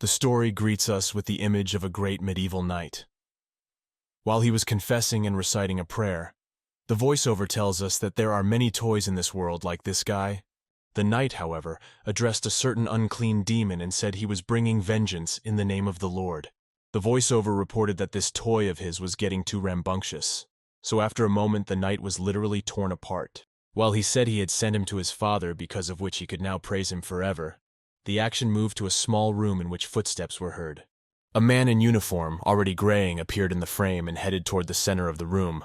The story greets us with the image of a great medieval knight. While he was confessing and reciting a prayer, the voiceover tells us that there are many toys in this world like this guy. The knight, however, addressed a certain unclean demon and said he was bringing vengeance in the name of the Lord. The voiceover reported that this toy of his was getting too rambunctious, so after a moment the knight was literally torn apart. While he said he had sent him to his father, because of which he could now praise him forever, the action moved to a small room in which footsteps were heard. A man in uniform, already graying, appeared in the frame and headed toward the center of the room.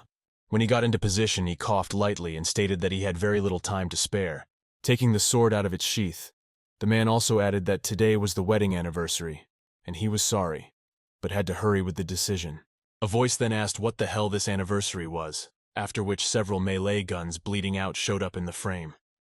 When he got into position, he coughed lightly and stated that he had very little time to spare. Taking the sword out of its sheath, the man also added that today was the wedding anniversary, and he was sorry, but had to hurry with the decision. A voice then asked what the hell this anniversary was, after which several melee guns bleeding out showed up in the frame.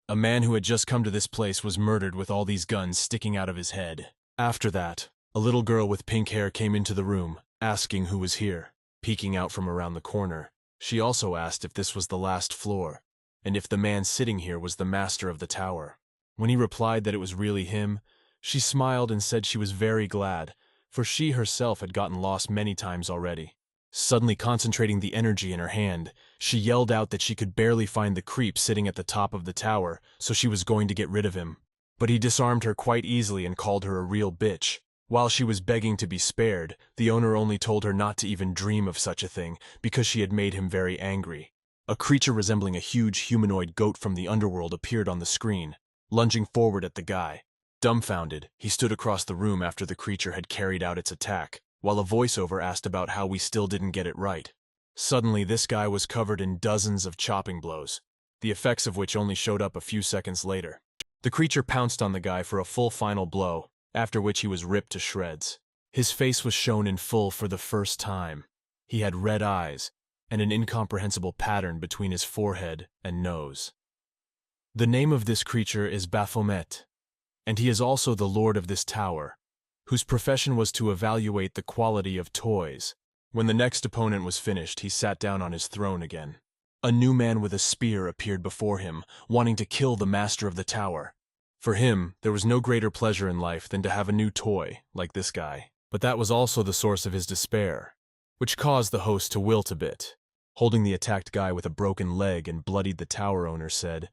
A man who had just come to this place was murdered with all these guns sticking out of his head. After that, a little girl with pink hair came into the room, asking who was here. Peeking out from around the corner, she also asked if this was the last floor, and if the man sitting here was the master of the tower. When he replied that it was really him, she smiled and said she was very glad, for she herself had gotten lost many times already. Suddenly concentrating the energy in her hand, she yelled out that she could barely find the creep sitting at the top of the tower, so she was going to get rid of him. But he disarmed her quite easily and called her a real bitch. While she was begging to be spared, the owner only told her not to even dream of such a thing, because she had made him very angry. A creature resembling a huge humanoid goat from the underworld appeared on the screen, lunging forward at the guy. Dumbfounded, he stood across the room after the creature had carried out its attack, while a voiceover asked about how we still didn't get it right. Suddenly, this guy was covered in dozens of chopping blows, the effects of which only showed up a few seconds later. The creature pounced on the guy for a full final blow, after which he was ripped to shreds. His face was shown in full for the first time. He had red eyes, and an incomprehensible pattern between his forehead and nose. The name of this creature is Baphomet, and he is also the lord of this tower, whose profession was to evaluate the quality of toys. When the next opponent was finished, he sat down on his throne again. A new man with a spear appeared before him, wanting to kill the master of the tower. For him, there was no greater pleasure in life than to have a new toy, like this guy. But that was also the source of his despair, which caused the host to wilt a bit. Holding the attacked guy with a broken leg and bloodied, the tower owner said,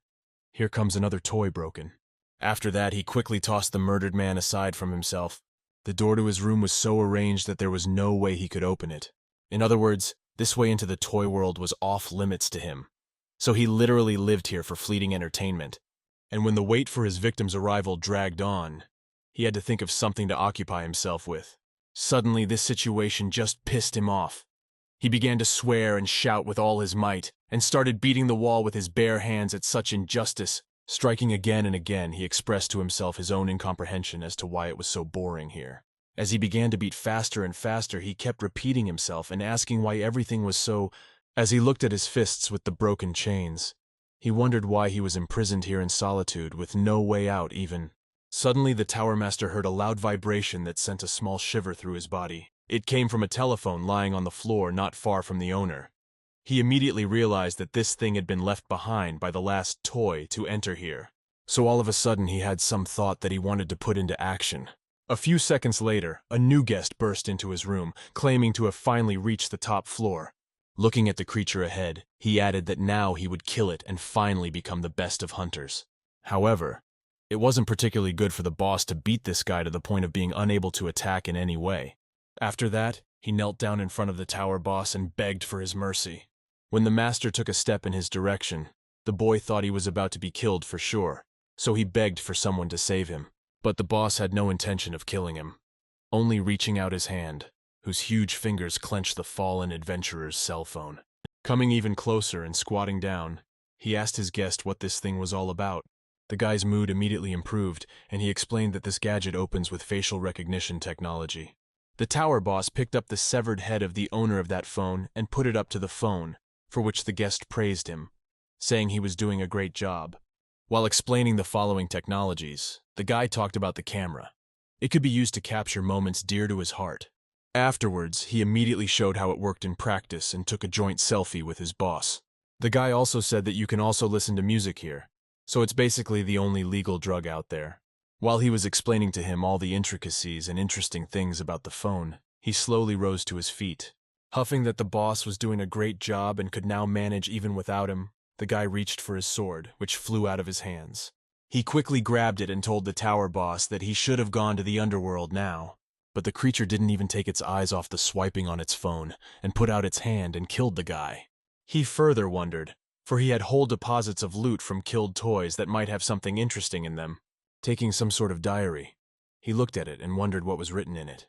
"Here comes another toy broken." After that, he quickly tossed the murdered man aside from himself. The door to his room was so arranged that there was no way he could open it. In other words, this way into the toy world was off limits to him. So he literally lived here for fleeting entertainment. And when the wait for his victim's arrival dragged on, he had to think of something to occupy himself with. Suddenly, this situation just pissed him off. He began to swear and shout with all his might, and started beating the wall with his bare hands at such injustice. Striking again and again, he expressed to himself his own incomprehension as to why it was so boring here. As he began to beat faster and faster, he kept repeating himself and asking why everything was so. As he looked at his fists with the broken chains, he wondered why he was imprisoned here in solitude with no way out even. Suddenly, the tower master heard a loud vibration that sent a small shiver through his body. It came from a telephone lying on the floor not far from the owner. He immediately realized that this thing had been left behind by the last toy to enter here. So all of a sudden he had some thought that he wanted to put into action. A few seconds later, a new guest burst into his room, claiming to have finally reached the top floor. Looking at the creature ahead, he added that now he would kill it and finally become the best of hunters. However, it wasn't particularly good for the boss to beat this guy to the point of being unable to attack in any way. After that, he knelt down in front of the tower boss and begged for his mercy. When the master took a step in his direction, the boy thought he was about to be killed for sure, so he begged for someone to save him. But the boss had no intention of killing him, only reaching out his hand, whose huge fingers clenched the fallen adventurer's cell phone. Coming even closer and squatting down, he asked his guest what this thing was all about. The guy's mood immediately improved, and he explained that this gadget opens with facial recognition technology. The tower boss picked up the severed head of the owner of that phone and put it up to the phone, for which the guest praised him, saying he was doing a great job. While explaining the following technologies, the guy talked about the camera. It could be used to capture moments dear to his heart. Afterwards, he immediately showed how it worked in practice and took a joint selfie with his boss. The guy also said that you can also listen to music here, so it's basically the only legal drug out there. While he was explaining to him all the intricacies and interesting things about the phone, he slowly rose to his feet. Huffing that the boss was doing a great job and could now manage even without him, the guy reached for his sword, which flew out of his hands. He quickly grabbed it and told the tower boss that he should have gone to the underworld now. But the creature didn't even take its eyes off the swiping on its phone and put out its hand and killed the guy. He further wondered, for he had whole deposits of loot from killed toys that might have something interesting in them. Taking some sort of diary, he looked at it and wondered what was written in it.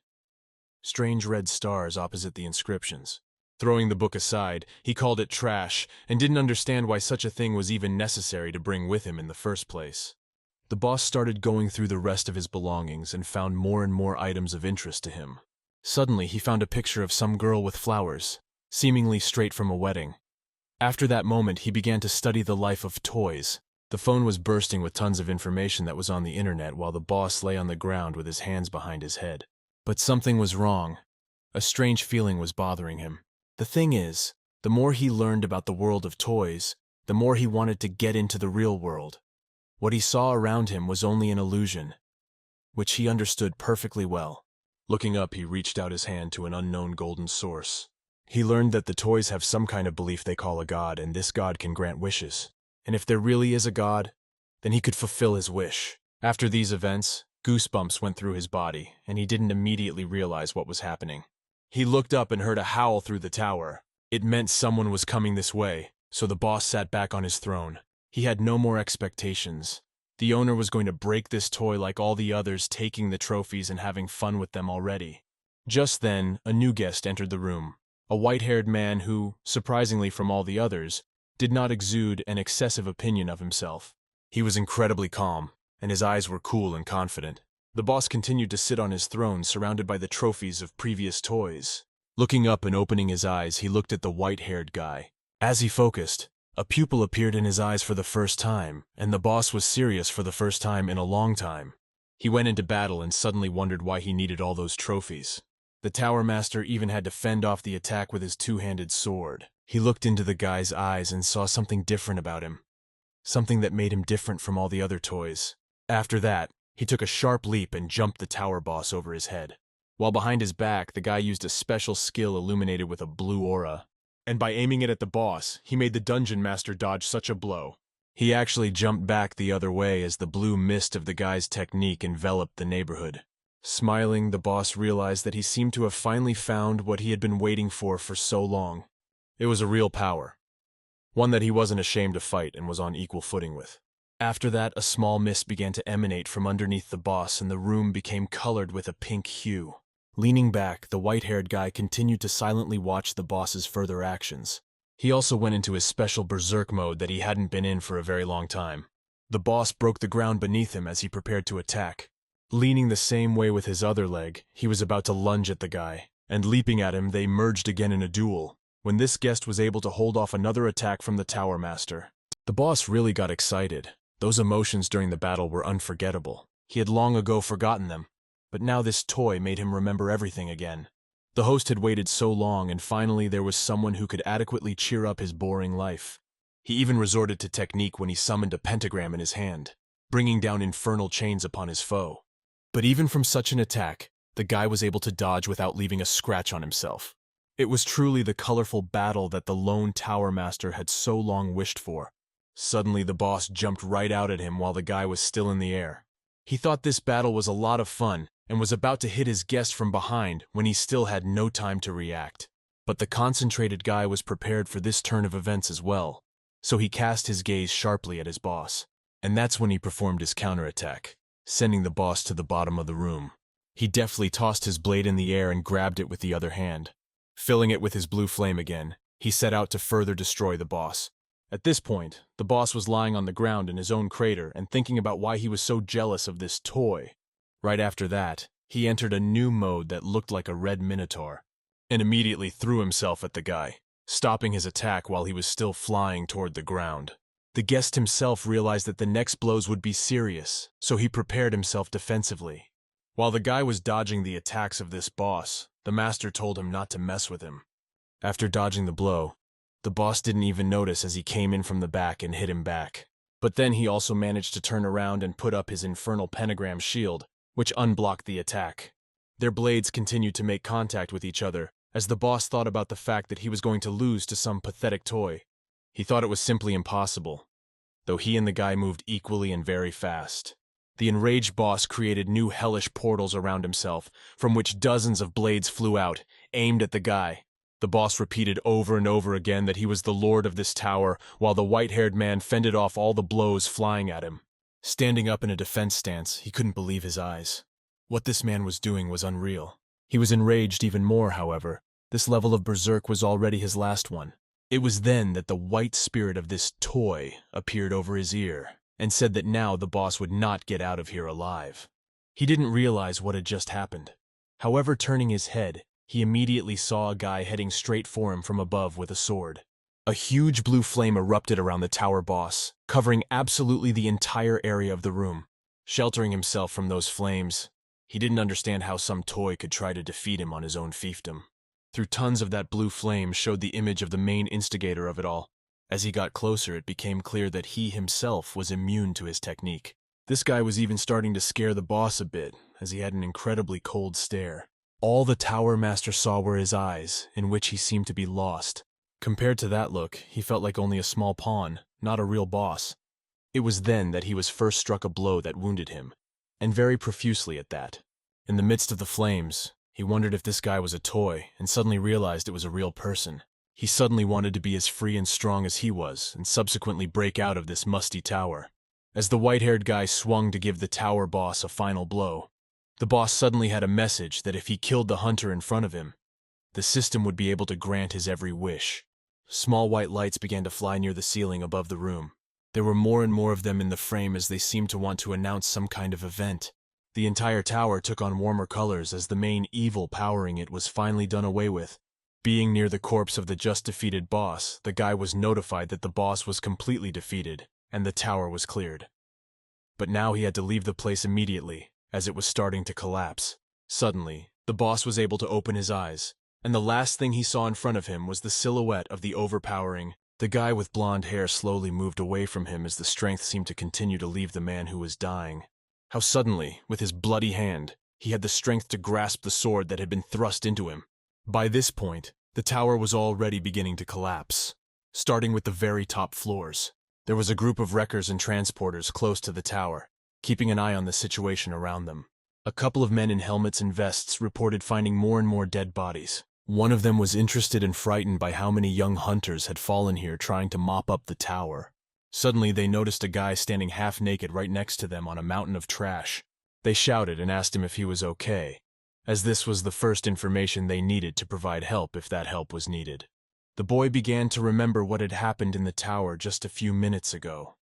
Strange red stars opposite the inscriptions. Throwing the book aside, he called it trash and didn't understand why such a thing was even necessary to bring with him in the first place. The boss started going through the rest of his belongings and found more and more items of interest to him. Suddenly, he found a picture of some girl with flowers, seemingly straight from a wedding. After that moment, he began to study the life of toys. The phone was bursting with tons of information that was on the internet while the boss lay on the ground with his hands behind his head. But something was wrong. A strange feeling was bothering him. The thing is, the more he learned about the world of toys, the more he wanted to get into the real world. What he saw around him was only an illusion, which he understood perfectly well. Looking up, he reached out his hand to an unknown golden source. He learned that the toys have some kind of belief they call a god, and this god can grant wishes. And if there really is a god, then he could fulfill his wish. After these events, goosebumps went through his body, and he didn't immediately realize what was happening. He looked up and heard a howl through the tower. It meant someone was coming this way, so the boss sat back on his throne. He had no more expectations. The owner was going to break this toy like all the others, taking the trophies and having fun with them already. Just then, a new guest entered the room. A white-haired man who, surprisingly from all the others, did not exude an excessive opinion of himself. He was incredibly calm, and his eyes were cool and confident. The boss continued to sit on his throne, surrounded by the trophies of previous toys. Looking up and opening his eyes, he looked at the white-haired guy. As he focused, a pupil appeared in his eyes for the first time, and the boss was serious for the first time in a long time. He went into battle and suddenly wondered why he needed all those trophies. The Tower Master even had to fend off the attack with his two-handed sword. He looked into the guy's eyes and saw something different about him. Something that made him different from all the other toys. After that, he took a sharp leap and jumped the tower boss over his head. While behind his back, the guy used a special skill illuminated with a blue aura. And by aiming it at the boss, he made the dungeon master dodge such a blow. He actually jumped back the other way as the blue mist of the guy's technique enveloped the neighborhood. Smiling, the boss realized that he seemed to have finally found what he had been waiting for so long. It was a real power. One that he wasn't ashamed to fight and was on equal footing with. After that, a small mist began to emanate from underneath the boss and the room became colored with a pink hue. Leaning back, the white-haired guy continued to silently watch the boss's further actions. He also went into his special berserk mode that he hadn't been in for a very long time. The boss broke the ground beneath him as he prepared to attack. Leaning the same way with his other leg, he was about to lunge at the guy, and leaping at him, they merged again in a duel, when this guest was able to hold off another attack from the Tower Master. The boss really got excited. Those emotions during the battle were unforgettable. He had long ago forgotten them, but now this toy made him remember everything again. The host had waited so long, and finally there was someone who could adequately cheer up his boring life. He even resorted to technique when he summoned a pentagram in his hand, bringing down infernal chains upon his foe. But even from such an attack, the guy was able to dodge without leaving a scratch on himself. It was truly the colorful battle that the lone Tower Master had so long wished for. Suddenly the boss jumped right out at him while the guy was still in the air. He thought this battle was a lot of fun, and was about to hit his guest from behind when he still had no time to react. But the concentrated guy was prepared for this turn of events as well, so he cast his gaze sharply at his boss. And that's when he performed his counterattack, sending the boss to the bottom of the room. He deftly tossed his blade in the air and grabbed it with the other hand. Filling it with his blue flame again, he set out to further destroy the boss. At this point, the boss was lying on the ground in his own crater and thinking about why he was so jealous of this toy. Right after that, he entered a new mode that looked like a red minotaur, and immediately threw himself at the guy, stopping his attack while he was still flying toward the ground. The guest himself realized that the next blows would be serious, so he prepared himself defensively. While the guy was dodging the attacks of this boss, the master told him not to mess with him. After dodging the blow, the boss didn't even notice as he came in from the back and hit him back. But then he also managed to turn around and put up his infernal pentagram shield, which unblocked the attack. Their blades continued to make contact with each other, as the boss thought about the fact that he was going to lose to some pathetic toy. He thought it was simply impossible, though he and the guy moved equally and very fast. The enraged boss created new hellish portals around himself, from which dozens of blades flew out, aimed at the guy. The boss repeated over and over again that he was the lord of this tower, while the white-haired man fended off all the blows flying at him. Standing up in a defense stance, he couldn't believe his eyes. What this man was doing was unreal. He was enraged even more, however. This level of berserk was already his last one. It was then that the white spirit of this toy appeared over his ear, and said that now the boss would not get out of here alive. He didn't realize what had just happened. However, turning his head, he immediately saw a guy heading straight for him from above with a sword. A huge blue flame erupted around the tower boss, covering absolutely the entire area of the room. Sheltering himself from those flames, he didn't understand how some toy could try to defeat him on his own fiefdom. Through tons of that blue flame showed the image of the main instigator of it all. As he got closer, it became clear that he himself was immune to his technique. This guy was even starting to scare the boss a bit, as he had an incredibly cold stare. All the Tower Master saw were his eyes, in which he seemed to be lost. Compared to that look, he felt like only a small pawn, not a real boss. It was then that he was first struck a blow that wounded him, and very profusely at that. In the midst of the flames, he wondered if this guy was a toy, and suddenly realized it was a real person. He suddenly wanted to be as free and strong as he was, and subsequently break out of this musty tower. As the white-haired guy swung to give the tower boss a final blow, the boss suddenly had a message that if he killed the hunter in front of him, the system would be able to grant his every wish. Small white lights began to fly near the ceiling above the room. There were more and more of them in the frame as they seemed to want to announce some kind of event. The entire tower took on warmer colors as the main evil powering it was finally done away with. Being near the corpse of the just-defeated boss, the guy was notified that the boss was completely defeated, and the tower was cleared. But now he had to leave the place immediately, as it was starting to collapse. Suddenly, the boss was able to open his eyes, and the last thing he saw in front of him was the silhouette of the overpowering. The guy with blonde hair slowly moved away from him as the strength seemed to continue to leave the man who was dying. How suddenly, with his bloody hand, he had the strength to grasp the sword that had been thrust into him. By this point, the tower was already beginning to collapse, starting with the very top floors. There was a group of wreckers and transporters close to the tower, keeping an eye on the situation around them. A couple of men in helmets and vests reported finding more and more dead bodies. One of them was interested and frightened by how many young hunters had fallen here trying to mop up the tower. Suddenly, they noticed a guy standing half naked right next to them on a mountain of trash. They shouted and asked him if he was okay, as this was the first information they needed to provide help if that help was needed. The boy began to remember what had happened in the tower just a few minutes ago.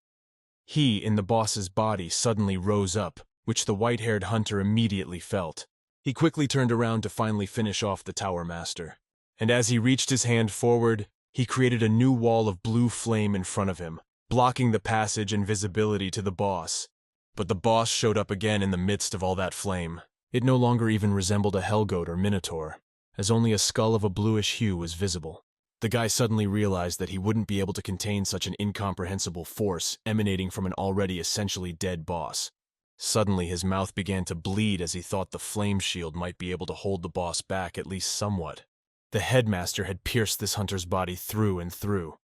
He, in the boss's body, suddenly rose up, which the white-haired hunter immediately felt. He quickly turned around to finally finish off the Tower Master. And as he reached his hand forward, he created a new wall of blue flame in front of him, blocking the passage and visibility to the boss. But the boss showed up again in the midst of all that flame. It no longer even resembled a hellgoat or minotaur, as only a skull of a bluish hue was visible. The guy suddenly realized that he wouldn't be able to contain such an incomprehensible force emanating from an already essentially dead boss. Suddenly his mouth began to bleed as he thought the flame shield might be able to hold the boss back at least somewhat. The headmaster had pierced this hunter's body through and through,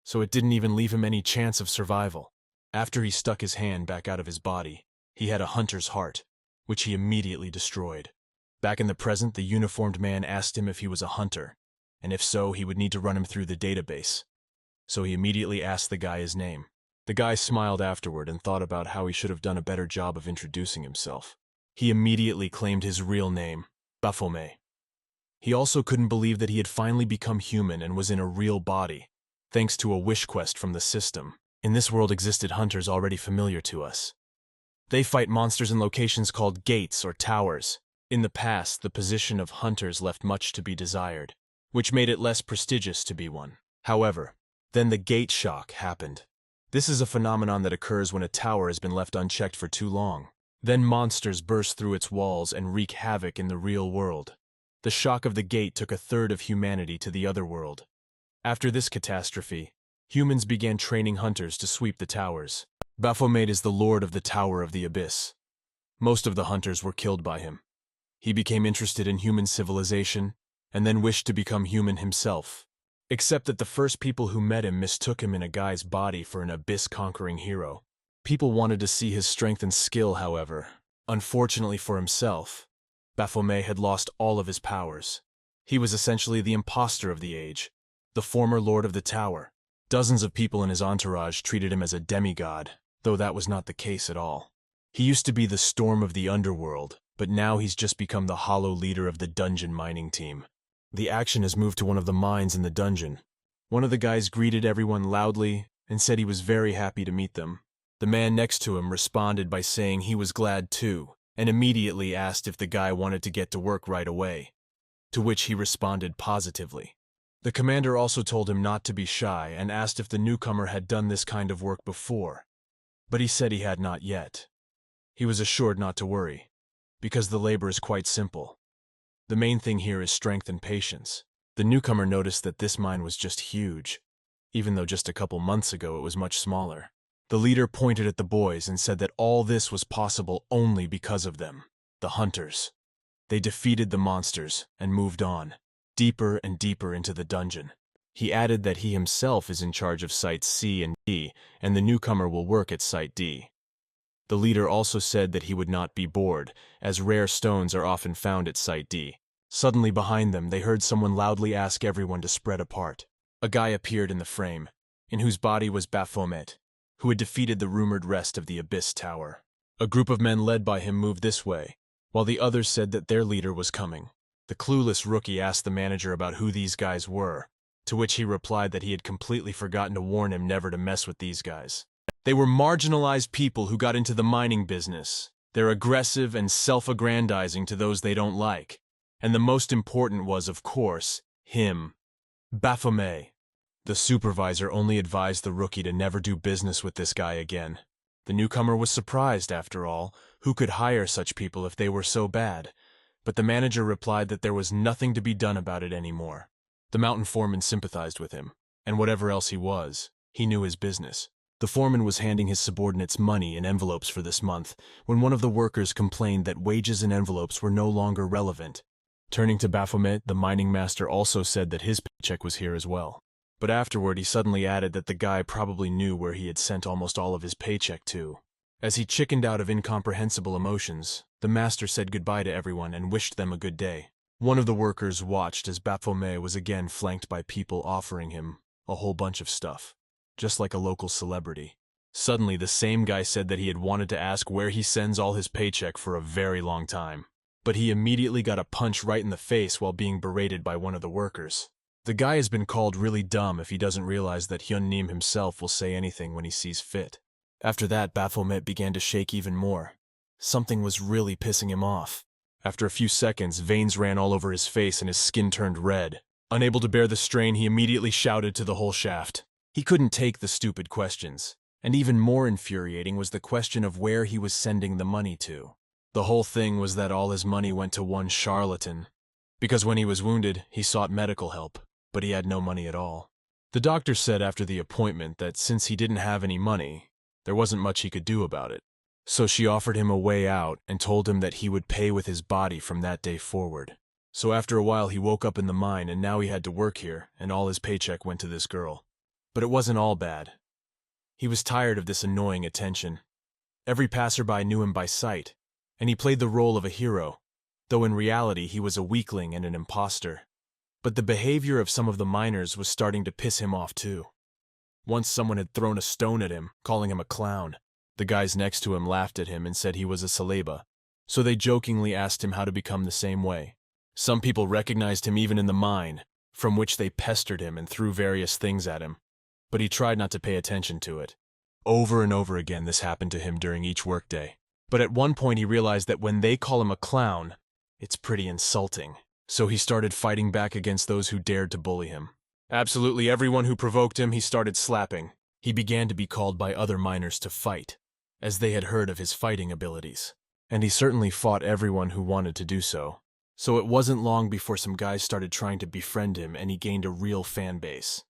so it didn't even leave him any chance of survival. After he stuck his hand back out of his body, he had a hunter's heart, which he immediately destroyed. Back in the present, the uniformed man asked him if he was a hunter, and if so, he would need to run him through the database. So he immediately asked the guy his name. The guy smiled afterward and thought about how he should have done a better job of introducing himself. He immediately claimed his real name, Baphomet. He also couldn't believe that he had finally become human and was in a real body, thanks to a wish quest from the system. In this world existed hunters already familiar to us. They fight monsters in locations called gates or towers. In the past, the position of hunters left much to be desired, which made it less prestigious to be one. However, then the gate shock happened. This is a phenomenon that occurs when a tower has been left unchecked for too long. Then monsters burst through its walls and wreak havoc in the real world. The shock of the gate took a third of humanity to the other world. After this catastrophe, humans began training hunters to sweep the towers. Baphomet is the lord of the Tower of the Abyss. Most of the hunters were killed by him. He became interested in human civilization, and then wished to become human himself. Except that the first people who met him mistook him in a guy's body for an abyss-conquering hero. People wanted to see his strength and skill, however. Unfortunately for himself, Baphomet had lost all of his powers. He was essentially the imposter of the age, the former lord of the tower. Dozens of people in his entourage treated him as a demigod, though that was not the case at all. He used to be the storm of the underworld, but now he's just become the hollow leader of the dungeon mining team. The action has moved to one of the mines in the dungeon. One of the guys greeted everyone loudly and said he was very happy to meet them. The man next to him responded by saying he was glad too, and immediately asked if the guy wanted to get to work right away, to which he responded positively. The commander also told him not to be shy and asked if the newcomer had done this kind of work before, but he said he had not yet. He was assured not to worry, because the labor is quite simple. The main thing here is strength and patience. The newcomer noticed that this mine was just huge, even though just a couple months ago it was much smaller. The leader pointed at the boys and said that all this was possible only because of them, the hunters. They defeated the monsters and moved on, deeper and deeper into the dungeon. He added that he himself is in charge of Sites C and D, and the newcomer will work at Site D. The leader also said that he would not be bored, as rare stones are often found at Site D. Suddenly behind them, they heard someone loudly ask everyone to spread apart. A guy appeared in the frame, in whose body was Baphomet, who had defeated the rumored rest of the Abyss Tower. A group of men led by him moved this way, while the others said that their leader was coming. The clueless rookie asked the manager about who these guys were, to which he replied that he had completely forgotten to warn him never to mess with these guys. They were marginalized people who got into the mining business. They're aggressive and self-aggrandizing to those they don't like. And the most important was, of course, him, Baphomet. The supervisor only advised the rookie to never do business with this guy again. The newcomer was surprised, after all. Who could hire such people if they were so bad? But the manager replied that there was nothing to be done about it anymore. The mountain foreman sympathized with him, and whatever else he was, he knew his business. The foreman was handing his subordinates money in envelopes for this month when one of the workers complained that wages in envelopes were no longer relevant. Turning to Baphomet, the mining master also said that his paycheck was here as well. But afterward, he suddenly added that the guy probably knew where he had sent almost all of his paycheck to. As he chickened out of incomprehensible emotions, the master said goodbye to everyone and wished them a good day. One of the workers watched as Baphomet was again flanked by people offering him a whole bunch of stuff, just like a local celebrity. Suddenly, the same guy said that he had wanted to ask where he sends all his paycheck for a very long time. But he immediately got a punch right in the face while being berated by one of the workers. The guy has been called really dumb if he doesn't realize that Hyun-Nim himself will say anything when he sees fit. After that, Baphomet began to shake even more. Something was really pissing him off. After a few seconds, veins ran all over his face and his skin turned red. Unable to bear the strain, he immediately shouted to the whole shaft. He couldn't take the stupid questions, and even more infuriating was the question of where he was sending the money to. The whole thing was that all his money went to one charlatan, because when he was wounded, he sought medical help, but he had no money at all. The doctor said after the appointment that since he didn't have any money, there wasn't much he could do about it. So she offered him a way out and told him that he would pay with his body from that day forward. So after a while he woke up in the mine and now he had to work here and all his paycheck went to this girl. But it wasn't all bad. He was tired of this annoying attention. Every passerby knew him by sight, and he played the role of a hero, though in reality he was a weakling and an imposter. But the behavior of some of the miners was starting to piss him off too. Once someone had thrown a stone at him, calling him a clown. The guys next to him laughed at him and said he was a celeba, so they jokingly asked him how to become the same way. Some people recognized him even in the mine, from which they pestered him and threw various things at him. But he tried not to pay attention to it. Over and over again this happened to him during each workday. But at one point he realized that when they call him a clown, it's pretty insulting. So he started fighting back against those who dared to bully him. Absolutely everyone who provoked him, he started slapping. He began to be called by other miners to fight, as they had heard of his fighting abilities. And he certainly fought everyone who wanted to do so. So it wasn't long before some guys started trying to befriend him and he gained a real fan base.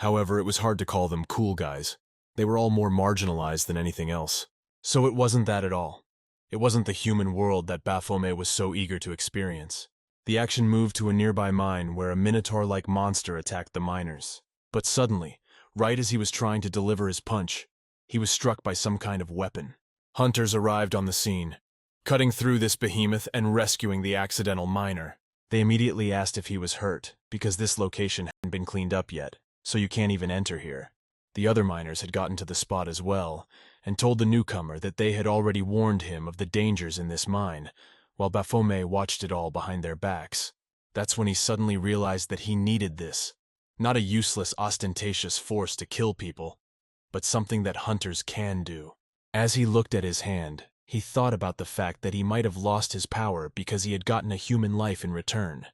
However, it was hard to call them cool guys. They were all more marginalized than anything else. So it wasn't that at all. It wasn't the human world that Baphomet was so eager to experience. The action moved to a nearby mine where a minotaur-like monster attacked the miners. But suddenly, right as he was trying to deliver his punch, he was struck by some kind of weapon. Hunters arrived on the scene, cutting through this behemoth and rescuing the accidental miner. They immediately asked if he was hurt, because this location hadn't been cleaned up yet, so you can't even enter here. The other miners had gotten to the spot as well, and told the newcomer that they had already warned him of the dangers in this mine, while Baphomet watched it all behind their backs. That's when he suddenly realized that he needed this. Not a useless, ostentatious force to kill people, but something that hunters can do. As he looked at his hand, he thought about the fact that he might have lost his power because he had gotten a human life in return.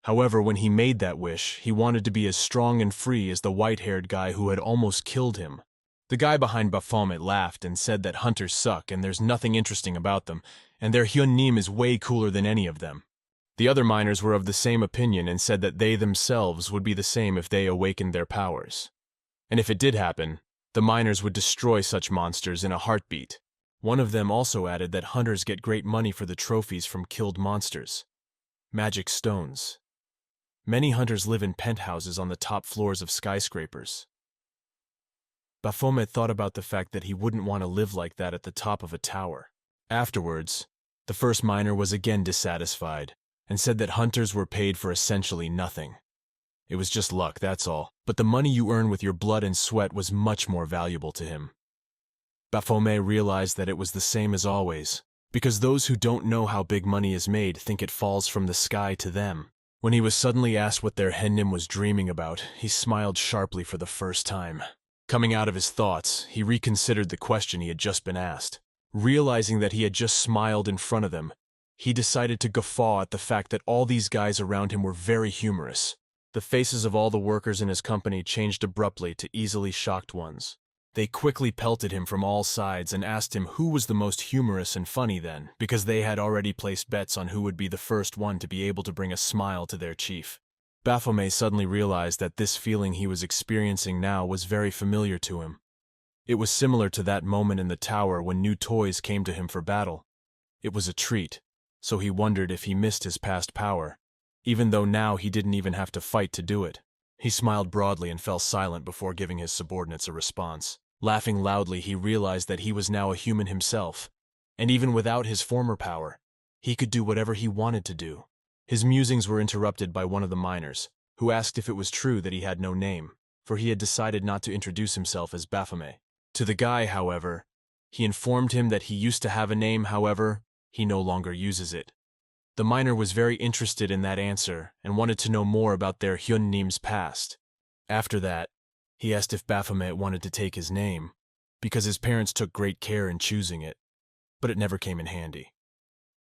However, when he made that wish, he wanted to be as strong and free as the white-haired guy who had almost killed him. The guy behind Baphomet laughed and said that hunters suck and there's nothing interesting about them, and their Hyun-nim is way cooler than any of them. The other miners were of the same opinion and said that they themselves would be the same if they awakened their powers. And if it did happen, the miners would destroy such monsters in a heartbeat. One of them also added that hunters get great money for the trophies from killed monsters. Magic stones. Many hunters live in penthouses on the top floors of skyscrapers. Baphomet thought about the fact that he wouldn't want to live like that at the top of a tower. Afterwards, the first miner was again dissatisfied and said that hunters were paid for essentially nothing. It was just luck, that's all, but the money you earn with your blood and sweat was much more valuable to him. Baphomet realized that it was the same as always, because those who don't know how big money is made think it falls from the sky to them. When he was suddenly asked what their Hyun-nim was dreaming about, he smiled sharply for the first time. Coming out of his thoughts, he reconsidered the question he had just been asked. Realizing that he had just smiled in front of them, he decided to guffaw at the fact that all these guys around him were very humorous. The faces of all the workers in his company changed abruptly to easily shocked ones. They quickly pelted him from all sides and asked him who was the most humorous and funny then, because they had already placed bets on who would be the first one to be able to bring a smile to their chief. Baphomet suddenly realized that this feeling he was experiencing now was very familiar to him. It was similar to that moment in the tower when new toys came to him for battle. It was a treat, so he wondered if he missed his past power, even though now he didn't even have to fight to do it. He smiled broadly and fell silent before giving his subordinates a response. Laughing loudly, he realized that he was now a human himself, and even without his former power, he could do whatever he wanted to do. His musings were interrupted by one of the miners, who asked if it was true that he had no name, for he had decided not to introduce himself as Baphomet. To the guy, however, he informed him that he used to have a name, however, he no longer uses it. The miner was very interested in that answer and wanted to know more about their Hyun-nim's past. After that, he asked if Baphomet wanted to take his name, because his parents took great care in choosing it, but it never came in handy.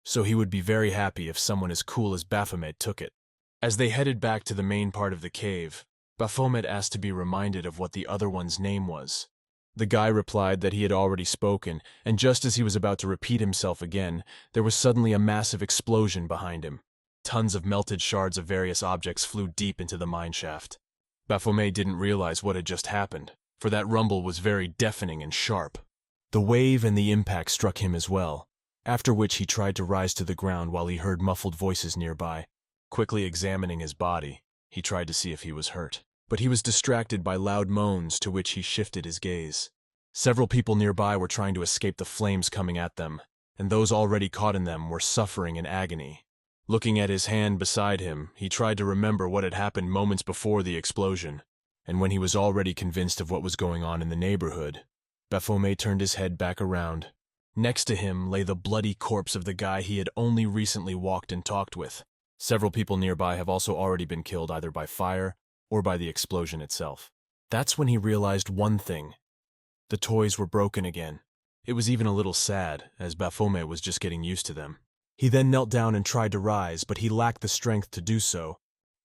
So he would be very happy if someone as cool as Baphomet took it. As they headed back to the main part of the cave, Baphomet asked to be reminded of what the other one's name was. The guy replied that he had already spoken, and just as he was about to repeat himself again, there was suddenly a massive explosion behind him. Tons of melted shards of various objects flew deep into the mine shaft. Baphomet didn't realize what had just happened, for that rumble was very deafening and sharp. The wave and the impact struck him as well, after which he tried to rise to the ground while he heard muffled voices nearby. Quickly examining his body, he tried to see if he was hurt, but he was distracted by loud moans to which he shifted his gaze. Several people nearby were trying to escape the flames coming at them, and those already caught in them were suffering in agony. Looking at his hand beside him, he tried to remember what had happened moments before the explosion, and when he was already convinced of what was going on in the neighborhood, Baphomet turned his head back around. Next to him lay the bloody corpse of the guy he had only recently walked and talked with. Several people nearby have also already been killed either by fire or by the explosion itself. That's when he realized one thing. The toys were broken again. It was even a little sad, as Baphomet was just getting used to them. He then knelt down and tried to rise, but he lacked the strength to do so.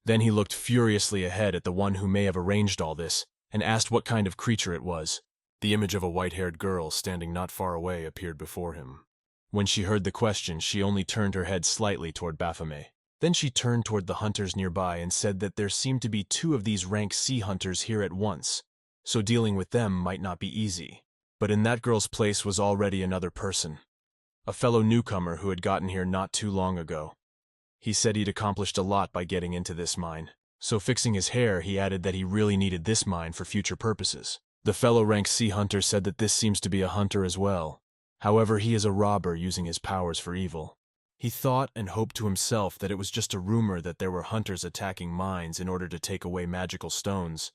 Then he looked furiously ahead at the one who may have arranged all this, and asked what kind of creature it was. The image of a white-haired girl standing not far away appeared before him. When she heard the question, she only turned her head slightly toward Baphomet. Then she turned toward the hunters nearby and said that there seemed to be 2 of these rank C hunters here at once, so dealing with them might not be easy. But in that girl's place was already another person, a fellow newcomer who had gotten here not too long ago. He said he'd accomplished a lot by getting into this mine, so fixing his hair, he added that he really needed this mine for future purposes. The fellow rank C hunter said that this seems to be a hunter as well. However, he is a robber using his powers for evil. He thought and hoped to himself that it was just a rumor that there were hunters attacking mines in order to take away magical stones.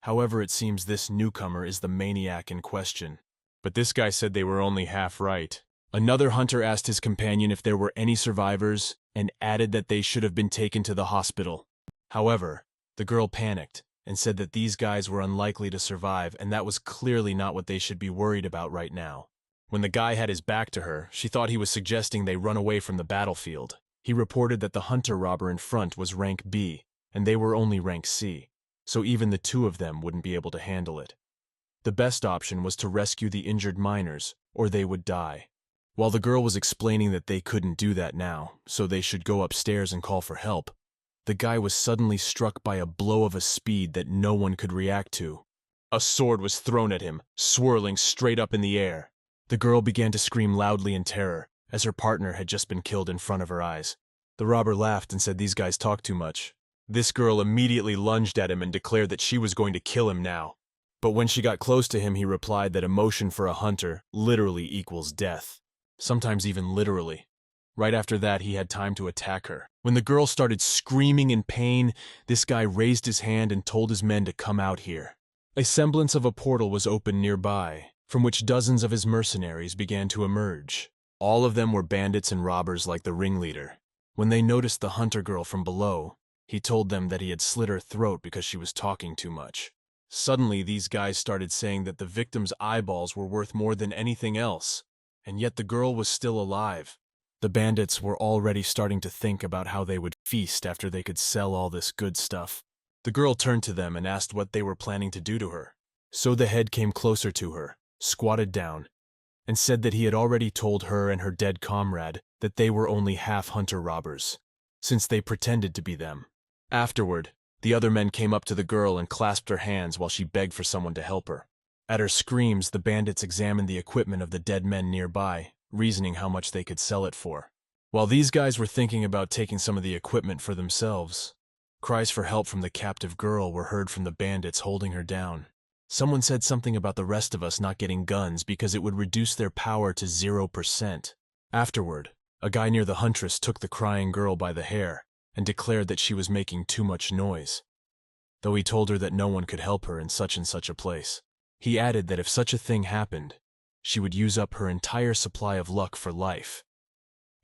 However, it seems this newcomer is the maniac in question. But this guy said they were only half right. Another hunter asked his companion if there were any survivors and added that they should have been taken to the hospital. However, the girl panicked and said that these guys were unlikely to survive, and that was clearly not what they should be worried about right now. When the guy had his back to her, she thought he was suggesting they run away from the battlefield. He reported that the hunter-robber in front was rank B, and they were only rank C, so even the 2 of them wouldn't be able to handle it. The best option was to rescue the injured miners, or they would die. While the girl was explaining that they couldn't do that now, so they should go upstairs and call for help, the guy was suddenly struck by a blow of a speed that no one could react to. A sword was thrown at him, swirling straight up in the air. The girl began to scream loudly in terror, as her partner had just been killed in front of her eyes. The robber laughed and said these guys talk too much. This girl immediately lunged at him and declared that she was going to kill him now. But when she got close to him, he replied that emotion for a hunter literally equals death. Sometimes even literally. Right after that, he had time to attack her. When the girl started screaming in pain, this guy raised his hand and told his men to come out here. A semblance of a portal was open nearby, from which dozens of his mercenaries began to emerge. All of them were bandits and robbers like the ringleader. When they noticed the hunter girl from below, he told them that he had slit her throat because she was talking too much. Suddenly, these guys started saying that the victim's eyeballs were worth more than anything else, and yet the girl was still alive. The bandits were already starting to think about how they would feast after they could sell all this good stuff. The girl turned to them and asked what they were planning to do to her. So the head came closer to her, squatted down, and said that he had already told her and her dead comrade that they were only half hunter robbers, since they pretended to be them. Afterward, the other men came up to the girl and clasped her hands while she begged for someone to help her. At her screams, the bandits examined the equipment of the dead men nearby, reasoning how much they could sell it for. While these guys were thinking about taking some of the equipment for themselves, cries for help from the captive girl were heard from the bandits holding her down. Someone said something about the rest of us not getting guns because it would reduce their power to 0%. Afterward, a guy near the huntress took the crying girl by the hair and declared that she was making too much noise, though he told her that no one could help her in such and such a place. He added that if such a thing happened, she would use up her entire supply of luck for life.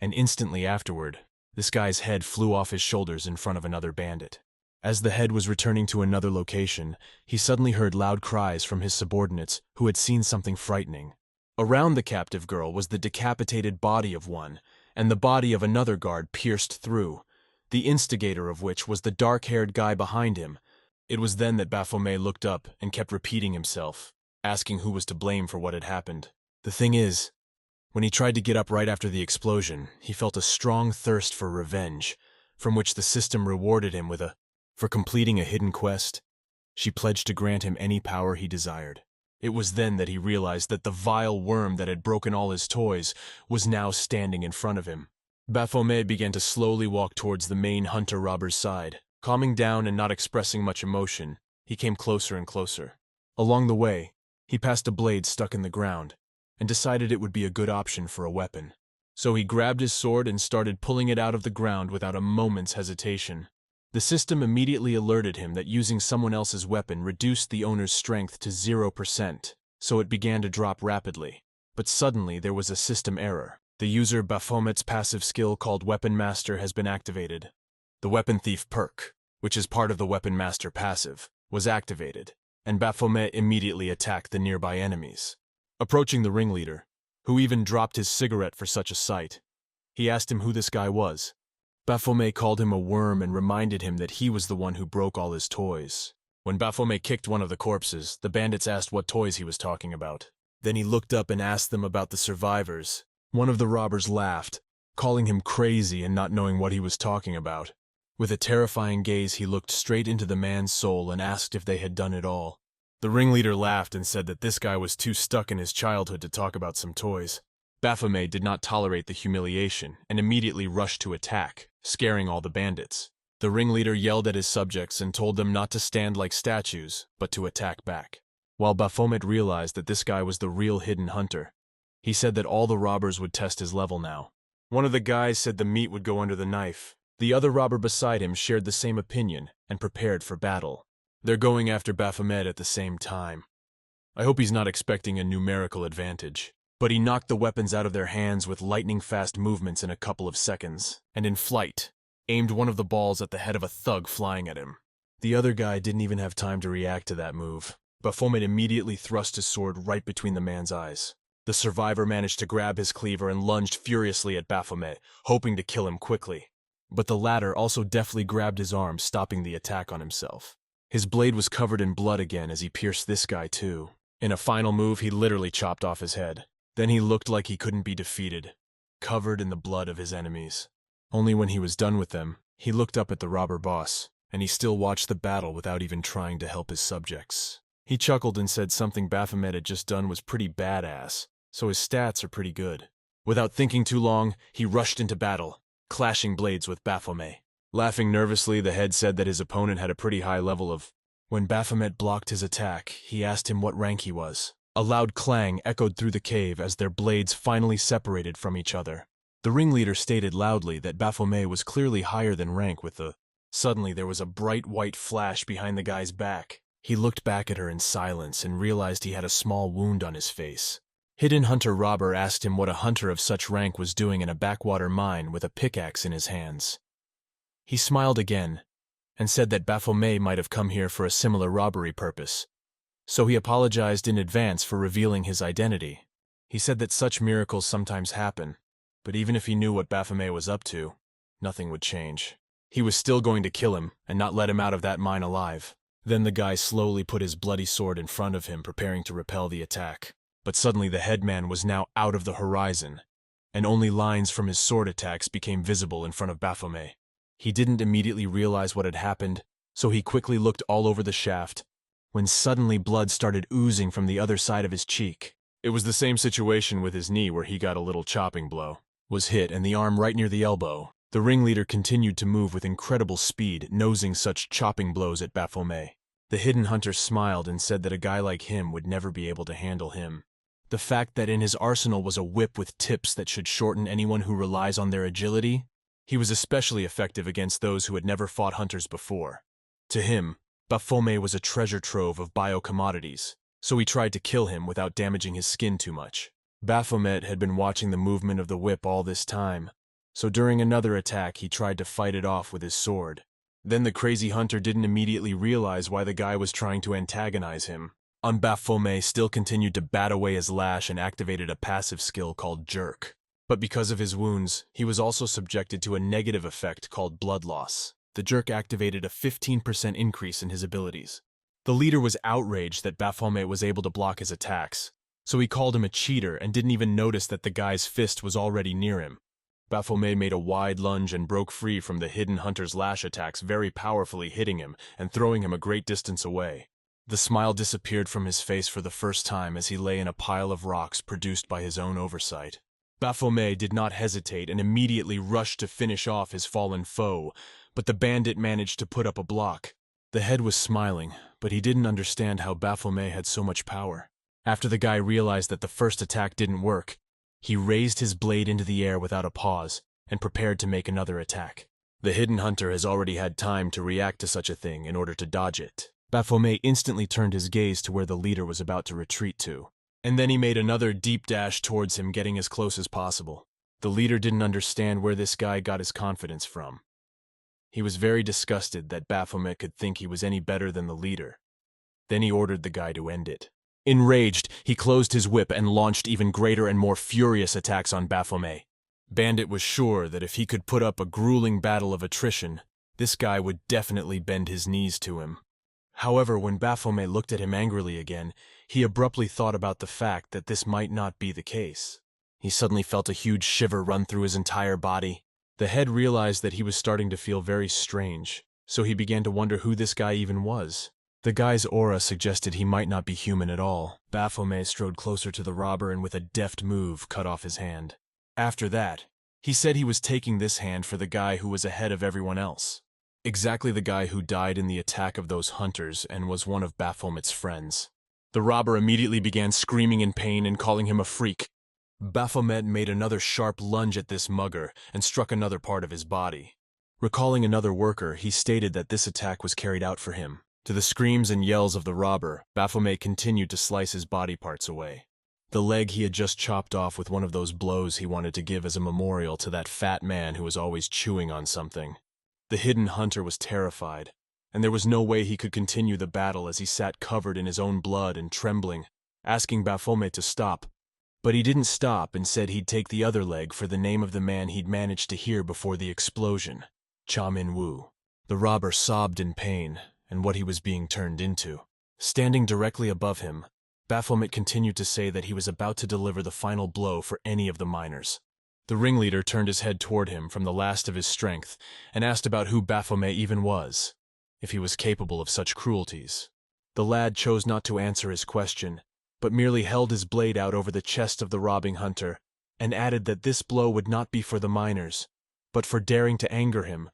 And instantly afterward, this guy's head flew off his shoulders in front of another bandit. As the head was returning to another location, he suddenly heard loud cries from his subordinates who had seen something frightening. Around the captive girl was the decapitated body of one, and the body of another guard pierced through, the instigator of which was the dark-haired guy behind him. It was then that Baphomet looked up and kept repeating himself, asking who was to blame for what had happened. The thing is, when he tried to get up right after the explosion, he felt a strong thirst for revenge, from which the system rewarded him with for completing a hidden quest. She pledged to grant him any power he desired. It was then that he realized that the vile worm that had broken all his toys was now standing in front of him. Baphomet began to slowly walk towards the main hunter-robber's side. Calming down and not expressing much emotion, he came closer and closer. Along the way, he passed a blade stuck in the ground, and decided it would be a good option for a weapon. So he grabbed his sword and started pulling it out of the ground without a moment's hesitation. The system immediately alerted him that using someone else's weapon reduced the owner's strength to 0%, so it began to drop rapidly. But suddenly there was a system error. The user Baphomet's passive skill called Weapon Master has been activated. The Weapon Thief perk, which is part of the Weapon Master passive, was activated, and Baphomet immediately attacked the nearby enemies. Approaching the ringleader, who even dropped his cigarette for such a sight, he asked him who this guy was. Baphomet called him a worm and reminded him that he was the one who broke all his toys. When Baphomet kicked one of the corpses, the bandits asked what toys he was talking about. Then he looked up and asked them about the survivors. One of the robbers laughed, calling him crazy and not knowing what he was talking about. With a terrifying gaze, he looked straight into the man's soul and asked if they had done it all. The ringleader laughed and said that this guy was too stuck in his childhood to talk about some toys. Baphomet did not tolerate the humiliation and immediately rushed to attack, scaring all the bandits. The ringleader yelled at his subjects and told them not to stand like statues, but to attack back. While Baphomet realized that this guy was the real hidden hunter, he said that all the robbers would test his level now. One of the guys said the meat would go under the knife. The other robber beside him shared the same opinion and prepared for battle. They're going after Baphomet at the same time. I hope he's not expecting a numerical advantage. But he knocked the weapons out of their hands with lightning-fast movements in a couple of seconds, and in flight, aimed one of the balls at the head of a thug flying at him. The other guy didn't even have time to react to that move. Baphomet immediately thrust his sword right between the man's eyes. The survivor managed to grab his cleaver and lunged furiously at Baphomet, hoping to kill him quickly. But the latter also deftly grabbed his arm, stopping the attack on himself. His blade was covered in blood again as he pierced this guy too. In a final move, he literally chopped off his head. Then he looked like he couldn't be defeated, covered in the blood of his enemies. Only when he was done with them, he looked up at the robber boss, and he still watched the battle without even trying to help his subjects. He chuckled and said something Baphomet had just done was pretty badass, so his stats are pretty good. Without thinking too long, he rushed into battle, clashing blades with Baphomet. Laughing nervously, the head said that his opponent had a pretty high level of... When Baphomet blocked his attack, he asked him what rank he was. A loud clang echoed through the cave as their blades finally separated from each other. The ringleader stated loudly that Baphomet was clearly higher than rank with the... Suddenly there was a bright white flash behind the guy's back. He looked back at her in silence and realized he had a small wound on his face. Hidden Hunter Robber asked him what a hunter of such rank was doing in a backwater mine with a pickaxe in his hands. He smiled again and said that Baphomet might have come here for a similar robbery purpose, so he apologized in advance for revealing his identity. He said that such miracles sometimes happen, but even if he knew what Baphomet was up to, nothing would change. He was still going to kill him and not let him out of that mine alive. Then the guy slowly put his bloody sword in front of him, preparing to repel the attack. But suddenly the headman was now out of the horizon, and only lines from his sword attacks became visible in front of Baphomet. He didn't immediately realize what had happened, so he quickly looked all over the shaft, when suddenly blood started oozing from the other side of his cheek. It was the same situation with his knee where he got a little chopping blow, was hit, and the arm right near the elbow. The ringleader continued to move with incredible speed, nosing such chopping blows at Baphomet. The hidden hunter smiled and said that a guy like him would never be able to handle him. The fact that in his arsenal was a whip with tips that should shorten anyone who relies on their agility, he was especially effective against those who had never fought hunters before. To him, Baphomet was a treasure trove of bio-commodities, so he tried to kill him without damaging his skin too much. Baphomet had been watching the movement of the whip all this time, so during another attack he tried to fight it off with his sword. Then the crazy hunter didn't immediately realize why the guy was trying to antagonize him. Baphomet still continued to bat away his lash and activated a passive skill called Jerk. But because of his wounds, he was also subjected to a negative effect called blood loss. The Jerk activated a 15% increase in his abilities. The leader was outraged that Baphomet was able to block his attacks, so he called him a cheater and didn't even notice that the guy's fist was already near him. Baphomet made a wide lunge and broke free from the hidden hunter's lash attacks, very powerfully hitting him and throwing him a great distance away. The smile disappeared from his face for the first time as he lay in a pile of rocks produced by his own oversight. Baphomet did not hesitate and immediately rushed to finish off his fallen foe, but the bandit managed to put up a block. The head was smiling, but he didn't understand how Baphomet had so much power. After the guy realized that the first attack didn't work, he raised his blade into the air without a pause and prepared to make another attack. The hidden hunter has already had time to react to such a thing in order to dodge it. Baphomet instantly turned his gaze to where the leader was about to retreat to. And then he made another deep dash towards him, getting as close as possible. The leader didn't understand where this guy got his confidence from. He was very disgusted that Baphomet could think he was any better than the leader. Then he ordered the guy to end it. Enraged, he closed his whip and launched even greater and more furious attacks on Baphomet. Bandit was sure that if he could put up a grueling battle of attrition, this guy would definitely bend his knees to him. However, when Baphomet looked at him angrily again, he abruptly thought about the fact that this might not be the case. He suddenly felt a huge shiver run through his entire body. The head realized that he was starting to feel very strange, so he began to wonder who this guy even was. The guy's aura suggested he might not be human at all. Baphomet strode closer to the robber and with a deft move cut off his hand. After that, he said he was taking this hand for the guy who was ahead of everyone else. Exactly the guy who died in the attack of those hunters and was one of Baphomet's friends. The robber immediately began screaming in pain and calling him a freak. Baphomet made another sharp lunge at this mugger and struck another part of his body. Recalling another worker, he stated that this attack was carried out for him. To the screams and yells of the robber, Baphomet continued to slice his body parts away. The leg he had just chopped off with one of those blows he wanted to give as a memorial to that fat man who was always chewing on something. The hidden hunter was terrified, and there was no way he could continue the battle as he sat covered in his own blood and trembling, asking Baphomet to stop. But he didn't stop and said he'd take the other leg for the name of the man he'd managed to hear before the explosion, Cha Min-woo. The robber sobbed in pain and what he was being turned into. Standing directly above him, Baphomet continued to say that he was about to deliver the final blow for any of the miners. The ringleader turned his head toward him from the last of his strength and asked about who Baphomet even was, if he was capable of such cruelties. The lad chose not to answer his question, but merely held his blade out over the chest of the robbing hunter and added that this blow would not be for the miners, but for daring to anger him.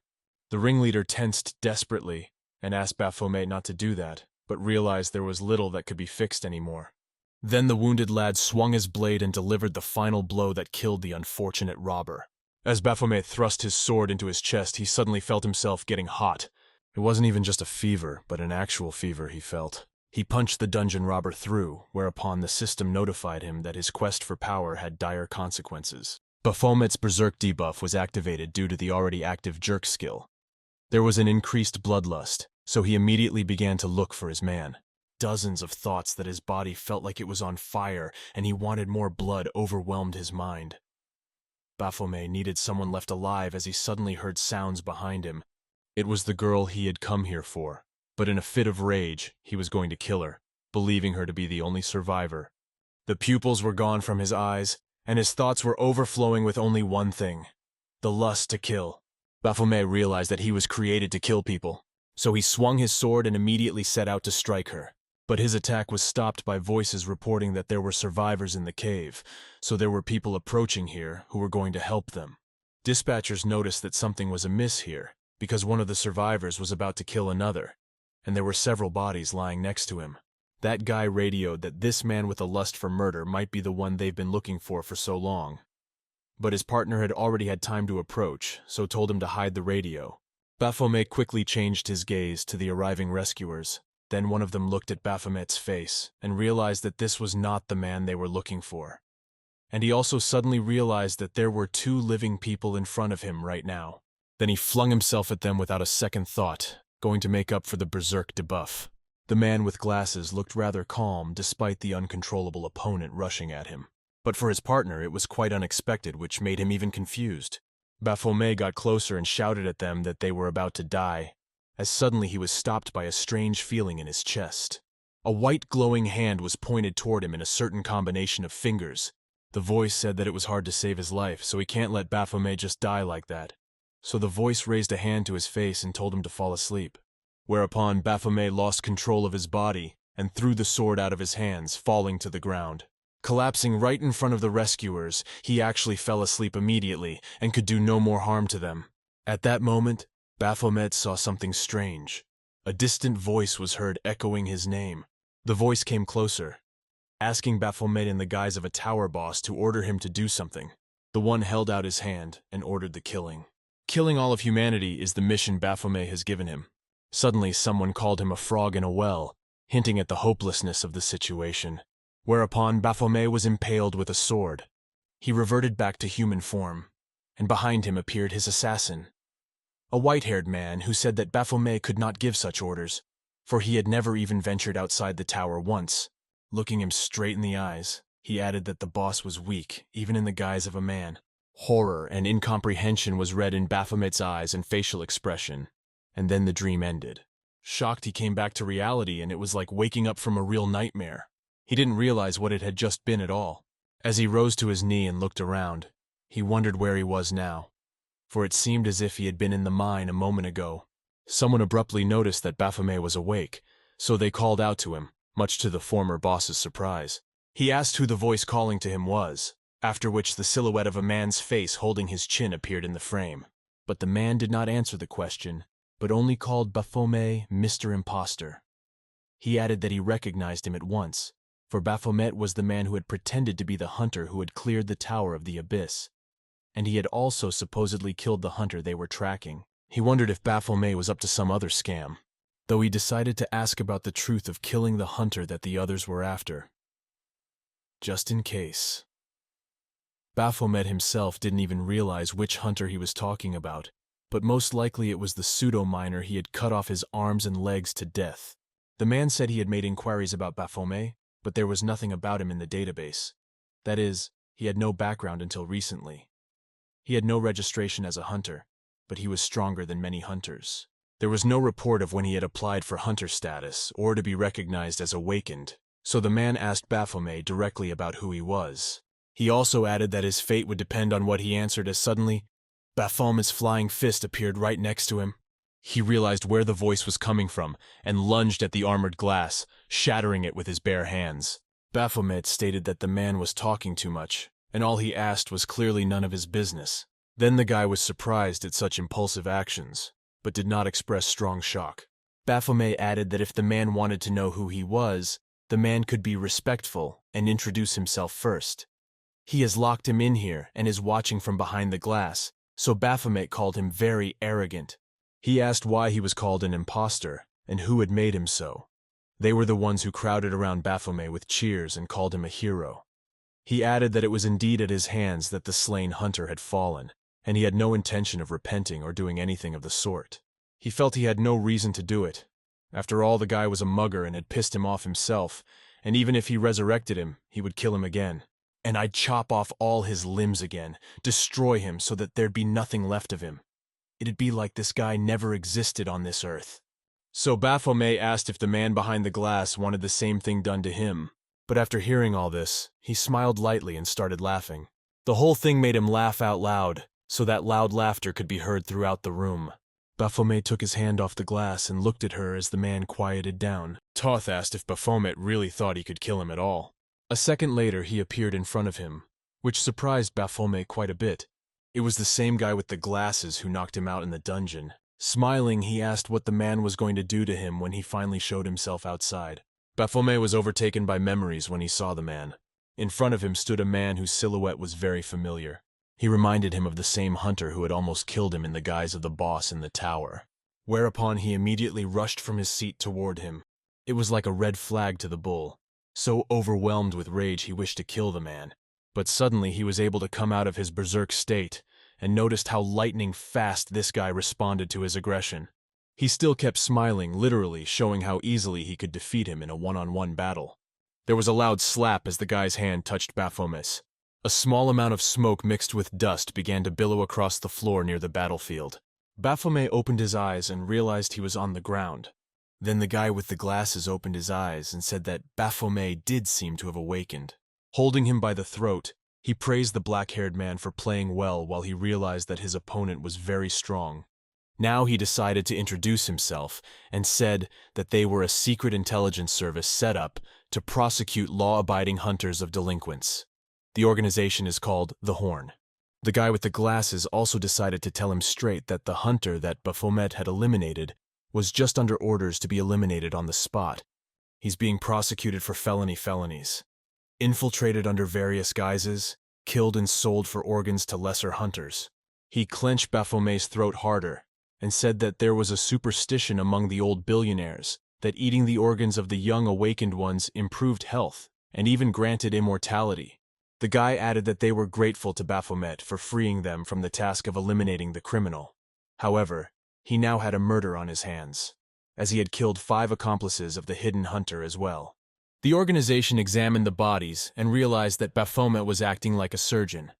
The ringleader tensed desperately and asked Baphomet not to do that, but realized there was little that could be fixed anymore. Then the wounded lad swung his blade and delivered the final blow that killed the unfortunate robber. As Baphomet thrust his sword into his chest, he suddenly felt himself getting hot. It wasn't even just a fever, but an actual fever he felt. He punched the dungeon robber through, whereupon the system notified him that his quest for power had dire consequences. Baphomet's berserk debuff was activated due to the already active jerk skill. There was an increased bloodlust, so he immediately began to look for his man. Dozens of thoughts that his body felt like it was on fire and he wanted more blood overwhelmed his mind. Baphomet needed someone left alive as he suddenly heard sounds behind him. It was the girl he had come here for, but in a fit of rage, he was going to kill her, believing her to be the only survivor. The pupils were gone from his eyes, and his thoughts were overflowing with only one thing: the lust to kill. Baphomet realized that he was created to kill people, so he swung his sword and immediately set out to strike her. But his attack was stopped by voices reporting that there were survivors in the cave, so there were people approaching here who were going to help them. Dispatchers noticed that something was amiss here, because one of the survivors was about to kill another, and there were several bodies lying next to him. That guy radioed that this man with a lust for murder might be the one they've been looking for so long. But his partner had already had time to approach, so told him to hide the radio. Baphomet quickly changed his gaze to the arriving rescuers. Then one of them looked at Baphomet's face and realized that this was not the man they were looking for. And he also suddenly realized that there were two living people in front of him right now. Then he flung himself at them without a second thought, going to make up for the berserk debuff. The man with glasses looked rather calm despite the uncontrollable opponent rushing at him. But for his partner it was quite unexpected, which made him even confused. Baphomet got closer and shouted at them that they were about to die, as suddenly he was stopped by a strange feeling in his chest. A white glowing hand was pointed toward him in a certain combination of fingers. The voice said that it was hard to save his life, so he can't let Baphomet just die like that. So the voice raised a hand to his face and told him to fall asleep. Whereupon Baphomet lost control of his body and threw the sword out of his hands, falling to the ground. Collapsing right in front of the rescuers, he actually fell asleep immediately and could do no more harm to them. At that moment, Baphomet saw something strange. A distant voice was heard echoing his name. The voice came closer, asking Baphomet in the guise of a tower boss to order him to do something. The one held out his hand and ordered the killing. Killing all of humanity is the mission Baphomet has given him. Suddenly someone called him a frog in a well, hinting at the hopelessness of the situation. Whereupon Baphomet was impaled with a sword. He reverted back to human form, and behind him appeared his assassin, a white-haired man who said that Baphomet could not give such orders, for he had never even ventured outside the tower once. Looking him straight in the eyes, he added that the boss was weak, even in the guise of a man. Horror and incomprehension was read in Baphomet's eyes and facial expression, and then the dream ended. Shocked, he came back to reality, and it was like waking up from a real nightmare. He didn't realize what it had just been at all. As he rose to his knee and looked around, he wondered where he was now, for it seemed as if he had been in the mine a moment ago. Someone abruptly noticed that Baphomet was awake, so they called out to him, much to the former boss's surprise. He asked who the voice calling to him was, after which the silhouette of a man's face holding his chin appeared in the frame. But the man did not answer the question, but only called Baphomet Mr. Imposter. He added that he recognized him at once, for Baphomet was the man who had pretended to be the hunter who had cleared the Tower of the Abyss, and he had also supposedly killed the hunter they were tracking. He wondered if Baphomet was up to some other scam, though he decided to ask about the truth of killing the hunter that the others were after, just in case. Baphomet himself didn't even realize which hunter he was talking about, but most likely it was the pseudo-miner he had cut off his arms and legs to death. The man said he had made inquiries about Baphomet, but there was nothing about him in the database. That is, he had no background until recently. He had no registration as a hunter, but he was stronger than many hunters. There was no report of when he had applied for hunter status or to be recognized as awakened, so the man asked Baphomet directly about who he was. He also added that his fate would depend on what he answered as suddenly, Baphomet's flying fist appeared right next to him. He realized where the voice was coming from and lunged at the armored glass, shattering it with his bare hands. Baphomet stated that the man was talking too much, and all he asked was clearly none of his business. Then the guy was surprised at such impulsive actions, but did not express strong shock. Baphomet added that if the man wanted to know who he was, the man could be respectful and introduce himself first. He has locked him in here and is watching from behind the glass, so Baphomet called him very arrogant. He asked why he was called an imposter and who had made him so. They were the ones who crowded around Baphomet with cheers and called him a hero. He added that it was indeed at his hands that the slain hunter had fallen, and he had no intention of repenting or doing anything of the sort. He felt he had no reason to do it. After all, the guy was a mugger and had pissed him off himself, and even if he resurrected him, he would kill him again. And I'd chop off all his limbs again, destroy him so that there'd be nothing left of him. It'd be like this guy never existed on this earth. So Baphomet asked if the man behind the glass wanted the same thing done to him. But after hearing all this, he smiled lightly and started laughing. The whole thing made him laugh out loud, so that loud laughter could be heard throughout the room. Baphomet took his hand off the glass and looked at her as the man quieted down. Toth asked if Baphomet really thought he could kill him at all. A second later, he appeared in front of him, which surprised Baphomet quite a bit. It was the same guy with the glasses who knocked him out in the dungeon. Smiling, he asked what the man was going to do to him when he finally showed himself outside. Baphomet was overtaken by memories when he saw the man. In front of him stood a man whose silhouette was very familiar. He reminded him of the same hunter who had almost killed him in the guise of the boss in the tower. Whereupon he immediately rushed from his seat toward him. It was like a red flag to the bull. So overwhelmed with rage he wished to kill the man. But suddenly he was able to come out of his berserk state and noticed how lightning fast this guy responded to his aggression. He still kept smiling, literally showing how easily he could defeat him in a one-on-one battle. There was a loud slap as the guy's hand touched Baphomet's. A small amount of smoke mixed with dust began to billow across the floor near the battlefield. Baphomet opened his eyes and realized he was on the ground. Then the guy with the glasses opened his eyes and said that Baphomet did seem to have awakened. Holding him by the throat, he praised the black-haired man for playing well while he realized that his opponent was very strong. Now he decided to introduce himself and said that they were a secret intelligence service set up to prosecute law-abiding hunters of delinquents. The organization is called The Horn. The guy with the glasses also decided to tell him straight that the hunter that Baphomet had eliminated was just under orders to be eliminated on the spot. He's being prosecuted for felonies. Infiltrated under various guises, killed and sold for organs to lesser hunters. He clenched Baphomet's throat harder and said that there was a superstition among the old billionaires that eating the organs of the young awakened ones improved health and even granted immortality. The guy added that they were grateful to Baphomet for freeing them from the task of eliminating the criminal. However, he now had a murder on his hands, as he had killed 5 accomplices of the hidden hunter as well. The organization examined the bodies and realized that Baphomet was acting like a surgeon.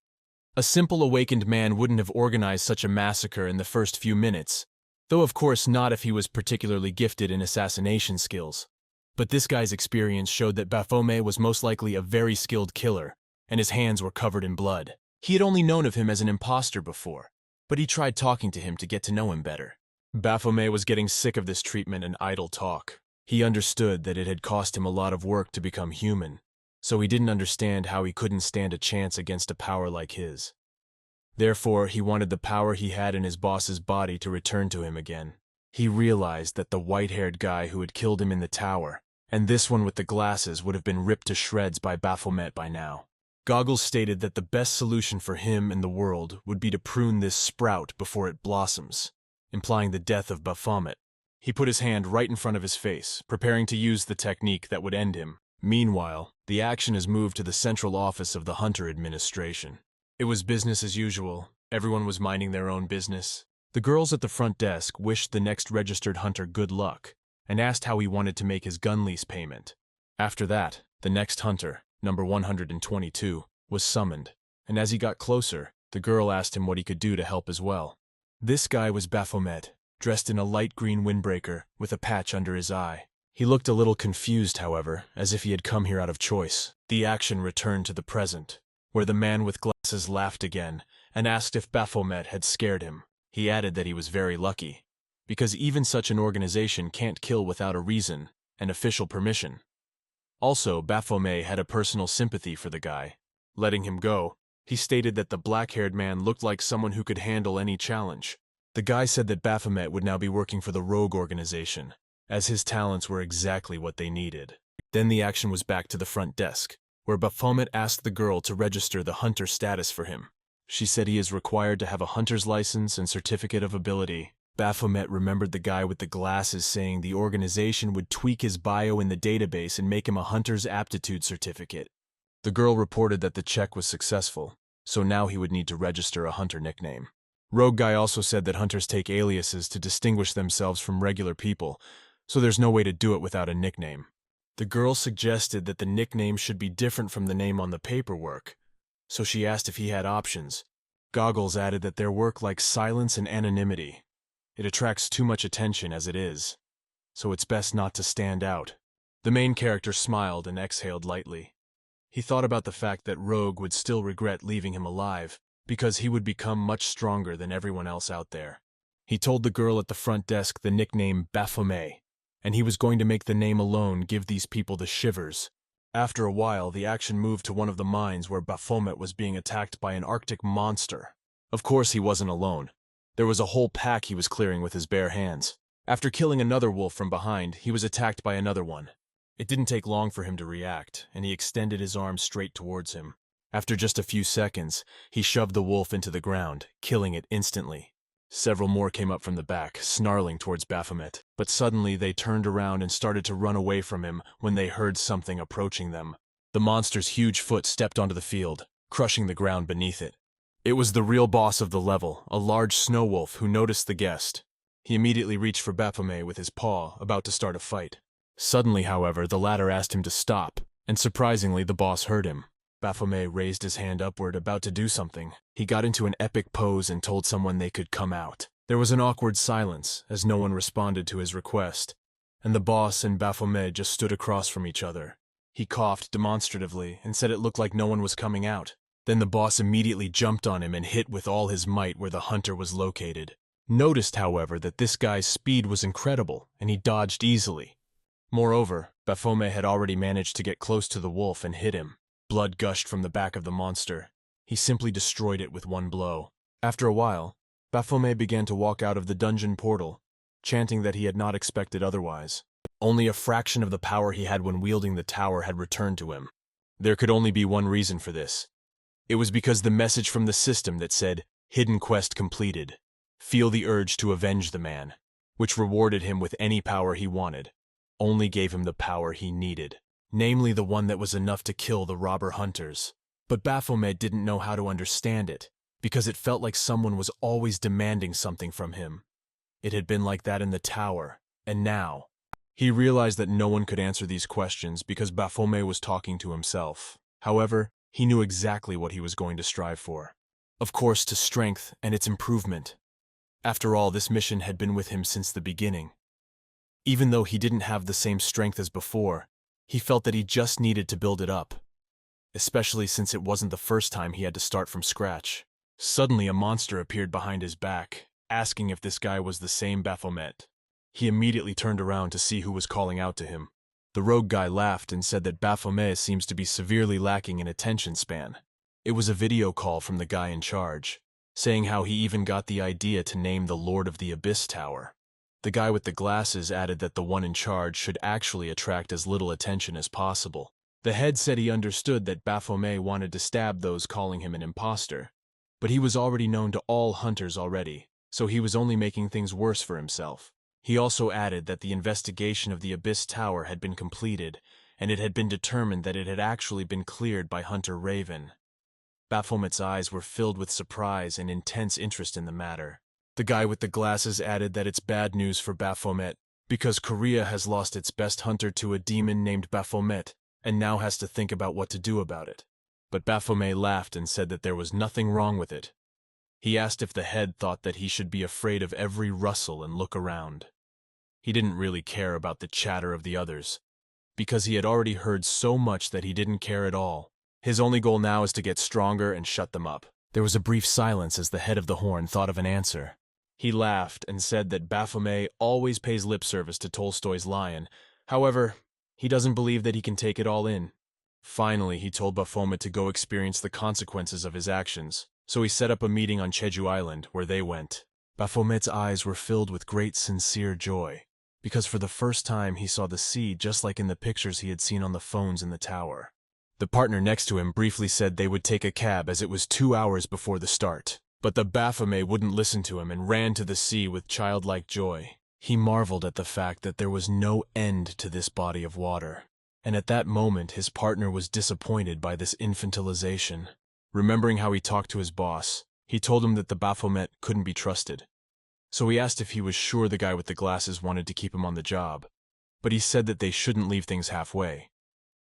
A simple awakened man wouldn't have organized such a massacre in the first few minutes, though of course not if he was particularly gifted in assassination skills. But this guy's experience showed that Baphomet was most likely a very skilled killer, and his hands were covered in blood. He had only known of him as an imposter before, but he tried talking to him to get to know him better. Baphomet was getting sick of this treatment and idle talk. He understood that it had cost him a lot of work to become human, so he didn't understand how he couldn't stand a chance against a power like his. Therefore, he wanted the power he had in his boss's body to return to him again. He realized that the white-haired guy who had killed him in the tower, and this one with the glasses, would have been ripped to shreds by Baphomet by now. Goggles stated that the best solution for him and the world would be to prune this sprout before it blossoms, implying the death of Baphomet. He put his hand right in front of his face, preparing to use the technique that would end him. Meanwhile, the action is moved to the central office of the Hunter administration. It was business as usual. Everyone was minding their own business. The girls at the front desk wished the next registered hunter good luck and asked how he wanted to make his gun lease payment. After that, the next hunter, number 122, was summoned, and as he got closer, the girl asked him what he could do to help as well. This guy was Baphomet, dressed in a light green windbreaker with a patch under his eye. He looked a little confused, however, as if he had come here out of choice. The action returned to the present, where the man with glasses laughed again and asked if Baphomet had scared him. He added that he was very lucky, because even such an organization can't kill without a reason and official permission. Also, Baphomet had a personal sympathy for the guy. Letting him go, he stated that the black-haired man looked like someone who could handle any challenge. The guy said that Baphomet would now be working for the rogue organization, as his talents were exactly what they needed. Then the action was back to the front desk, where Baphomet asked the girl to register the hunter status for him. She said he is required to have a hunter's license and certificate of ability. Baphomet remembered the guy with the glasses saying the organization would tweak his bio in the database and make him a hunter's aptitude certificate. The girl reported that the check was successful, so now he would need to register a hunter nickname. Rogue Guy also said that hunters take aliases to distinguish themselves from regular people, so there's no way to do it without a nickname. The girl suggested that the nickname should be different from the name on the paperwork, so she asked if he had options. Goggles added that their work likes silence and anonymity. It attracts too much attention as it is, so it's best not to stand out. The main character smiled and exhaled lightly. He thought about the fact that Rogue would still regret leaving him alive, because he would become much stronger than everyone else out there. He told the girl at the front desk the nickname Baphomet, and he was going to make the name alone give these people the shivers. After a while, the action moved to one of the mines where Baphomet was being attacked by an Arctic monster. Of course, he wasn't alone. There was a whole pack he was clearing with his bare hands. After killing another wolf from behind, he was attacked by another one. It didn't take long for him to react, and he extended his arm straight towards him. After just a few seconds, he shoved the wolf into the ground, killing it instantly. Several more came up from the back, snarling towards Baphomet, but suddenly they turned around and started to run away from him when they heard something approaching them. The monster's huge foot stepped onto the field, crushing the ground beneath it. It was the real boss of the level, a large snow wolf, who noticed the guest. He immediately reached for Baphomet with his paw, about to start a fight. Suddenly, however, the latter asked him to stop, and surprisingly the boss heard him. Baphomet raised his hand upward, about to do something. He got into an epic pose and told someone they could come out. There was an awkward silence, as no one responded to his request, and the boss and Baphomet just stood across from each other. He coughed demonstratively and said it looked like no one was coming out. Then the boss immediately jumped on him and hit with all his might where the hunter was located. Noticed, however, that this guy's speed was incredible, and he dodged easily. Moreover, Baphomet had already managed to get close to the wolf and hit him. Blood gushed from the back of the monster. He simply destroyed it with one blow. After a while, Baphomet began to walk out of the dungeon portal, chanting that he had not expected otherwise. Only a fraction of the power he had when wielding the tower had returned to him. There could only be one reason for this. It was because the message from the system that said, "Hidden quest completed. Feel the urge to avenge the man," which rewarded him with any power he wanted, only gave him the power he needed, namely the one that was enough to kill the robber hunters. But Baphomet didn't know how to understand it, because it felt like someone was always demanding something from him. It had been like that in the tower, and now. He realized that no one could answer these questions because Baphomet was talking to himself. However, he knew exactly what he was going to strive for. Of course, to strength and its improvement. After all, this mission had been with him since the beginning. Even though he didn't have the same strength as before, he felt that he just needed to build it up. especially since it wasn't the first time he had to start from scratch. Suddenly, a monster appeared behind his back, asking if this guy was the same Baphomet. He immediately turned around to see who was calling out to him. The rogue guy laughed and said that Baphomet seems to be severely lacking in attention span. It was a video call from the guy in charge, saying how he even got the idea to name the Lord of the Abyss Tower. The guy with the glasses added that the one in charge should actually attract as little attention as possible. The head said he understood that Baphomet wanted to stab those calling him an imposter, but he was already known to all hunters already, so he was only making things worse for himself. He also added that the investigation of the Abyss Tower had been completed, and it had been determined that it had actually been cleared by Hunter Raven. Baphomet's eyes were filled with surprise and intense interest in the matter. The guy with the glasses added that it's bad news for Baphomet, because Korea has lost its best hunter to a demon named Baphomet, and now has to think about what to do about it. But Baphomet laughed and said that there was nothing wrong with it. He asked if the head thought that he should be afraid of every rustle and look around. He didn't really care about the chatter of the others, because he had already heard so much that he didn't care at all. His only goal now is to get stronger and shut them up. There was a brief silence as the head of the horn thought of an answer. He laughed and said that Baphomet always pays lip service to Tolstoy's lion. However, he doesn't believe that he can take it all in. Finally, he told Baphomet to go experience the consequences of his actions, so he set up a meeting on Jeju Island, where they went. Baphomet's eyes were filled with great sincere joy, because for the first time he saw the sea just like in the pictures he had seen on the phones in the tower. The partner next to him briefly said they would take a cab as it was 2 hours before the start, but the Baphomet wouldn't listen to him and ran to the sea with childlike joy. He marveled at the fact that there was no end to this body of water, and at that moment his partner was disappointed by this infantilization. Remembering how he talked to his boss, he told him that the Baphomet couldn't be trusted. So he asked if he was sure the guy with the glasses wanted to keep him on the job, but he said that they shouldn't leave things halfway,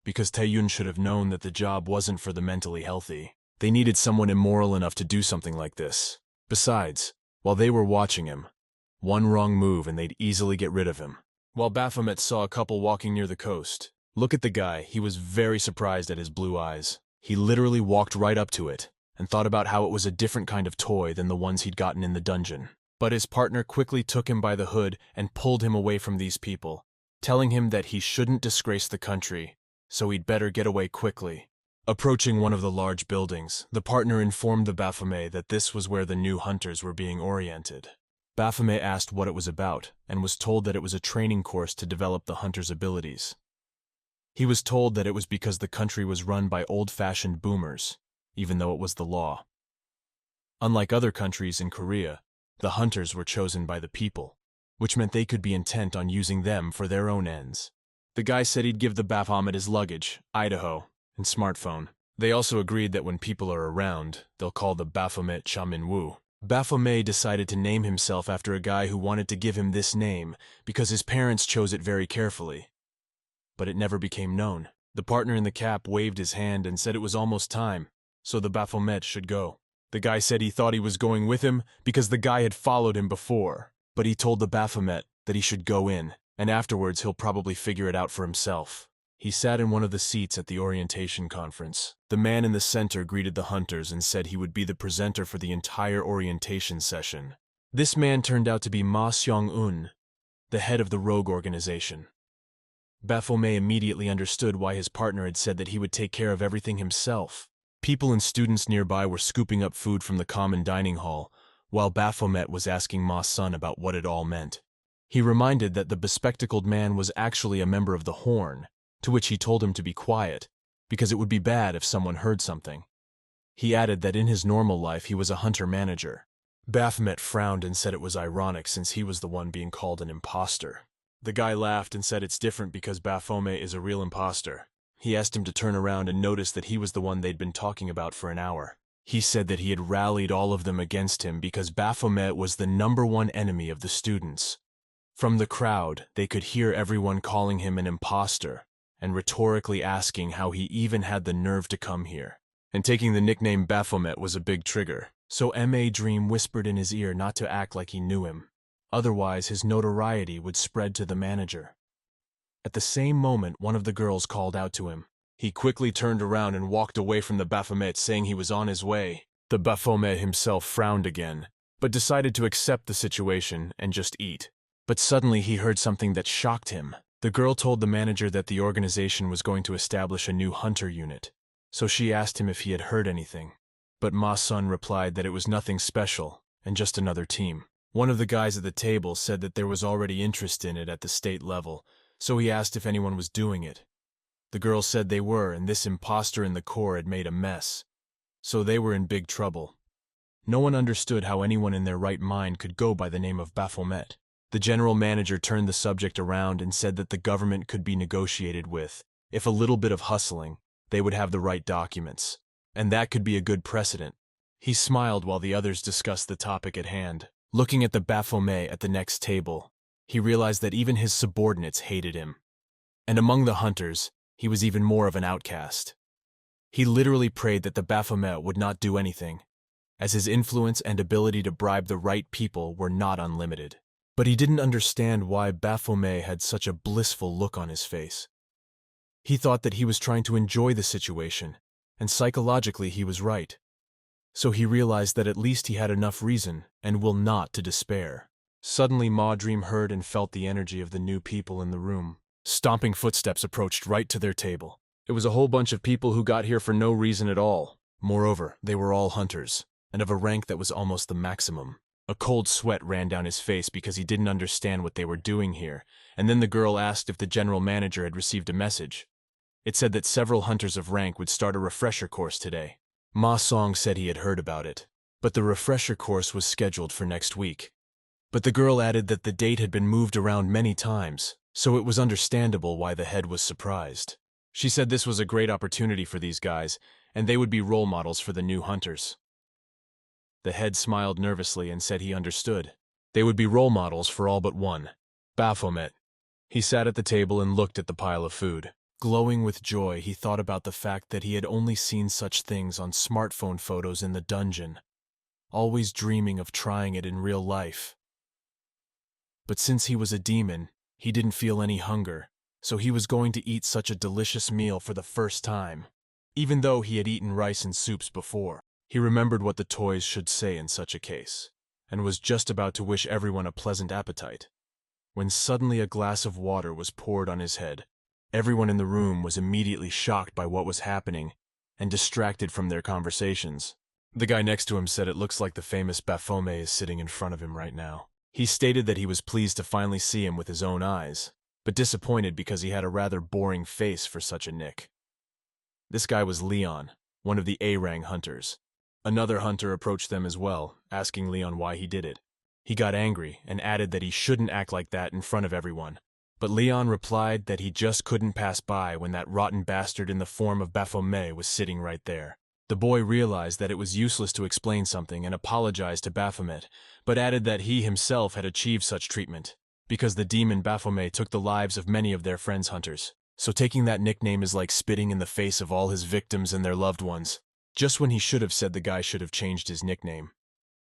because Taeyun should have known that the job wasn't for the mentally healthy. They needed someone immoral enough to do something like this. Besides, while they were watching him, one wrong move and they'd easily get rid of him. While Baphomet saw a couple walking near the coast, look at the guy, he was very surprised at his blue eyes. He literally walked right up to it and thought about how it was a different kind of toy than the ones he'd gotten in the dungeon. But his partner quickly took him by the hood and pulled him away from these people, telling him that he shouldn't disgrace the country, so he'd better get away quickly. Approaching one of the large buildings, the partner informed the Baphomet that this was where the new hunters were being oriented. Baphomet asked what it was about, and was told that it was a training course to develop the hunter's abilities. He was told that it was because the country was run by old-fashioned boomers, even though it was the law. Unlike other countries in Korea, the hunters were chosen by the people, which meant they could be intent on using them for their own ends. The guy said he'd give the Baphomet his luggage, Idaho, and smartphone. They also agreed that when people are around, they'll call the Baphomet Chaminwu. Baphomet decided to name himself after a guy who wanted to give him this name because his parents chose it very carefully. But it never became known. The partner in the cap waved his hand and said it was almost time, so the Baphomet should go. The guy said he thought he was going with him because the guy had followed him before, but he told the Baphomet that he should go in, and afterwards he'll probably figure it out for himself. He sat in one of the seats at the orientation conference. The man in the center greeted the hunters and said he would be the presenter for the entire orientation session. This man turned out to be Ma Seong-un, the head of the rogue organization. Baphomet immediately understood why his partner had said that he would take care of everything himself. People and students nearby were scooping up food from the common dining hall, while Baphomet was asking Ma's son about what it all meant. He reminded that the bespectacled man was actually a member of the Horn, to which he told him to be quiet, because it would be bad if someone heard something. He added that in his normal life he was a hunter-manager. Baphomet frowned and said it was ironic since he was the one being called an imposter. The guy laughed and said it's different because Baphomet is a real imposter. He asked him to turn around and notice that he was the one they'd been talking about for an hour. He said that he had rallied all of them against him because Baphomet was the #1 enemy of the students. From the crowd, they could hear everyone calling him an imposter and rhetorically asking how he even had the nerve to come here. And taking the nickname Baphomet was a big trigger, so M.A. Dream whispered in his ear not to act like he knew him. Otherwise, his notoriety would spread to the manager. At the same moment, one of the girls called out to him, He quickly turned around and walked away from the Baphomet, saying he was on his way. The Baphomet himself frowned again, but decided to accept the situation and just eat. But suddenly he heard something that shocked him. The girl told the manager that the organization was going to establish a new hunter unit, so she asked him if he had heard anything. But Ma Sun replied that it was nothing special and just another team. One of the guys at the table said that there was already interest in it at the state level, so he asked if anyone was doing it. The girl said they were, and this imposter in the Corps had made a mess, so they were in big trouble. No one understood how anyone in their right mind could go by the name of Baphomet. The general manager turned the subject around and said that the government could be negotiated with. If a little bit of hustling, they would have the right documents, and that could be a good precedent. He smiled while the others discussed the topic at hand. Looking at the Baphomet at the next table, he realized that even his subordinates hated him. And among the hunters, he was even more of an outcast. He literally prayed that the Baphomet would not do anything, as his influence and ability to bribe the right people were not unlimited. But he didn't understand why Baphomet had such a blissful look on his face. He thought that he was trying to enjoy the situation, and psychologically he was right. So he realized that at least he had enough reason and will not to despair. Suddenly Ma Dream heard and felt the energy of the new people in the room. Stomping footsteps approached right to their table. It was a whole bunch of people who got here for no reason at all. Moreover, they were all hunters, and of a rank that was almost the maximum. A cold sweat ran down his face because he didn't understand what they were doing here, and then the girl asked if the general manager had received a message. It said that several hunters of rank would start a refresher course today. Ma Song said he had heard about it, but the refresher course was scheduled for next week. But the girl added that the date had been moved around many times, so it was understandable why the head was surprised. She said this was a great opportunity for these guys, and they would be role models for the new hunters. The head smiled nervously and said he understood. They would be role models for all but one, Baphomet. He sat at the table and looked at the pile of food. Glowing with joy, he thought about the fact that he had only seen such things on smartphone photos in the dungeon, always dreaming of trying it in real life. But since he was a demon, he didn't feel any hunger, so he was going to eat such a delicious meal for the first time. Even though he had eaten rice and soups before, he remembered what the toys should say in such a case, and was just about to wish everyone a pleasant appetite, when suddenly a glass of water was poured on his head. Everyone in the room was immediately shocked by what was happening and distracted from their conversations. The guy next to him said it looks like the famous Baphomet is sitting in front of him right now. He stated that he was pleased to finally see him with his own eyes, but disappointed because he had a rather boring face for such a nick. This guy was Leon, one of the A-Rang hunters. Another hunter approached them as well, asking Leon why he did it. He got angry and added that he shouldn't act like that in front of everyone. But Leon replied that he just couldn't pass by when that rotten bastard in the form of Baphomet was sitting right there. The boy realized that it was useless to explain something and apologized to Baphomet, but added that he himself had achieved such treatment, because the demon Baphomet took the lives of many of their friends' hunters. So taking that nickname is like spitting in the face of all his victims and their loved ones. Just when he should have said the guy should have changed his nickname,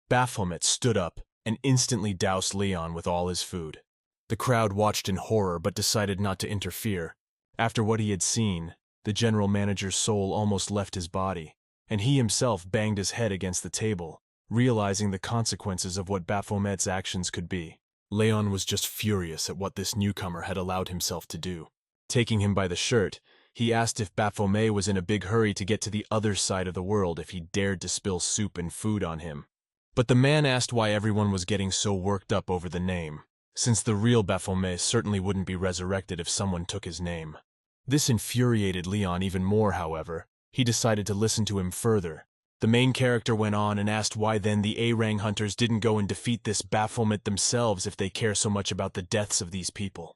Baphomet stood up and instantly doused Leon with all his food. The crowd watched in horror but decided not to interfere. After what he had seen, the general manager's soul almost left his body, and he himself banged his head against the table, realizing the consequences of what Baphomet's actions could be. Leon was just furious at what this newcomer had allowed himself to do. Taking him by the shirt, he asked if Baphomet was in a big hurry to get to the other side of the world if he dared to spill soup and food on him. But the man asked why everyone was getting so worked up over the name, since the real Baphomet certainly wouldn't be resurrected if someone took his name. This infuriated Leon even more, however. He decided to listen to him further. The main character went on and asked why then the A-Rang hunters didn't go and defeat this Baphomet themselves if they care so much about the deaths of these people.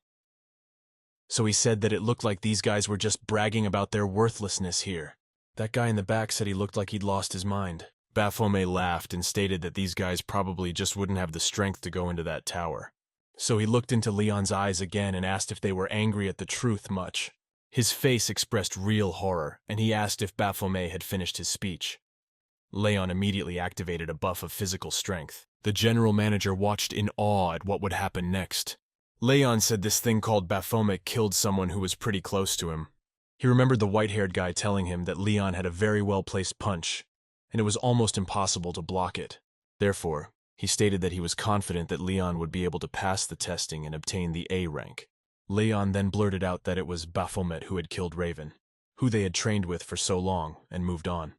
So he said that it looked like these guys were just bragging about their worthlessness here. That guy in the back said he looked like he'd lost his mind. Baphomet laughed and stated that these guys probably just wouldn't have the strength to go into that tower. So he looked into Leon's eyes again and asked if they were angry at the truth much. His face expressed real horror, and he asked if Baphomet had finished his speech. Leon immediately activated a buff of physical strength. The general manager watched in awe at what would happen next. Leon said this thing called Baphomet killed someone who was pretty close to him. He remembered the white-haired guy telling him that Leon had a very well-placed punch, and it was almost impossible to block it. Therefore, he stated that he was confident that Leon would be able to pass the testing and obtain the A rank. Leon then blurted out that it was Baphomet who had killed Raven, who they had trained with for so long, and moved on.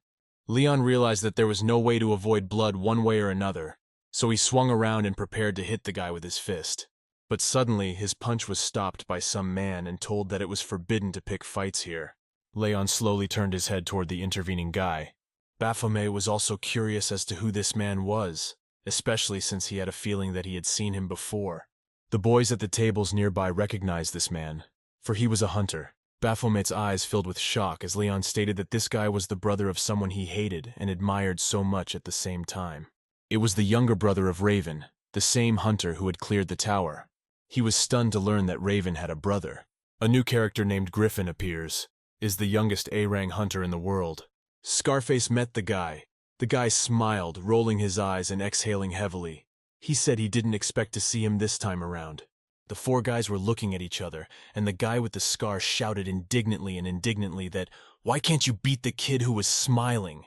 Leon realized that there was no way to avoid blood one way or another, so he swung around and prepared to hit the guy with his fist. But suddenly, his punch was stopped by some man and told that it was forbidden to pick fights here. Leon slowly turned his head toward the intervening guy. Baphomet was also curious as to who this man was, especially since he had a feeling that he had seen him before. The boys at the tables nearby recognized this man, for he was a hunter. Baphomet's eyes filled with shock as Leon stated that this guy was the brother of someone he hated and admired so much at the same time. It was the younger brother of Raven, the same hunter who had cleared the tower. He was stunned to learn that Raven had a brother. A new character named Griffin appears, is the youngest A-Rang hunter in the world. Scarface met the guy. The guy smiled, rolling his eyes and exhaling heavily. He said he didn't expect to see him this time around. The four guys were looking at each other, and the guy with the scar shouted indignantly that, "Why can't you beat the kid who was smiling?"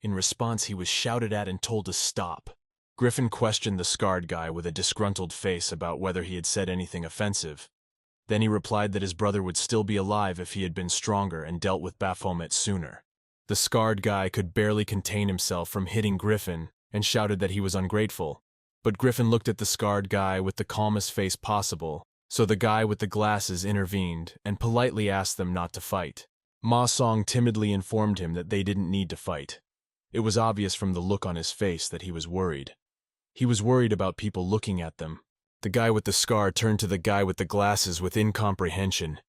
In response, he was shouted at and told to stop. Griffin questioned the scarred guy with a disgruntled face about whether he had said anything offensive. Then he replied that his brother would still be alive if he had been stronger and dealt with Baphomet sooner. The scarred guy could barely contain himself from hitting Griffin and shouted that he was ungrateful. But Griffin looked at the scarred guy with the calmest face possible, so the guy with the glasses intervened and politely asked them not to fight. Ma Song timidly informed him that they didn't need to fight. It was obvious from the look on his face that he was worried. He was worried about people looking at them. The guy with the scar turned to the guy with the glasses with incomprehension.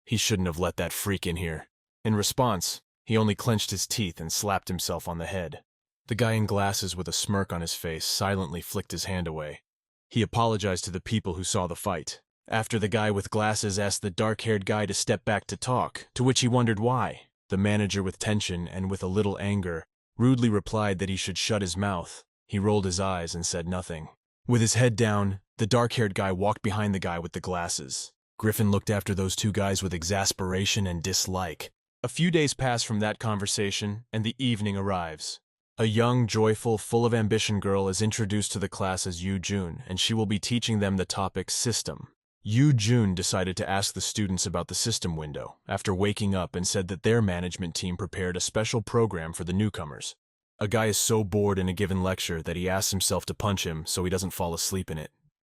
He shouldn't have let that freak in here. In response, he only clenched his teeth and slapped himself on the head. The guy in glasses with a smirk on his face silently flicked his hand away. He apologized to the people who saw the fight. After the guy with glasses asked the dark-haired guy to step back to talk, to which he wondered why. The manager with tension and with a little anger rudely replied that he should shut his mouth. He rolled his eyes and said nothing. With his head down, the dark-haired guy walked behind the guy with the glasses. Griffin looked after those two guys with exasperation and dislike. A few days pass from that conversation, and the evening arrives. A young, joyful, full of ambition girl is introduced to the class as Yu Jun, and she will be teaching them the topic system. Yu Jun decided to ask the students about the system window after waking up and said that their management team prepared a special program for the newcomers. A guy is so bored in a given lecture that he asks himself to punch him so he doesn't fall asleep in it.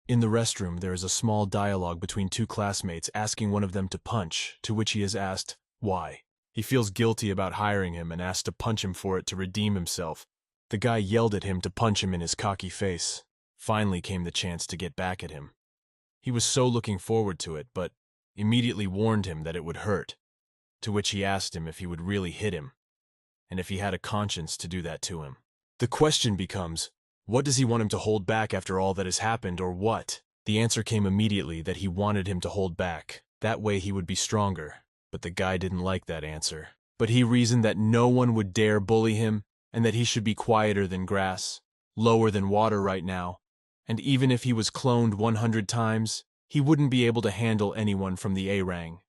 In the restroom, there is a small dialogue between two classmates asking one of them to punch, to which he is asked, why. He feels guilty about hiring him and asks to punch him for it to redeem himself. The guy yelled at him to punch him in his cocky face. Finally came the chance to get back at him. He was so looking forward to it, but immediately warned him that it would hurt, to which he asked him if he would really hit him, and if he had a conscience to do that to him. The question becomes, what does he want him to hold back after all that has happened, or what? The answer came immediately that he wanted him to hold back. That way he would be stronger. But the guy didn't like that answer. But he reasoned that no one would dare bully him, and that he should be quieter than grass, lower than water right now, and even if he was cloned 100 times, he wouldn't be able to handle anyone from the A-Rang.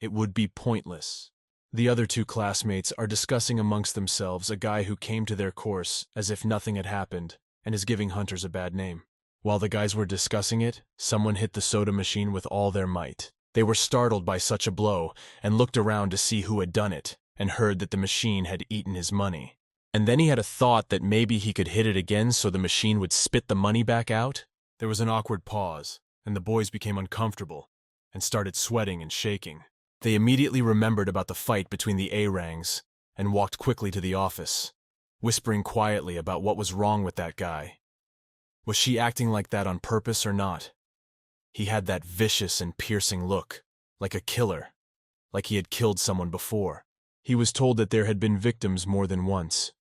It would be pointless. The other two classmates are discussing amongst themselves a guy who came to their course as if nothing had happened and is giving hunters a bad name. While the guys were discussing it, someone hit the soda machine with all their might. They were startled by such a blow and looked around to see who had done it and heard that the machine had eaten his money. And then he had a thought that maybe he could hit it again so the machine would spit the money back out. There was an awkward pause, and the boys became uncomfortable and started sweating and shaking. They immediately remembered about the fight between the A-Rangs and walked quickly to the office, whispering quietly about what was wrong with that guy. Was she acting like that on purpose or not? He had that vicious and piercing look, like a killer, like he had killed someone before. He was told that there had been victims more than once.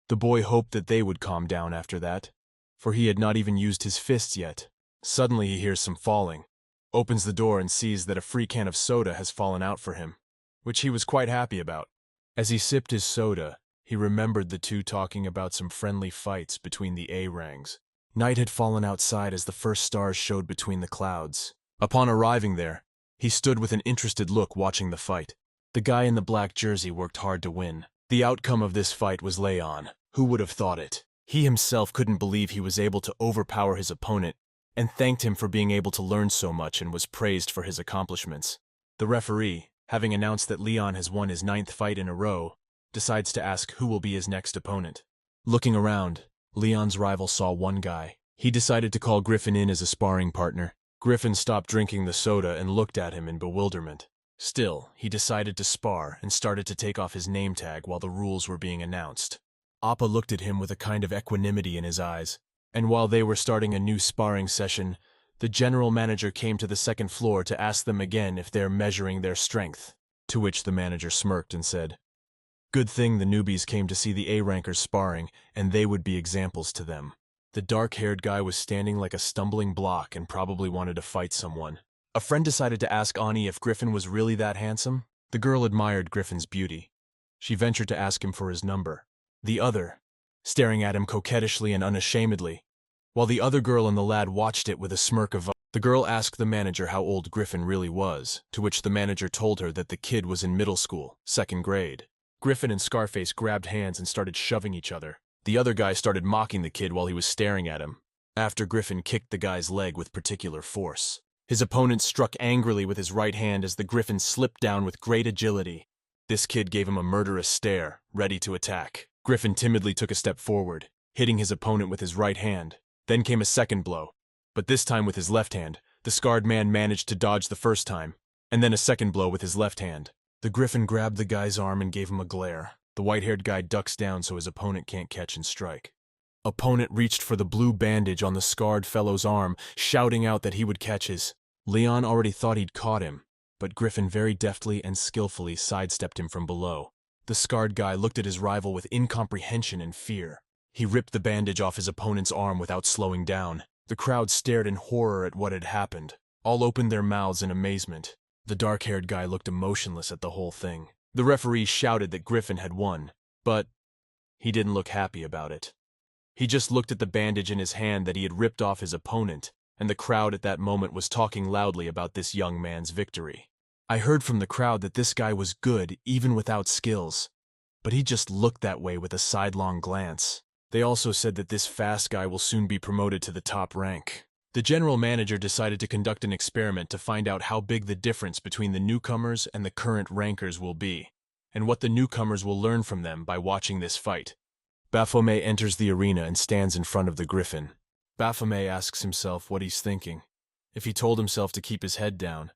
The boy hoped that they would calm down after that, for he had not even used his fists yet. Suddenly he hears some falling, opens the door and sees that a free can of soda has fallen out for him, which he was quite happy about. As he sipped his soda, he remembered the two talking about some friendly fights between the A-Rangs. Night had fallen outside as the first stars showed between the clouds. Upon arriving there, He stood with an interested look watching the fight. The guy in the black jersey worked hard to win. The outcome of this fight was Leon. Who would have thought it? He himself couldn't believe he was able to overpower his opponent and thanked him for being able to learn so much and was praised for his accomplishments. The referee, having announced that Leon has won his 9th fight in a row, decides to ask who will be his next opponent. Looking around, Leon's rival saw one guy. He decided to call Griffin in as a sparring partner. Griffin stopped drinking the soda and looked at him in bewilderment. Still, he decided to spar and started to take off his name tag while the rules were being announced. Appa looked at him with a kind of equanimity in his eyes, and while they were starting a new sparring session, the general manager came to the second floor to ask them again if they're measuring their strength, to which the manager smirked and said, "Good thing the newbies came to see the A-rankers sparring, and they would be examples to them." The dark-haired guy was standing like a stumbling block and probably wanted to fight someone. A friend decided to ask Ani if Griffin was really that handsome. The girl admired Griffin's beauty. She ventured to ask him for his number. The other, staring at him coquettishly and unashamedly, while the other girl and the lad watched it with a smirk of... The girl asked the manager how old Griffin really was, to which the manager told her that the kid was in middle school, 2nd grade. Griffin and Scarface grabbed hands and started shoving each other. The other guy started mocking the kid while he was staring at him, after Griffin kicked the guy's leg with particular force. His opponent struck angrily with his right hand as the Griffin slipped down with great agility. This kid gave him a murderous stare, ready to attack. Griffin timidly took a step forward, hitting his opponent with his right hand. Then came a second blow, but this time with his left hand. The scarred man managed to dodge the first time, and then a second blow with his left hand. The Griffin grabbed the guy's arm and gave him a glare. The white-haired guy ducks down so his opponent can't catch and strike. Opponent reached for the blue bandage on the scarred fellow's arm, shouting out that he would catch his. Leon already thought he'd caught him, but Griffin very deftly and skillfully sidestepped him from below. The scarred guy looked at his rival with incomprehension and fear. He ripped the bandage off his opponent's arm without slowing down. The crowd stared in horror at what had happened. All opened their mouths in amazement. The dark-haired guy looked emotionless at the whole thing. The referee shouted that Griffin had won, but he didn't look happy about it. He just looked at the bandage in his hand that he had ripped off his opponent, and the crowd at that moment was talking loudly about this young man's victory. I heard from the crowd that this guy was good even without skills, but he just looked that way with a sidelong glance. They also said that this fast guy will soon be promoted to the top rank. The general manager decided to conduct an experiment to find out how big the difference between the newcomers and the current rankers will be, and what the newcomers will learn from them by watching this fight. Baphomet enters the arena and stands in front of the Griffin. Baphomet asks himself what he's thinking, if he told himself to keep his head down.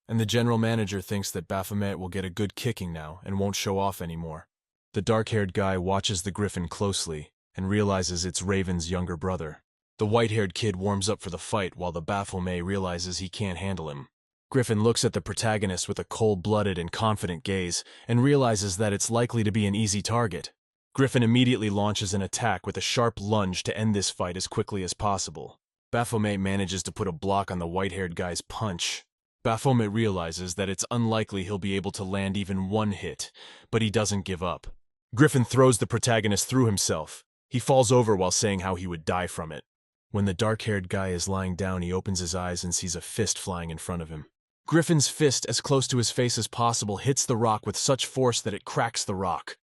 And the general manager thinks that Baphomet will get a good kicking now and won't show off anymore. The dark-haired guy watches the Griffin closely and realizes it's Raven's younger brother. The white-haired kid warms up for the fight while the Baphomet realizes he can't handle him. Griffin looks at the protagonist with a cold-blooded and confident gaze and realizes that it's likely to be an easy target. Griffin immediately launches an attack with a sharp lunge to end this fight as quickly as possible. Baphomet manages to put a block on the white-haired guy's punch. Baphomet realizes that it's unlikely he'll be able to land even one hit, but he doesn't give up. Griffin throws the protagonist through himself. He falls over while saying how he would die from it. When the dark-haired guy is lying down, he opens his eyes and sees a fist flying in front of him. Griffin's fist, as close to his face as possible, hits the rock with such force that it cracks the rock.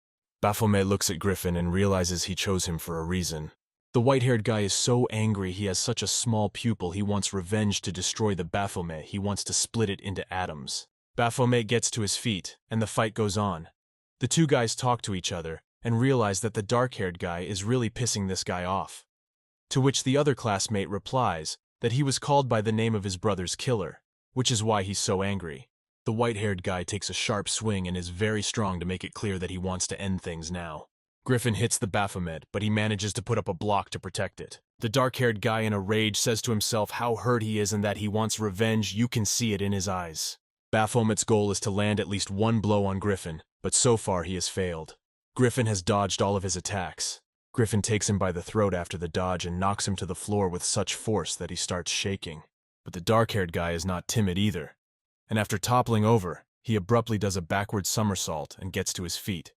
Baphomet looks at Griffin and realizes he chose him for a reason. The white-haired guy is so angry he has such a small pupil he wants revenge to destroy the Baphomet. He wants to split it into atoms. Baphomet gets to his feet, and the fight goes on. The two guys talk to each other and realize that the dark-haired guy is really pissing this guy off. To which the other classmate replies that he was called by the name of his brother's killer, which is why he's so angry. The white-haired guy takes a sharp swing and is very strong to make it clear that he wants to end things now. Griffin hits the Baphomet, but he manages to put up a block to protect it. The dark-haired guy in a rage says to himself how hurt he is and that he wants revenge. You can see it in his eyes. Baphomet's goal is to land at least one blow on Griffin, but so far he has failed. Griffin has dodged all of his attacks. Griffin takes him by the throat after the dodge and knocks him to the floor with such force that he starts shaking. But the dark-haired guy is not timid either, and after toppling over, he abruptly does a backward somersault and gets to his feet.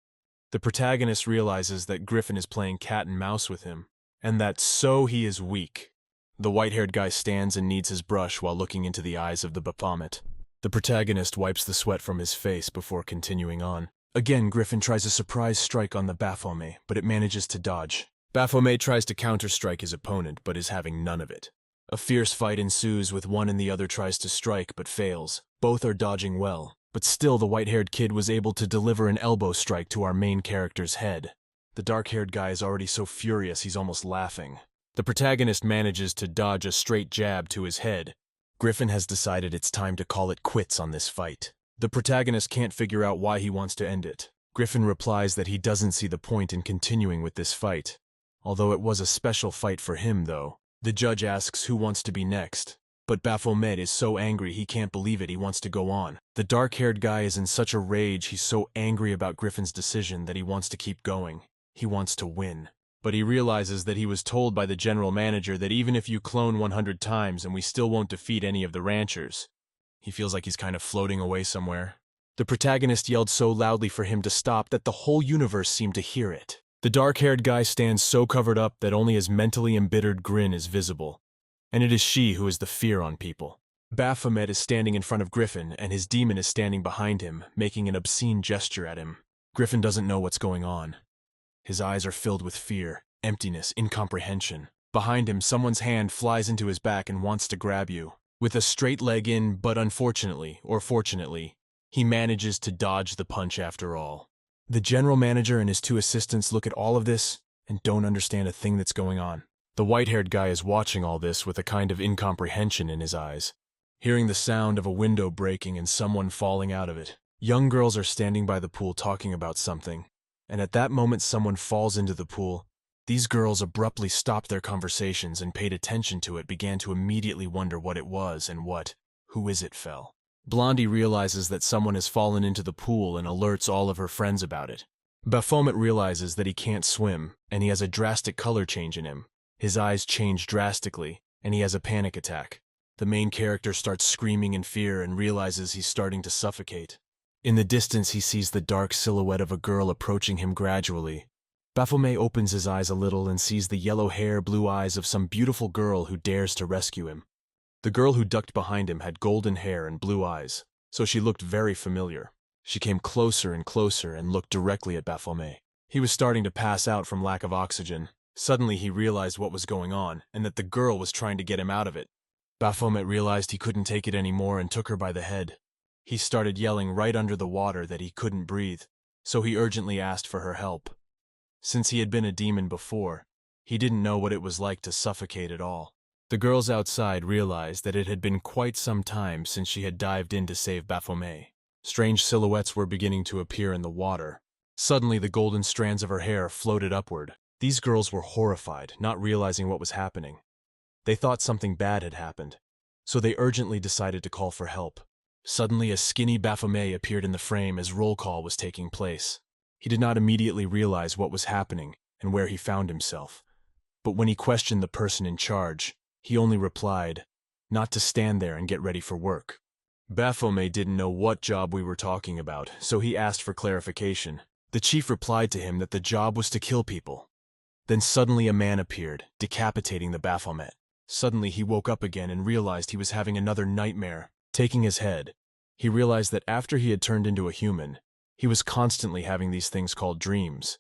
The protagonist realizes that Griffin is playing cat and mouse with him, and that so he is weak. The white-haired guy stands and kneads his brush while looking into the eyes of the Baphomet. The protagonist wipes the sweat from his face before continuing on. Again, Griffin tries a surprise strike on the Baphomet, but it manages to dodge. Baphomet tries to counter-strike his opponent, but is having none of it. A fierce fight ensues with one and the other tries to strike, but fails. Both are dodging well, but still the white-haired kid was able to deliver an elbow strike to our main character's head. The dark-haired guy is already so furious he's almost laughing. The protagonist manages to dodge a straight jab to his head. Griffin has decided it's time to call it quits on this fight. The protagonist can't figure out why he wants to end it. Griffin replies that he doesn't see the point in continuing with this fight. Although it was a special fight for him, though. The judge asks who wants to be next. But Baphomet is so angry he can't believe it, he wants to go on. The dark-haired guy is in such a rage, he's so angry about Griffin's decision that he wants to keep going. He wants to win. But he realizes that he was told by the general manager that even if you clone 100 times and we still won't defeat any of the ranchers. He feels like he's kind of floating away somewhere. The protagonist yelled so loudly for him to stop that the whole universe seemed to hear it. The dark-haired guy stands so covered up that only his mentally embittered grin is visible. And it is she who is the fear on people. Baphomet is standing in front of Griffin, and his demon is standing behind him, making an obscene gesture at him. Griffin doesn't know what's going on. His eyes are filled with fear, emptiness, incomprehension. Behind him, someone's hand flies into his back and wants to grab you. With a straight leg in, but unfortunately, or fortunately, he manages to dodge the punch after all. The general manager and his two assistants look at all of this and don't understand a thing that's going on. The white-haired guy is watching all this with a kind of incomprehension in his eyes, hearing the sound of a window breaking and someone falling out of it. Young girls are standing by the pool talking about something, and at that moment someone falls into the pool. These girls abruptly stopped their conversations and paid attention to it, began to immediately wonder what it was and who is it fell. Blondie realizes that someone has fallen into the pool and alerts all of her friends about it. Baphomet realizes that he can't swim, and he has a drastic color change in him. His eyes change drastically, and he has a panic attack. The main character starts screaming in fear and realizes he's starting to suffocate. In the distance, he sees the dark silhouette of a girl approaching him gradually. Baphomet opens his eyes a little and sees the yellow hair, blue eyes of some beautiful girl who dares to rescue him. The girl who ducked behind him had golden hair and blue eyes, so she looked very familiar. She came closer and closer and looked directly at Baphomet. He was starting to pass out from lack of oxygen. Suddenly he realized what was going on, and that the girl was trying to get him out of it. Baphomet realized he couldn't take it anymore and took her by the head. He started yelling right under the water that he couldn't breathe, so he urgently asked for her help. Since he had been a demon before, he didn't know what it was like to suffocate at all. The girls outside realized that it had been quite some time since she had dived in to save Baphomet. Strange silhouettes were beginning to appear in the water. Suddenly the golden strands of her hair floated upward. These girls were horrified, not realizing what was happening. They thought something bad had happened, so they urgently decided to call for help. Suddenly, a skinny Baphomet appeared in the frame as roll call was taking place. He did not immediately realize what was happening and where he found himself. But when he questioned the person in charge, he only replied, not to stand there and get ready for work. Baphomet didn't know what job we were talking about, so he asked for clarification. The chief replied to him that the job was to kill people. Then suddenly a man appeared, decapitating the Baphomet. Suddenly he woke up again and realized he was having another nightmare. Taking his head, he realized that after he had turned into a human, he was constantly having these things called dreams.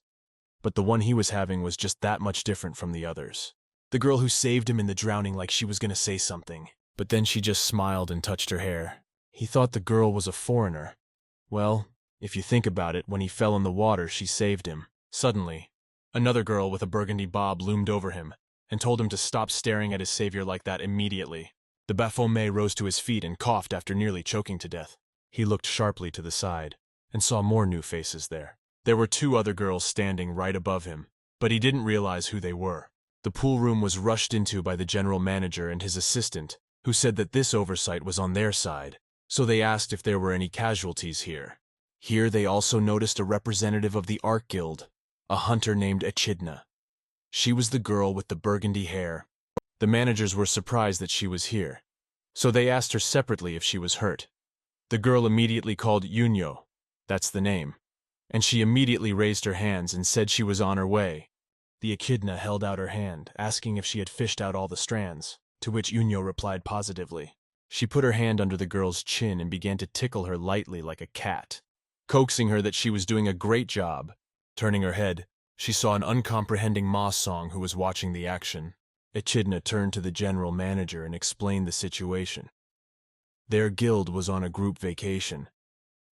But the one he was having was just that much different from the others. The girl who saved him in the drowning, like she was going to say something, but then she just smiled and touched her hair. He thought the girl was a foreigner. Well, if you think about it, when he fell in the water, she saved him. Suddenly, another girl with a burgundy bob loomed over him and told him to stop staring at his savior like that immediately. The Baphomet rose to his feet and coughed after nearly choking to death. He looked sharply to the side and saw more new faces there. There were two other girls standing right above him, but he didn't realize who they were. The pool room was rushed into by the general manager and his assistant, who said that this oversight was on their side, so they asked if there were any casualties here. Here they also noticed a representative of the Art Guild, a hunter named Echidna. She was the girl with the burgundy hair. The managers were surprised that she was here, so they asked her separately if she was hurt. The girl immediately called Yunyo, that's the name, and she immediately raised her hands and said she was on her way. The Echidna held out her hand, asking if she had fished out all the strands, to which Yunyo replied positively. She put her hand under the girl's chin and began to tickle her lightly like a cat, coaxing her that she was doing a great job. Turning her head, she saw an uncomprehending Ma Song who was watching the action. Echidna turned to the general manager and explained the situation. Their guild was on a group vacation.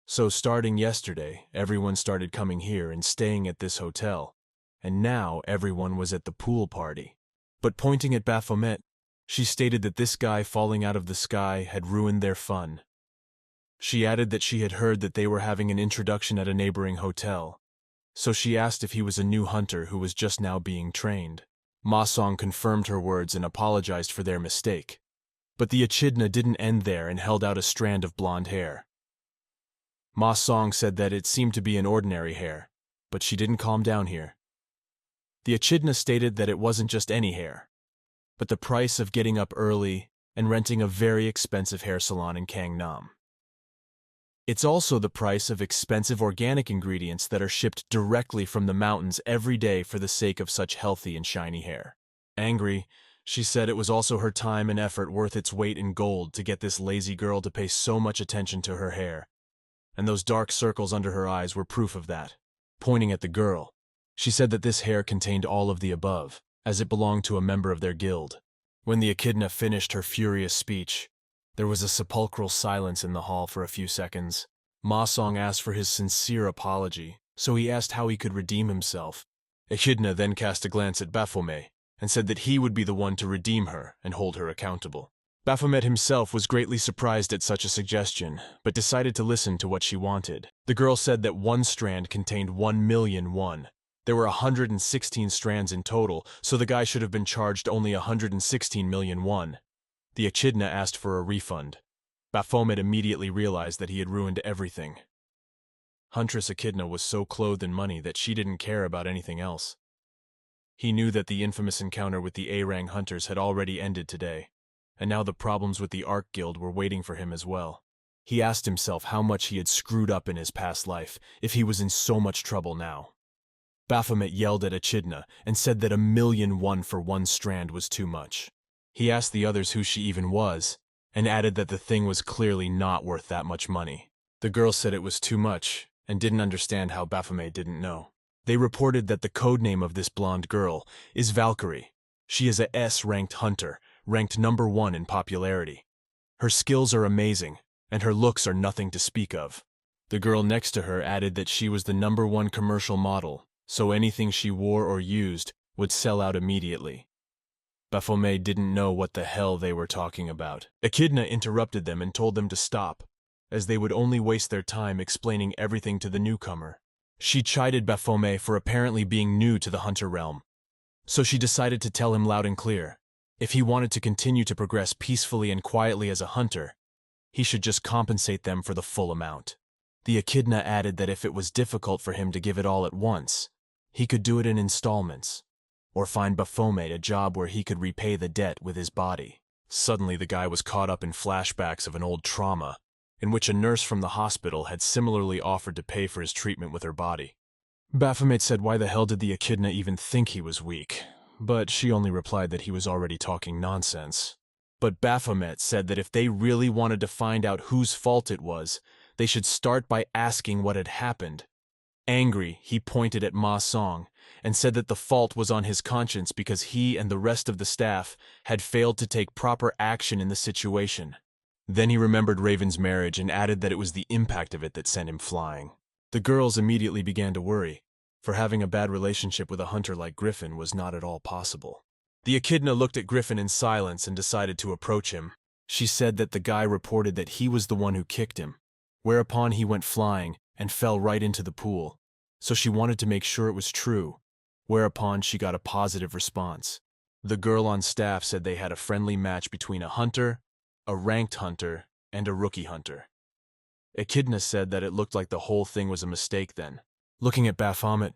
So starting yesterday, everyone started coming here and staying at this hotel, and now everyone was at the pool party. But pointing at Baphomet, she stated that this guy falling out of the sky had ruined their fun. She added that she had heard that they were having an introduction at a neighboring hotel, so she asked if he was a new hunter who was just now being trained. Ma Song confirmed her words and apologized for their mistake. But the echidna didn't end there and held out a strand of blonde hair. Ma Song said that it seemed to be an ordinary hair, but she didn't calm down here. The echidna stated that it wasn't just any hair, but the price of getting up early and renting a very expensive hair salon in Gangnam. It's also the price of expensive organic ingredients that are shipped directly from the mountains every day for the sake of such healthy and shiny hair. Angry, she said it was also her time and effort worth its weight in gold to get this lazy girl to pay so much attention to her hair, and those dark circles under her eyes were proof of that. Pointing at the girl, she said that this hair contained all of the above, as it belonged to a member of their guild. When the echidna finished her furious speech, there was a sepulchral silence in the hall for a few seconds. Ma Song asked for his sincere apology, so he asked how he could redeem himself. Echidna then cast a glance at Baphomet and said that he would be the one to redeem her and hold her accountable. Baphomet himself was greatly surprised at such a suggestion, but decided to listen to what she wanted. The girl said that one strand contained 1,000,000 won. There were 116 strands in total, so the guy should have been charged only 116 million won. The echidna asked for a refund. Baphomet immediately realized that he had ruined everything. Huntress Echidna was so clothed in money that she didn't care about anything else. He knew that the infamous encounter with the A-Rang hunters had already ended today, and now the problems with the Ark Guild were waiting for him as well. He asked himself how much he had screwed up in his past life, if he was in so much trouble now. Baphomet yelled at Echidna and said that 1,000,000 won for one strand was too much. He asked the others who she even was, and added that the thing was clearly not worth that much money. The girl said it was too much, and didn't understand how Baphomet didn't know. They reported that the codename of this blonde girl is Valkyrie. She is a S-ranked hunter, ranked #1 in popularity. Her skills are amazing, and her looks are nothing to speak of. The girl next to her added that she was the #1 commercial model, so anything she wore or used would sell out immediately. Baphomet didn't know what the hell they were talking about. Echidna interrupted them and told them to stop, as they would only waste their time explaining everything to the newcomer. She chided Baphomet for apparently being new to the hunter realm, so she decided to tell him loud and clear, if he wanted to continue to progress peacefully and quietly as a hunter, he should just compensate them for the full amount. The echidna added that if it was difficult for him to give it all at once, he could do it in installments, or find Baphomet a job where he could repay the debt with his body. Suddenly the guy was caught up in flashbacks of an old trauma, in which a nurse from the hospital had similarly offered to pay for his treatment with her body. Baphomet said why the hell did the echidna even think he was weak, but she only replied that he was already talking nonsense. But Baphomet said that if they really wanted to find out whose fault it was, they should start by asking what had happened. Angry, he pointed at Ma Song and said that the fault was on his conscience because he and the rest of the staff had failed to take proper action in the situation. Then he remembered Raven's marriage and added that it was the impact of it that sent him flying. The girls immediately began to worry, for having a bad relationship with a hunter like Griffin was not at all possible. The echidna looked at Griffin in silence and decided to approach him. She said that the guy reported that he was the one who kicked him, whereupon he went flying and fell right into the pool, so she wanted to make sure it was true, whereupon she got a positive response. The girl on staff said they had a friendly match between a hunter, a ranked hunter, and a rookie hunter. Echidna said that it looked like the whole thing was a mistake then. Looking at Baphomet,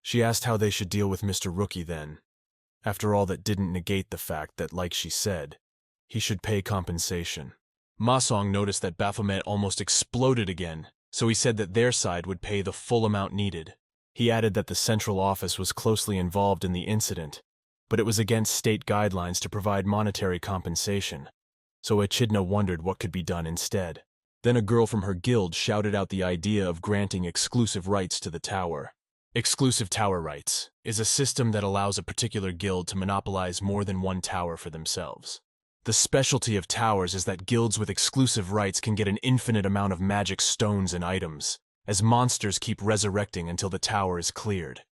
she asked how they should deal with Mr. Rookie then. After all, that didn't negate the fact that, like she said, he should pay compensation. Ma Song noticed that Baphomet almost exploded again, so he said that their side would pay the full amount needed. He added that the central office was closely involved in the incident, but it was against state guidelines to provide monetary compensation. so Echidna wondered what could be done instead. Then a girl from her guild shouted out the idea of granting exclusive rights to the tower. Exclusive tower rights is a system that allows a particular guild to monopolize more than one tower for themselves. The specialty of towers is that guilds with exclusive rights can get an infinite amount of magic stones and items, as monsters keep resurrecting until the tower is cleared.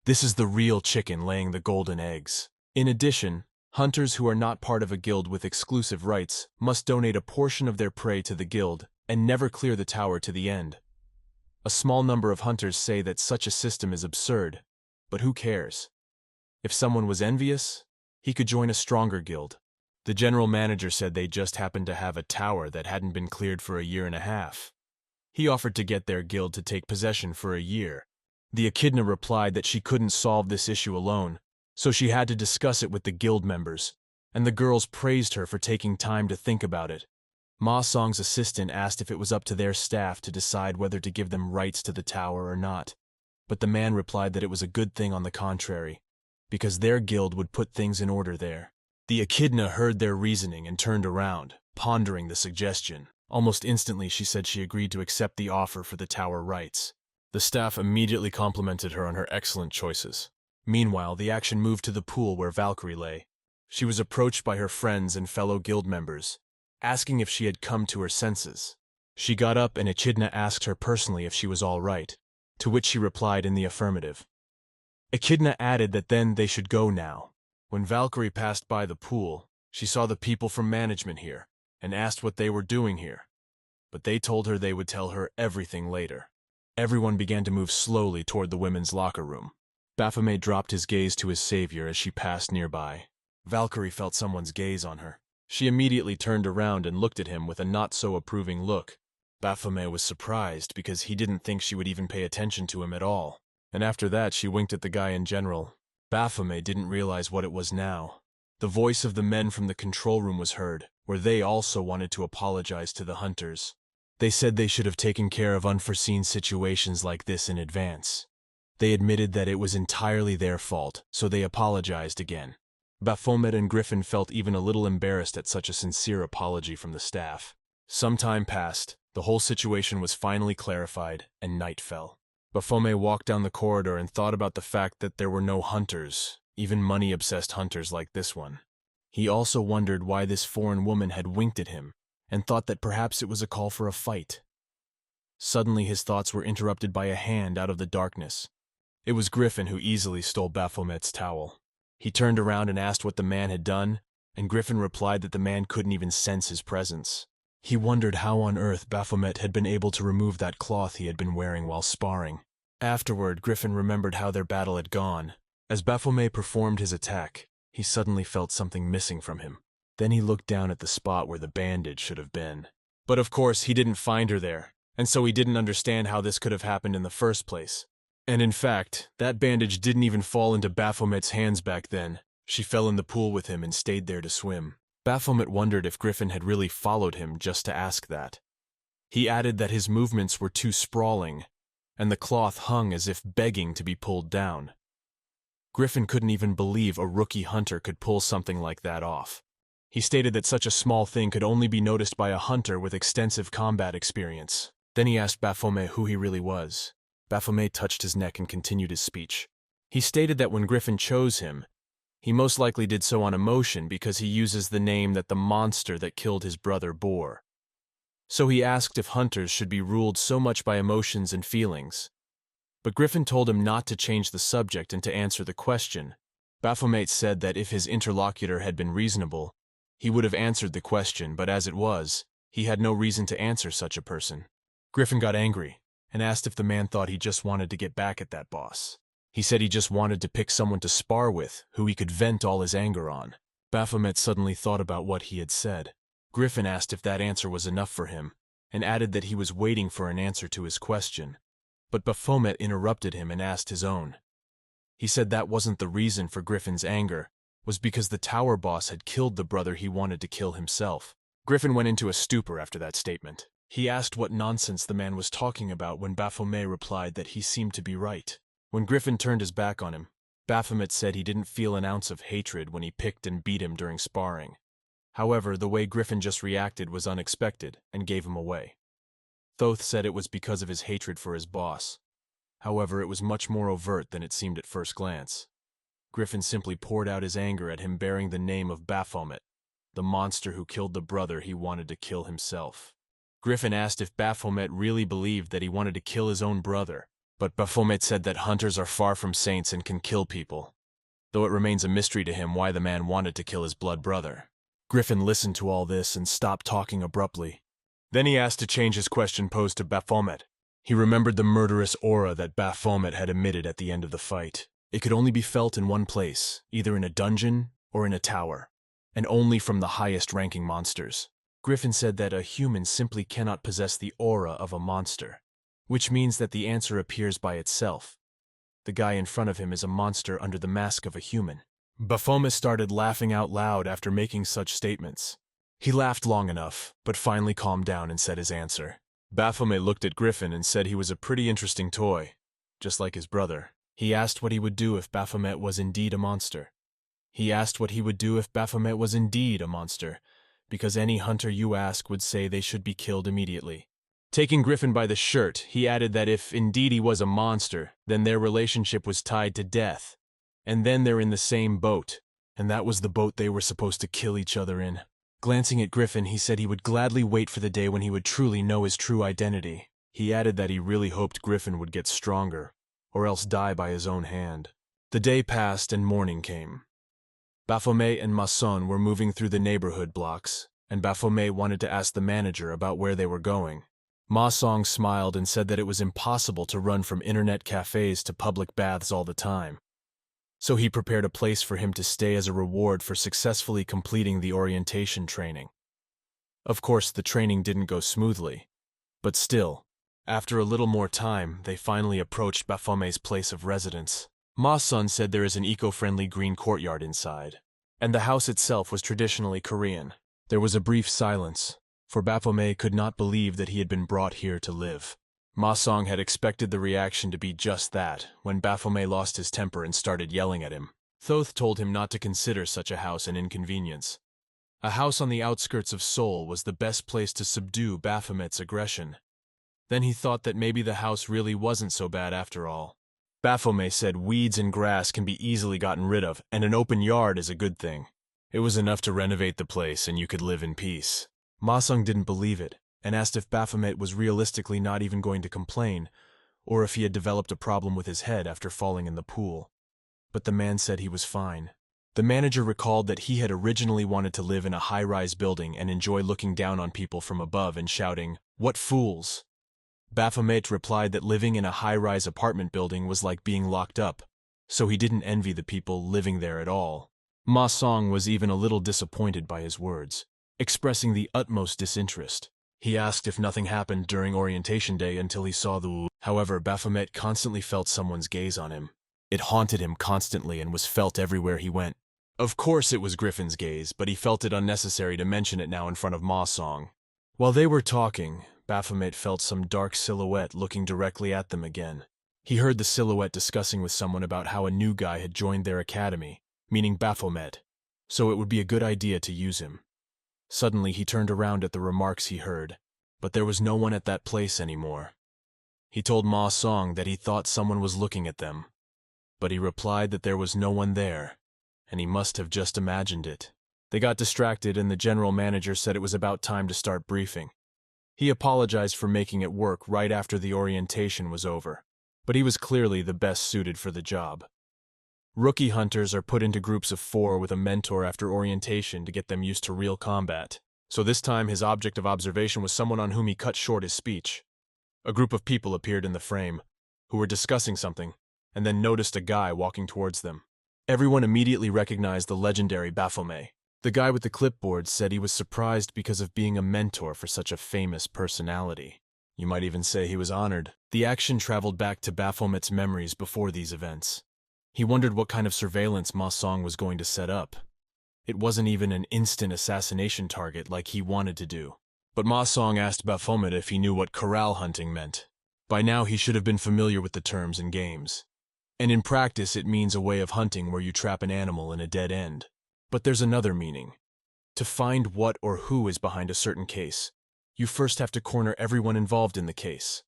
This is the real chicken laying the golden eggs. In addition, hunters who are not part of a guild with exclusive rights must donate a portion of their prey to the guild and never clear the tower to the end. A small number of hunters say that such a system is absurd, but who cares? If someone was envious, he could join a stronger guild. The general manager said they just happened to have a tower that hadn't been cleared for a year and a half. He offered to get their guild to take possession for a year. The Echidna replied that she couldn't solve this issue alone, so she had to discuss it with the guild members, and the girls praised her for taking time to think about it. Ma Song's assistant asked if it was up to their staff to decide whether to give them rights to the tower or not, but the man replied that it was a good thing on the contrary, because their guild would put things in order there. The Echidna heard their reasoning and turned around, pondering the suggestion. Almost instantly she said she agreed to accept the offer for the tower rights. The staff immediately complimented her on her excellent choices. Meanwhile, the action moved to the pool where Valkyrie lay. She was approached by her friends and fellow guild members, asking if she had come to her senses. She got up and Echidna asked her personally if she was all right, to which she replied in the affirmative. Echidna added that then they should go now. When Valkyrie passed by the pool, she saw the people from management here and asked what they were doing here, but they told her they would tell her everything later. Everyone began to move slowly toward the women's locker room. Baphomet dropped his gaze to his savior as she passed nearby. Valkyrie felt someone's gaze on her. She immediately turned around and looked at him with a not-so-approving look. Baphomet was surprised because he didn't think she would even pay attention to him at all, and after that she winked at the guy in general. Baphomet didn't realize what it was now. The voice of the men from the control room was heard, where they also wanted to apologize to the hunters. They said they should have taken care of unforeseen situations like this in advance. They admitted that it was entirely their fault, so they apologized again. Baphomet and Griffin felt even a little embarrassed at such a sincere apology from the staff. Some time passed, the whole situation was finally clarified, and night fell. Baphomet walked down the corridor and thought about the fact that there were no hunters, even money-obsessed hunters like this one. He also wondered why this foreign woman had winked at him, and thought that perhaps it was a call for a fight. Suddenly his thoughts were interrupted by a hand out of the darkness. It was Griffin who easily stole Baphomet's towel. He turned around and asked what the man had done, and Griffin replied that the man couldn't even sense his presence. He wondered how on earth Baphomet had been able to remove that cloth he had been wearing while sparring. Afterward, Griffin remembered how their battle had gone. As Baphomet performed his attack, he suddenly felt something missing from him. Then he looked down at the spot where the bandage should have been. But of course, he didn't find her there, and so he didn't understand how this could have happened in the first place. And in fact, that bandage didn't even fall into Baphomet's hands back then. She fell in the pool with him and stayed there to swim. Baphomet wondered if Griffin had really followed him just to ask that. He added that his movements were too sprawling, and the cloth hung as if begging to be pulled down. Griffin couldn't even believe a rookie hunter could pull something like that off. He stated that such a small thing could only be noticed by a hunter with extensive combat experience. Then he asked Baphomet who he really was. Baphomet touched his neck and continued his speech. He stated that when Griffin chose him, he most likely did so on emotion because he uses the name that the monster that killed his brother bore. So he asked if hunters should be ruled so much by emotions and feelings. But Griffin told him not to change the subject and to answer the question. Baphomet said that if his interlocutor had been reasonable, he would have answered the question, but as it was, he had no reason to answer such a person. Griffin got angry and asked if the man thought he just wanted to get back at that boss. He said he just wanted to pick someone to spar with, who he could vent all his anger on. Baphomet suddenly thought about what he had said. Griffin asked if that answer was enough for him, and added that he was waiting for an answer to his question. But Baphomet interrupted him and asked his own. He said that wasn't the reason for Griffin's anger, was because the tower boss had killed the brother he wanted to kill himself. Griffin went into a stupor after that statement. He asked what nonsense the man was talking about when Baphomet replied that he seemed to be right. When Griffin turned his back on him, Baphomet said he didn't feel an ounce of hatred when he picked and beat him during sparring. However, the way Griffin just reacted was unexpected and gave him away. Thoth said it was because of his hatred for his boss. However, it was much more overt than it seemed at first glance. Griffin simply poured out his anger at him bearing the name of Baphomet, the monster who killed the brother he wanted to kill himself. Griffin asked if Baphomet really believed that he wanted to kill his own brother, but Baphomet said that hunters are far from saints and can kill people, though it remains a mystery to him why the man wanted to kill his blood brother. Griffin listened to all this and stopped talking abruptly. Then he asked to change his question posed to Baphomet. He remembered the murderous aura that Baphomet had emitted at the end of the fight. It could only be felt in one place, either in a dungeon or in a tower, and only from the highest-ranking monsters. Griffin said that a human simply cannot possess the aura of a monster, which means that the answer appears by itself. The guy in front of him is a monster under the mask of a human. Baphomet started laughing out loud after making such statements. He laughed long enough, but finally calmed down and said his answer. Baphomet looked at Griffin and said he was a pretty interesting toy, just like his brother. He asked what he would do if Baphomet was indeed a monster. Because any hunter you ask would say they should be killed immediately. Taking Griffin by the shirt, he added that if indeed he was a monster, then their relationship was tied to death. And then they're in the same boat, and that was the boat they were supposed to kill each other in. Glancing at Griffin, he said he would gladly wait for the day when he would truly know his true identity. He added that he really hoped Griffin would get stronger, or else die by his own hand. The day passed and morning came. Baphomet and Masson were moving through the neighborhood blocks, and Baphomet wanted to ask the manager about where they were going. Masson smiled and said that it was impossible to run from internet cafes to public baths all the time. So he prepared a place for him to stay as a reward for successfully completing the orientation training. Of course, the training didn't go smoothly, but still, after a little more time, they finally approached Baphomet's place of residence. Masson said there is an eco-friendly green courtyard inside, and the house itself was traditionally Korean. There was a brief silence, for Baphomet could not believe that he had been brought here to live. Masson had expected the reaction to be just that, when Baphomet lost his temper and started yelling at him. Thoth told him not to consider such a house an inconvenience. A house on the outskirts of Seoul was the best place to subdue Baphomet's aggression. Then he thought that maybe the house really wasn't so bad after all. Baphomet said weeds and grass can be easily gotten rid of, and an open yard is a good thing. It was enough to renovate the place and you could live in peace. Masung didn't believe it, and asked if Baphomet was realistically not even going to complain, or if he had developed a problem with his head after falling in the pool. But the man said he was fine. The manager recalled that he had originally wanted to live in a high-rise building and enjoy looking down on people from above and shouting, "What fools!" Baphomet replied that living in a high-rise apartment building was like being locked up, so he didn't envy the people living there at all. Ma Song was even a little disappointed by his words, expressing the utmost disinterest. He asked if nothing happened during orientation day until he saw the However, Baphomet constantly felt someone's gaze on him. It haunted him constantly and was felt everywhere he went. Of course it was Griffin's gaze, but he felt it unnecessary to mention it now in front of Ma Song. While they were talking, Baphomet felt some dark silhouette looking directly at them again. He heard the silhouette discussing with someone about how a new guy had joined their academy, meaning Baphomet, so it would be a good idea to use him. Suddenly he turned around at the remarks he heard, but there was no one at that place anymore. He told Ma Song that he thought someone was looking at them, but he replied that there was no one there, and he must have just imagined it. They got distracted and the general manager said it was about time to start briefing. He apologized for making it work right after the orientation was over, but he was clearly the best suited for the job. Rookie hunters are put into groups of 4 with a mentor after orientation to get them used to real combat, so this time his object of observation was someone on whom he cut short his speech. A group of people appeared in the frame, who were discussing something, and then noticed a guy walking towards them. Everyone immediately recognized the legendary Baphomet. The guy with the clipboard said he was surprised because of being a mentor for such a famous personality. You might even say he was honored. The action traveled back to Baphomet's memories before these events. He wondered what kind of surveillance Ma Song was going to set up. It wasn't even an instant assassination target like he wanted to do. But Ma Song asked Baphomet if he knew what corral hunting meant. By now he should have been familiar with the terms and games. And in practice it means a way of hunting where you trap an animal in a dead end. But there's another meaning. To find what or who is behind a certain case, you first have to corner everyone involved in the case.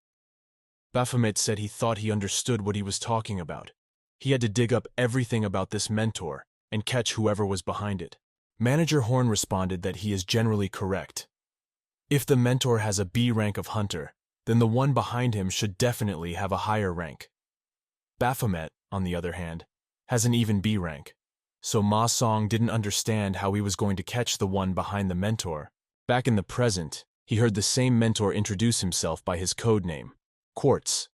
Baphomet said he thought he understood what he was talking about. He had to dig up everything about this mentor and catch whoever was behind it. Manager Horn responded that he is generally correct. If the mentor has a B rank of hunter, then the one behind him should definitely have a higher rank. Baphomet, on the other hand, has an even B rank, so Ma Song didn't understand how he was going to catch the one behind the mentor. Back in the present, he heard the same mentor introduce himself by his code name, Quartz.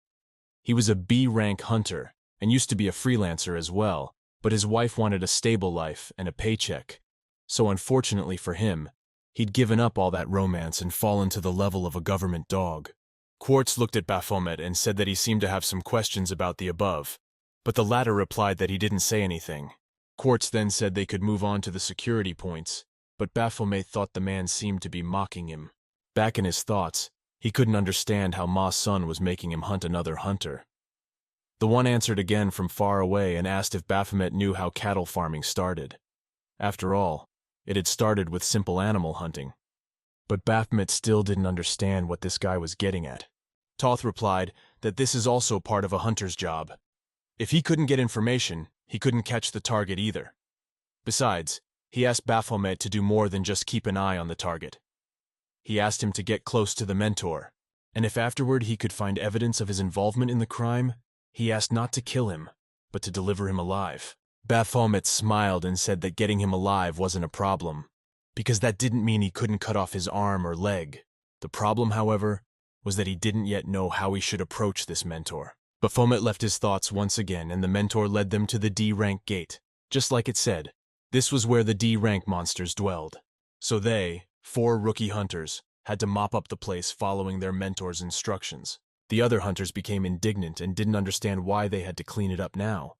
He was a B rank hunter and used to be a freelancer as well, but his wife wanted a stable life and a paycheck. So unfortunately for him, he'd given up all that romance and fallen to the level of a government dog. Quartz looked at Baphomet and said that he seemed to have some questions about the above, but the latter replied that he didn't say anything. Quartz then said they could move on to the security points, but Baphomet thought the man seemed to be mocking him. Back in his thoughts, he couldn't understand how Ma Sun was making him hunt another hunter. The one answered again from far away and asked if Baphomet knew how cattle farming started. After all, it had started with simple animal hunting. But Baphomet still didn't understand what this guy was getting at. Toth replied that this is also part of a hunter's job. If he couldn't get information, he couldn't catch the target either. Besides, he asked Baphomet to do more than just keep an eye on the target. He asked him to get close to the mentor, and if afterward he could find evidence of his involvement in the crime, he asked not to kill him, but to deliver him alive. Baphomet smiled and said that getting him alive wasn't a problem, because that didn't mean he couldn't cut off his arm or leg. The problem, however, was that he didn't yet know how he should approach this mentor. Baphomet left his thoughts once again, and the mentor led them to the D-rank gate. Just like it said, this was where the D-rank monsters dwelled. So they, 4 rookie hunters, had to mop up the place following their mentor's instructions. The other hunters became indignant and didn't understand why they had to clean it up now.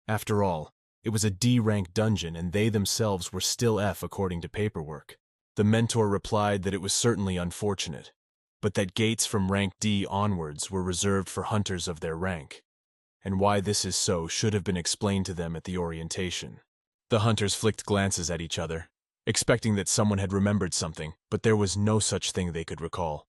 After all, it was a D-rank dungeon and they themselves were still F according to paperwork. The mentor replied that it was certainly unfortunate, but that gates from rank D onwards were reserved for hunters of their rank, and why this is so should have been explained to them at the orientation. The hunters flicked glances at each other, expecting that someone had remembered something, but there was no such thing they could recall.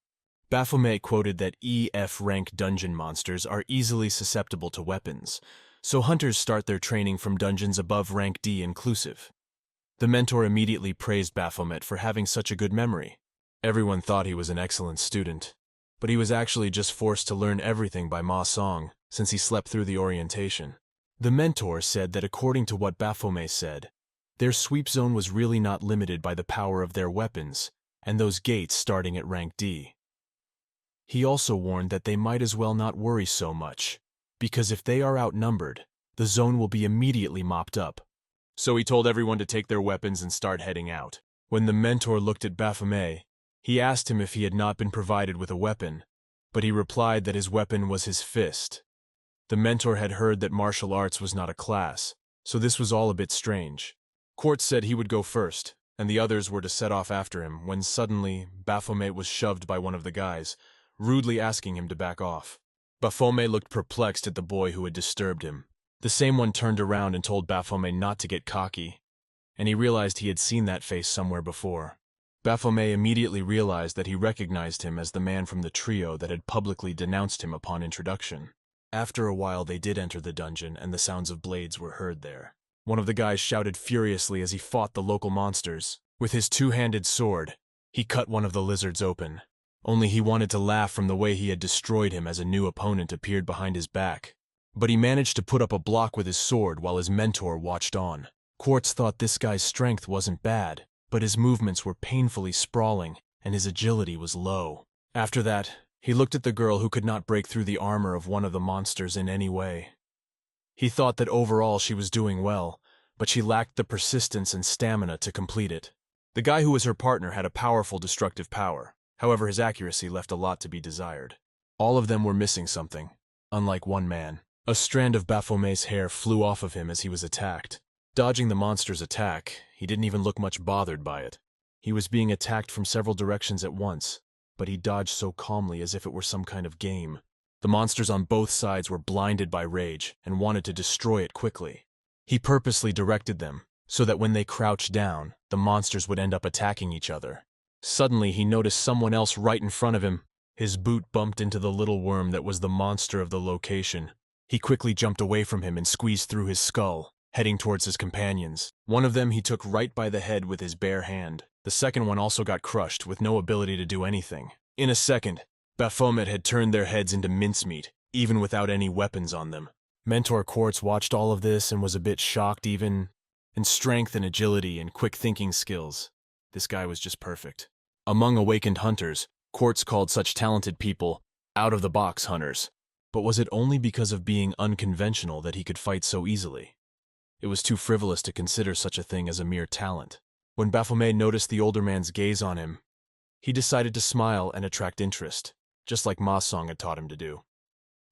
Baphomet quoted that EF rank dungeon monsters are easily susceptible to weapons, so hunters start their training from dungeons above rank D inclusive. The mentor immediately praised Baphomet for having such a good memory. Everyone thought he was an excellent student, but he was actually just forced to learn everything by Ma Song since he slept through the orientation. The mentor said that according to what Baphomet said, their sweep zone was really not limited by the power of their weapons and those gates starting at rank D. He also warned that they might as well not worry so much, because if they are outnumbered, the zone will be immediately mopped up. So he told everyone to take their weapons and start heading out. When the mentor looked at Baphomet, he asked him if he had not been provided with a weapon, but he replied that his weapon was his fist. The mentor had heard that martial arts was not a class, so this was all a bit strange. Quartz said he would go first, and the others were to set off after him, when suddenly Baphomet was shoved by one of the guys, rudely asking him to back off. Baphomet looked perplexed at the boy who had disturbed him. The same one turned around and told Baphomet not to get cocky, and he realized he had seen that face somewhere before. Baphomet immediately realized that he recognized him as the man from the trio that had publicly denounced him upon introduction. After a while they did enter the dungeon, and the sounds of blades were heard there. One of the guys shouted furiously as he fought the local monsters. With his two-handed sword, he cut one of the lizards open. Only he wanted to laugh from the way he had destroyed him as a new opponent appeared behind his back. But he managed to put up a block with his sword while his mentor watched on. Quartz thought this guy's strength wasn't bad, but his movements were painfully sprawling, and his agility was low. After that, he looked at the girl who could not break through the armor of one of the monsters in any way. He thought that overall she was doing well, but she lacked the persistence and stamina to complete it. The guy who was her partner had a powerful destructive power, however his accuracy left a lot to be desired. All of them were missing something, unlike one man. A strand of Baphomet's hair flew off of him as he was attacked. Dodging the monster's attack, he didn't even look much bothered by it. He was being attacked from several directions at once, but he dodged so calmly as if it were some kind of game. The monsters on both sides were blinded by rage and wanted to destroy it quickly. He purposely directed them, so that when they crouched down, the monsters would end up attacking each other. Suddenly, he noticed someone else right in front of him. His boot bumped into the little worm that was the monster of the location. He quickly jumped away from him and squeezed through his skull, heading towards his companions. One of them he took right by the head with his bare hand. The second one also got crushed, with no ability to do anything. In a second, Baphomet had turned their heads into mincemeat, even without any weapons on them. Mentor Quartz watched all of this and was a bit shocked even. In strength and agility and quick thinking skills, this guy was just perfect. Among awakened hunters, Quartz called such talented people out-of-the-box hunters. But was it only because of being unconventional that he could fight so easily? It was too frivolous to consider such a thing as a mere talent. When Baphomet noticed the older man's gaze on him, he decided to smile and attract interest, just like Ma Song had taught him to do.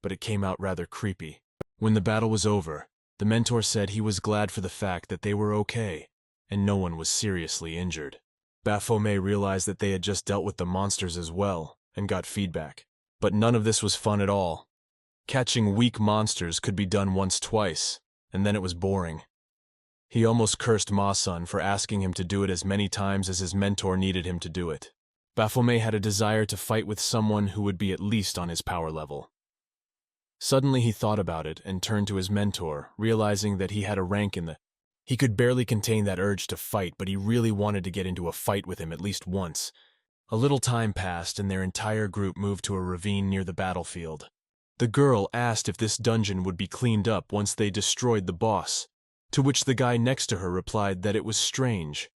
But it came out rather creepy. When the battle was over, the mentor said he was glad for the fact that they were okay, and no one was seriously injured. Baphomet realized that they had just dealt with the monsters as well, and got feedback. But none of this was fun at all. Catching weak monsters could be done once twice, and then it was boring. He almost cursed Ma-sun for asking him to do it as many times as his mentor needed him to do it. Baphomet had a desire to fight with someone who would be at least on his power level. Suddenly he thought about it and turned to his mentor, realizing that he had a rank in the... He could barely contain that urge to fight, but he really wanted to get into a fight with him at least once. A little time passed and their entire group moved to a ravine near the battlefield. The girl asked if this dungeon would be cleaned up once they destroyed the boss, to which the guy next to her replied that it was strange.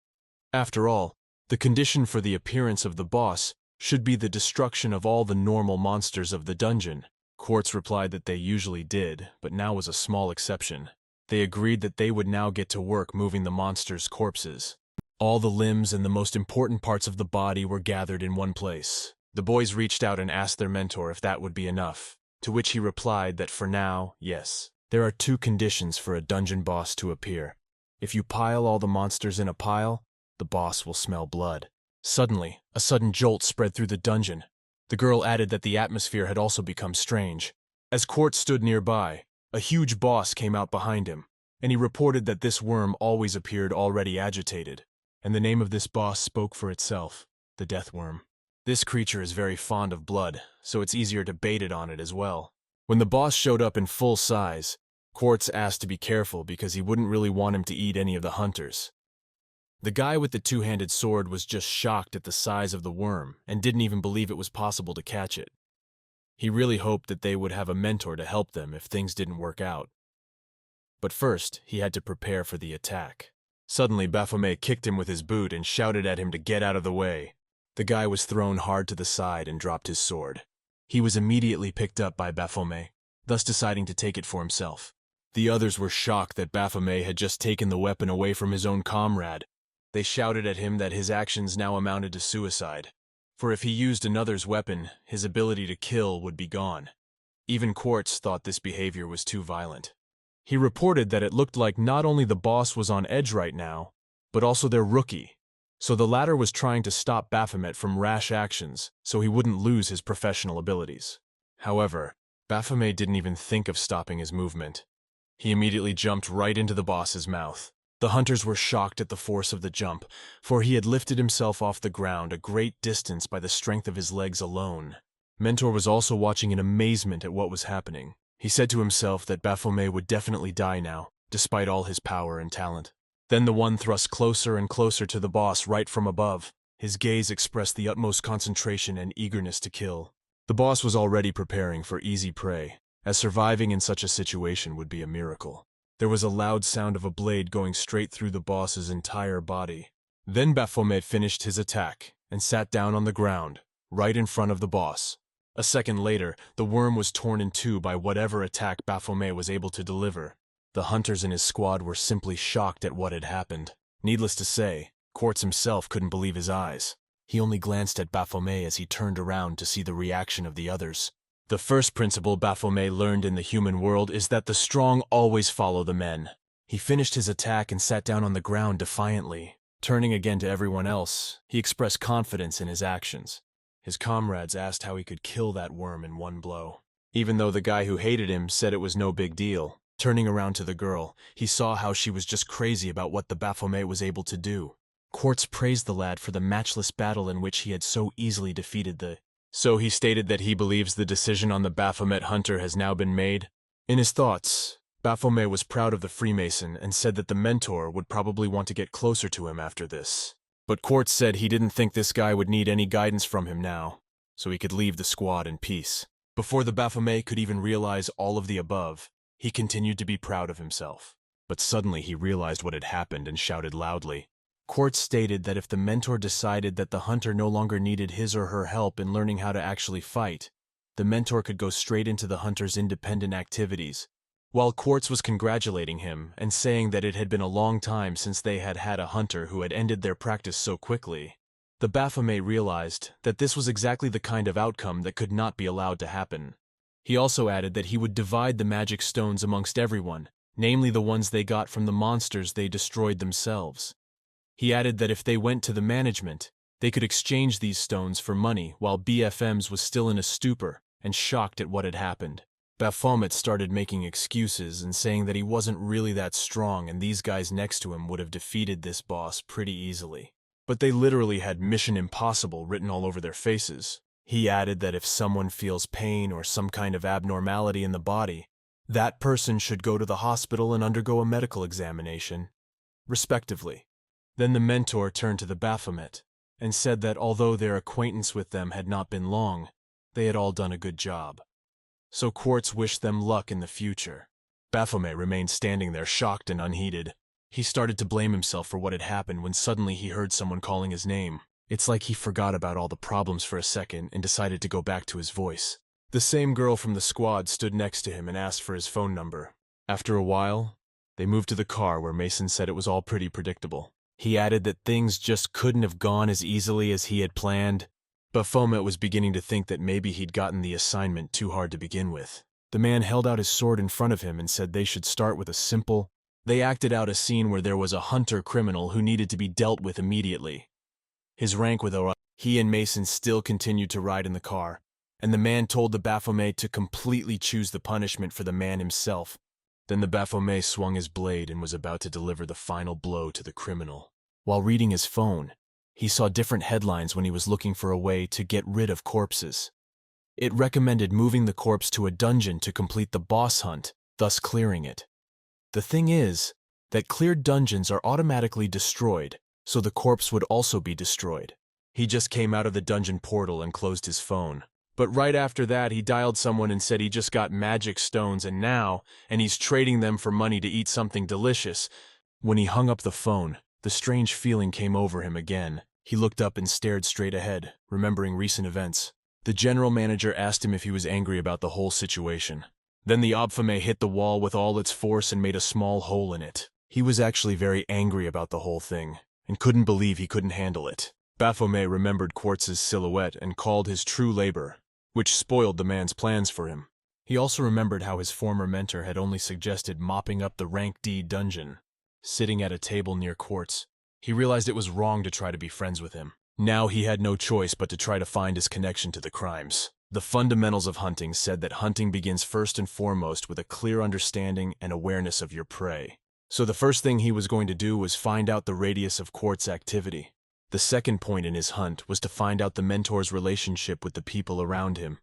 After all, the condition for the appearance of the boss should be the destruction of all the normal monsters of the dungeon. Quartz replied that they usually did, but now was a small exception. They agreed that they would now get to work moving the monsters' corpses. All the limbs and the most important parts of the body were gathered in one place. The boys reached out and asked their mentor if that would be enough, to which he replied that for now, yes. There are 2 conditions for a dungeon boss to appear. If you pile all the monsters in a pile, the boss will smell blood. Suddenly, a sudden jolt spread through the dungeon. The girl added that the atmosphere had also become strange. As Quartz stood nearby, a huge boss came out behind him, and he reported that this worm always appeared already agitated, and the name of this boss spoke for itself, the death worm. This creature is very fond of blood, so it's easier to bait it on it as well. When the boss showed up in full size, Quartz asked to be careful because he wouldn't really want him to eat any of the hunters. The guy with the 2-handed sword was just shocked at the size of the worm and didn't even believe it was possible to catch it. He really hoped that they would have a mentor to help them if things didn't work out. But first, he had to prepare for the attack. Suddenly, Baphomet kicked him with his boot and shouted at him to get out of the way. The guy was thrown hard to the side and dropped his sword. He was immediately picked up by Baphomet, thus deciding to take it for himself. The others were shocked that Baphomet had just taken the weapon away from his own comrade. They shouted at him that his actions now amounted to suicide, for if he used another's weapon, his ability to kill would be gone. Even Quartz thought this behavior was too violent. He reported that it looked like not only the boss was on edge right now, but also their rookie, so the latter was trying to stop Baphomet from rash actions so he wouldn't lose his professional abilities. However, Baphomet didn't even think of stopping his movement. He immediately jumped right into the boss's mouth. The hunters were shocked at the force of the jump, for he had lifted himself off the ground a great distance by the strength of his legs alone. Mentor was also watching in amazement at what was happening. He said to himself that Baphomet would definitely die now, despite all his power and talent. Then the one thrust closer and closer to the boss right from above. His gaze expressed the utmost concentration and eagerness to kill. The boss was already preparing for easy prey, as surviving in such a situation would be a miracle. There was a loud sound of a blade going straight through the boss's entire body. Then Baphomet finished his attack and sat down on the ground, right in front of the boss. A second later, the worm was torn in 2 by whatever attack Baphomet was able to deliver. The hunters in his squad were simply shocked at what had happened. Needless to say, Quartz himself couldn't believe his eyes. He only glanced at Baphomet as he turned around to see the reaction of the others. The first principle Baphomet learned in the human world is that the strong always follow the men. He finished his attack and sat down on the ground defiantly. Turning again to everyone else, he expressed confidence in his actions. His comrades asked how he could kill that worm in one blow. Even though the guy who hated him said it was no big deal, Turning around to the girl, he saw how she was just crazy about what the Baphomet was able to do. Quartz praised the lad for the matchless battle in which he had so easily defeated the... So he stated that he believes the decision on the Baphomet hunter has now been made. In his thoughts, Baphomet was proud of the Freemason and said that the mentor would probably want to get closer to him after this. But Quartz said he didn't think this guy would need any guidance from him now, so he could leave the squad in peace. Before the Baphomet could even realize all of the above, he continued to be proud of himself. But suddenly he realized what had happened and shouted loudly. Quartz stated that if the mentor decided that the hunter no longer needed his or her help in learning how to actually fight, the mentor could go straight into the hunter's independent activities. While Quartz was congratulating him and saying that it had been a long time since they had had a hunter who had ended their practice so quickly, the Baphomet realized that this was exactly the kind of outcome that could not be allowed to happen. He also added that he would divide the magic stones amongst everyone, namely the ones they got from the monsters they destroyed themselves. He added that if they went to the management, they could exchange these stones for money, while BFMs was still in a stupor and shocked at what had happened. Baphomet started making excuses and saying that he wasn't really that strong and these guys next to him would have defeated this boss pretty easily. But they literally had Mission Impossible written all over their faces. He added that if someone feels pain or some kind of abnormality in the body, that person should go to the hospital and undergo a medical examination, respectively. Then the mentor turned to the Baphomet and said that although their acquaintance with them had not been long, they had all done a good job. So Quartz wished them luck in the future. Baphomet remained standing there shocked and unheeded. He started to blame himself for what had happened when suddenly he heard someone calling his name. It's like he forgot about all the problems for a second and decided to go back to his voice. The same girl from the squad stood next to him and asked for his phone number. After a while, they moved to the car where Mason said it was all pretty predictable. He added that things just couldn't have gone as easily as he had planned. Baphomet was beginning to think that maybe he'd gotten the assignment too hard to begin with. The man held out his sword in front of him and said they should start with a simple... They acted out a scene where there was a hunter criminal who needed to be dealt with immediately. His rank with Ora, he and Mason still continued to ride in the car, and the man told the Baphomet to completely choose the punishment for the man himself. Then the Baphomet swung his blade and was about to deliver the final blow to the criminal. While reading his phone, he saw different headlines when he was looking for a way to get rid of corpses. It recommended moving the corpse to a dungeon to complete the boss hunt, thus clearing it. The thing is that cleared dungeons are automatically destroyed, so the corpse would also be destroyed. He just came out of the dungeon portal and closed his phone. But right after that, he dialed someone and said he just got magic stones and he's trading them for money to eat something delicious. When he hung up the phone, the strange feeling came over him again. He looked up and stared straight ahead, remembering recent events. The general manager asked him if he was angry about the whole situation. Then the Baphomet hit the wall with all its force and made a small hole in it. He was actually very angry about the whole thing, and couldn't believe he couldn't handle it. Baphomet remembered Quartz's silhouette and called his true labor, which spoiled the man's plans for him. He also remembered how his former mentor had only suggested mopping up the Rank D dungeon. Sitting at a table near Quartz, he realized it was wrong to try to be friends with him. Now he had no choice but to try to find his connection to the crimes. The fundamentals of hunting said that hunting begins first and foremost with a clear understanding and awareness of your prey. So the first thing he was going to do was find out the radius of Quartz activity. The second point in his hunt was to find out the mentor's relationship with the people around him,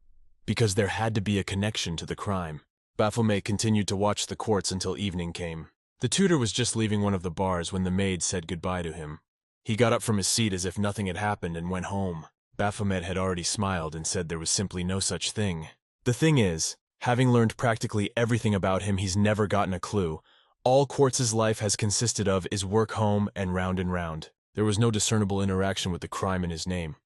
because there had to be a connection to the crime. Baphomet continued to watch the Quartz until evening came. The tutor was just leaving one of the bars when the maid said goodbye to him. He got up from his seat as if nothing had happened and went home. Baphomet had already smiled and said there was simply no such thing. The thing is, having learned practically everything about him, he's never gotten a clue. All Quartz's life has consisted of is work home and round and round. There was no discernible interaction with the crime in his name.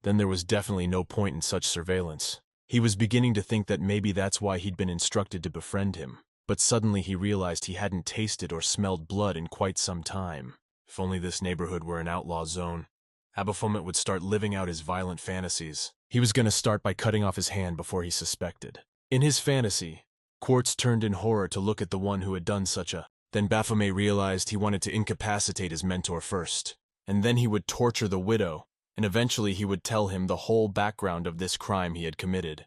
Then there was definitely no point in such surveillance. He was beginning to think that maybe that's why he'd been instructed to befriend him. But suddenly he realized he hadn't tasted or smelled blood in quite some time. If only this neighborhood were an outlaw zone, Baphomet would start living out his violent fantasies. He was going to start by cutting off his hand before he suspected. In his fantasy, Quartz turned in horror to look at the one who had done such a... Then Baphomet realized he wanted to incapacitate his mentor first, and then he would torture the widow, and eventually he would tell him the whole background of this crime he had committed.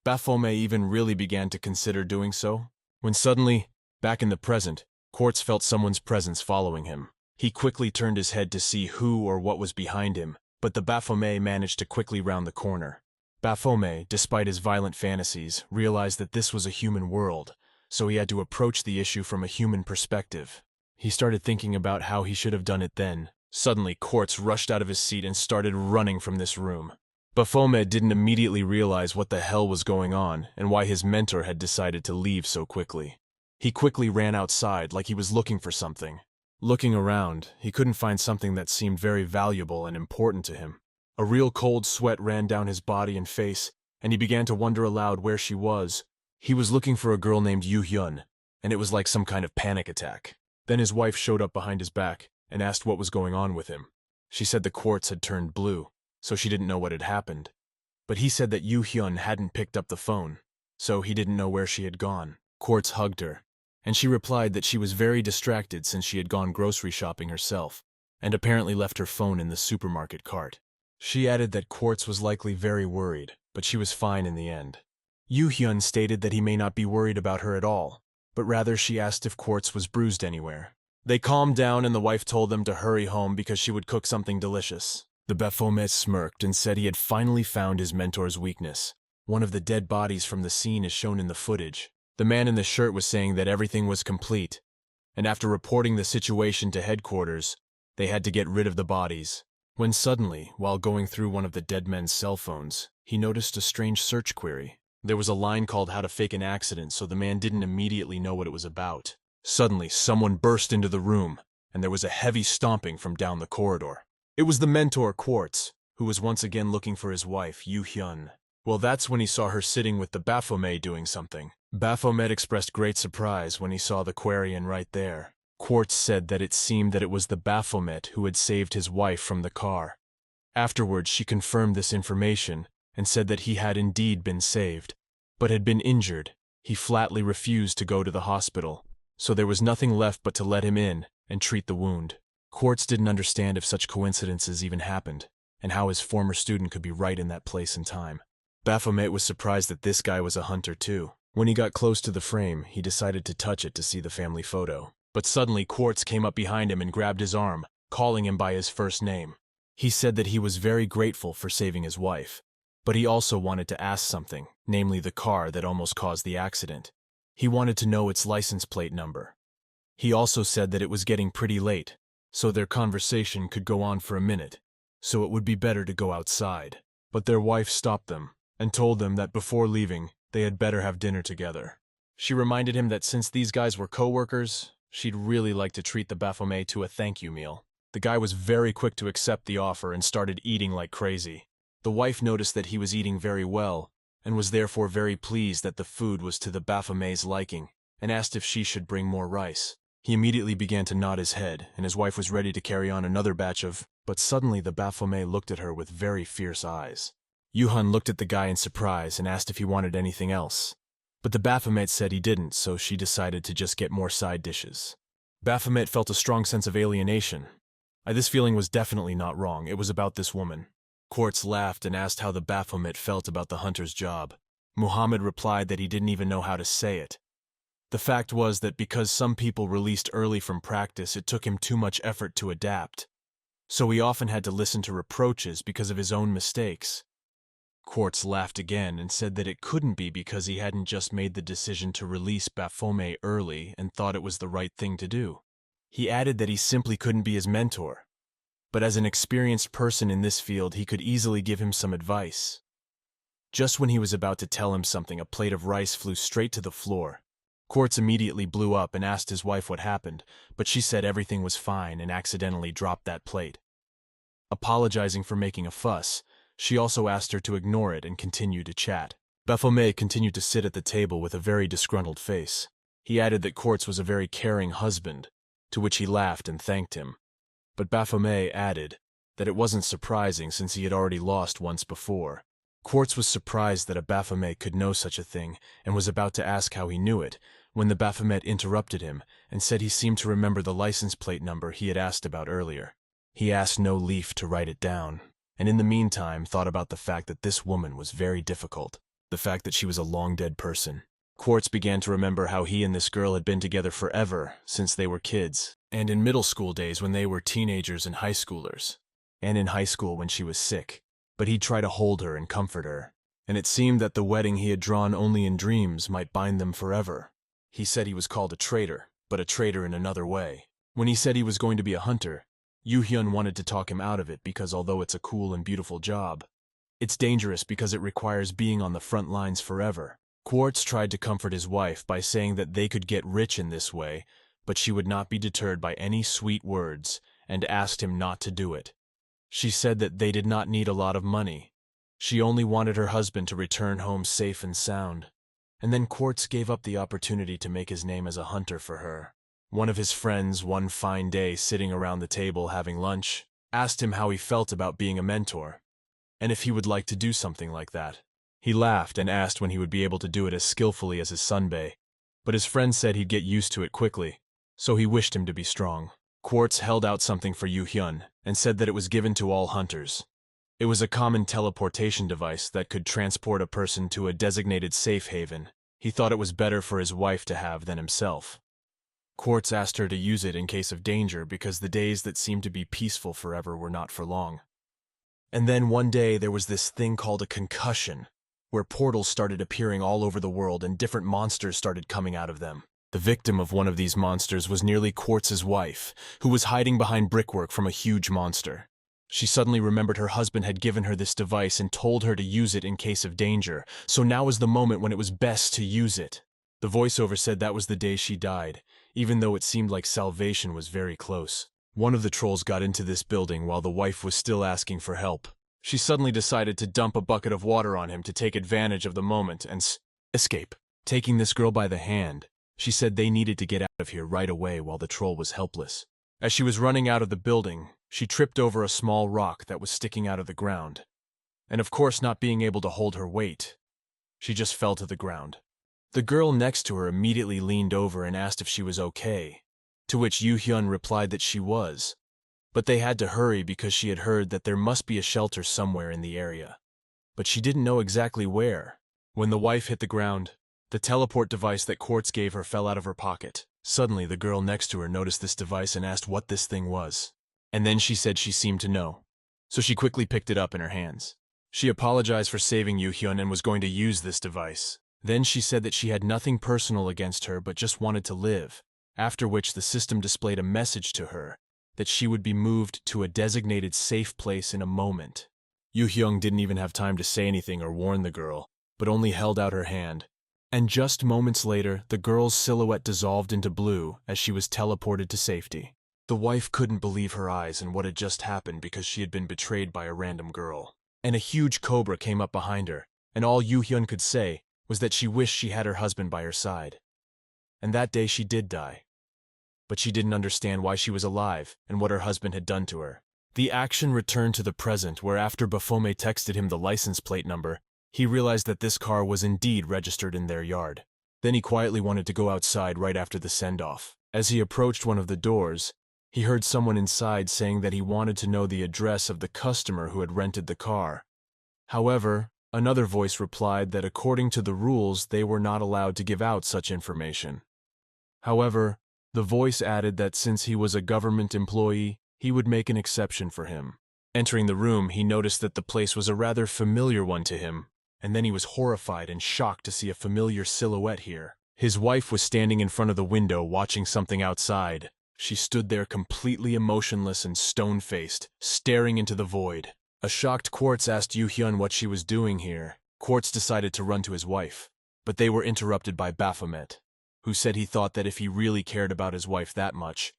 Baphomet even really began to consider doing so. When suddenly, back in the present, Quartz felt someone's presence following him. He quickly turned his head to see who or what was behind him, but the Baphomet managed to quickly round the corner. Baphomet, despite his violent fantasies, realized that this was a human world, so he had to approach the issue from a human perspective. He started thinking about how he should have done it then. Suddenly, Quartz rushed out of his seat and started running from this room. Baphomet didn't immediately realize what the hell was going on and why his mentor had decided to leave so quickly. He quickly ran outside like he was looking for something. Looking around, he couldn't find something that seemed very valuable and important to him. A real cold sweat ran down his body and face, and he began to wonder aloud where she was. He was looking for a girl named Yu Hyun, and it was like some kind of panic attack. Then his wife showed up behind his back and asked what was going on with him. She said the quartz had turned blue, so she didn't know what had happened. But he said that Yu Hyun hadn't picked up the phone, so he didn't know where she had gone. Quartz hugged her, and she replied that she was very distracted since she had gone grocery shopping herself, and apparently left her phone in the supermarket cart. She added that Quartz was likely very worried, but she was fine in the end. Yu Hyun stated that he may not be worried about her at all, but rather she asked if Quartz was bruised anywhere. They calmed down and the wife told them to hurry home because she would cook something delicious. The Baphomet smirked and said he had finally found his mentor's weakness. One of the dead bodies from the scene is shown in the footage. The man in the shirt was saying that everything was complete, and after reporting the situation to headquarters, they had to get rid of the bodies. When suddenly, while going through one of the dead men's cell phones, he noticed a strange search query. There was a line called "How to Fake an Accident," so the man didn't immediately know what it was about. Suddenly, someone burst into the room, and there was a heavy stomping from down the corridor. It was the mentor, Quartz, who was once again looking for his wife, Yu Hyun. Well, that's when he saw her sitting with the Baphomet doing something. Baphomet expressed great surprise when he saw the Quarian right there. Quartz said that it seemed that it was the Baphomet who had saved his wife from the car. Afterwards, she confirmed this information and said that he had indeed been saved, but had been injured. He flatly refused to go to the hospital, so there was nothing left but to let him in and treat the wound. Quartz didn't understand if such coincidences even happened, and how his former student could be right in that place and time. Baphomet was surprised that this guy was a hunter too. When he got close to the frame, he decided to touch it to see the family photo. But suddenly Quartz came up behind him and grabbed his arm, calling him by his first name. He said that he was very grateful for saving his wife, but he also wanted to ask something, namely the car that almost caused the accident. He wanted to know its license plate number. He also said that it was getting pretty late, so their conversation could go on for a minute, so it would be better to go outside. But their wife stopped them and told them that before leaving, they had better have dinner together. She reminded him that since these guys were co-workers, she'd really like to treat the Baphomet to a thank you meal. The guy was very quick to accept the offer and started eating like crazy. The wife noticed that he was eating very well, and was therefore very pleased that the food was to the Baphomet's liking, and asked if she should bring more rice. He immediately began to nod his head, and his wife was ready to carry on another batch of, but suddenly the Baphomet looked at her with very fierce eyes. Yu Hyun looked at the guy in surprise and asked if he wanted anything else. But the Baphomet said he didn't, so she decided to just get more side dishes. Baphomet felt a strong sense of alienation. This feeling was definitely not wrong. It was about this woman. Quartz laughed and asked how the Baphomet felt about the hunter's job. Muhammad replied that he didn't even know how to say it. The fact was that because some people released early from practice, it took him too much effort to adapt. So he often had to listen to reproaches because of his own mistakes. Quartz laughed again and said that it couldn't be because he hadn't just made the decision to release Baphomet early and thought it was the right thing to do. He added that he simply couldn't be his mentor, but as an experienced person in this field, he could easily give him some advice. Just when he was about to tell him something, a plate of rice flew straight to the floor. Quartz immediately blew up and asked his wife what happened, but she said everything was fine and accidentally dropped that plate. Apologizing for making a fuss, she also asked her to ignore it and continue to chat. Baphomet continued to sit at the table with a very disgruntled face. He added that Quartz was a very caring husband, to which he laughed and thanked him. But Baphomet added that it wasn't surprising since he had already lost once before. Quartz was surprised that a Baphomet could know such a thing and was about to ask how he knew it, when the Baphomet interrupted him and said he seemed to remember the license plate number he had asked about earlier. He asked No Leaf to write it down, and in the meantime thought about the fact that this woman was very difficult, the fact that she was a long-dead person. Quartz began to remember how he and this girl had been together forever, since they were kids, and in middle school days when they were teenagers and high schoolers, and in high school when she was sick. But he'd try to hold her and comfort her, and it seemed that the wedding he had drawn only in dreams might bind them forever. He said he was called a traitor, but a traitor in another way. When he said he was going to be a hunter, Yoo-hyun wanted to talk him out of it because although it's a cool and beautiful job, it's dangerous because it requires being on the front lines forever. Quartz tried to comfort his wife by saying that they could get rich in this way, but she would not be deterred by any sweet words and asked him not to do it. She said that they did not need a lot of money. She only wanted her husband to return home safe and sound. And then Quartz gave up the opportunity to make his name as a hunter for her. One of his friends, one fine day sitting around the table having lunch, asked him how he felt about being a mentor, and if he would like to do something like that. He laughed and asked when he would be able to do it as skillfully as his sunbae, but his friend said he'd get used to it quickly, so he wished him to be strong. Quartz held out something for Yoo-hyun and said that it was given to all hunters. It was a common teleportation device that could transport a person to a designated safe haven. He thought it was better for his wife to have than himself. Quartz asked her to use it in case of danger because the days that seemed to be peaceful forever were not for long. And then one day there was this thing called a concussion, where portals started appearing all over the world and different monsters started coming out of them. The victim of one of these monsters was nearly Quartz's wife, who was hiding behind brickwork from a huge monster. She suddenly remembered her husband had given her this device and told her to use it in case of danger, so now was the moment when it was best to use it. The voiceover said that was the day she died, even though it seemed like salvation was very close. One of the trolls got into this building while the wife was still asking for help. She suddenly decided to dump a bucket of water on him to take advantage of the moment and escape. Taking this girl by the hand, she said they needed to get out of here right away while the troll was helpless. As she was running out of the building, she tripped over a small rock that was sticking out of the ground. And of course, not being able to hold her weight, she just fell to the ground. The girl next to her immediately leaned over and asked if she was okay, to which Yoo-hyun replied that she was. But they had to hurry because she had heard that there must be a shelter somewhere in the area. But she didn't know exactly where. When the wife hit the ground, the teleport device that Quartz gave her fell out of her pocket. Suddenly, the girl next to her noticed this device and asked what this thing was. And then she said she seemed to know. So she quickly picked it up in her hands. She apologized for saving Yoo-hyun and was going to use this device. Then she said that she had nothing personal against her but just wanted to live, after which the system displayed a message to her that she would be moved to a designated safe place in a moment. Yoo-hyun didn't even have time to say anything or warn the girl, but only held out her hand. And just moments later, the girl's silhouette dissolved into blue as she was teleported to safety. The wife couldn't believe her eyes and what had just happened because she had been betrayed by a random girl. And a huge cobra came up behind her, and all Yoo-hyun could say was that she wished she had her husband by her side. And that day she did die. But she didn't understand why she was alive and what her husband had done to her. The action returned to the present where after Baphomet texted him the license plate number, he realized that this car was indeed registered in their yard. Then he quietly wanted to go outside right after the send-off. As he approached one of the doors, he heard someone inside saying that he wanted to know the address of the customer who had rented the car. However, another voice replied that according to the rules they were not allowed to give out such information. However, the voice added that since he was a government employee, he would make an exception for him. Entering the room, he noticed that the place was a rather familiar one to him, and then he was horrified and shocked to see a familiar silhouette here. His wife was standing in front of the window watching something outside. She stood there completely emotionless and stone-faced, staring into the void. A shocked Quartz asked Yoo-hyun what she was doing here. Quartz decided to run to his wife, but they were interrupted by Baphomet, who said he thought that if he really cared about his wife that much,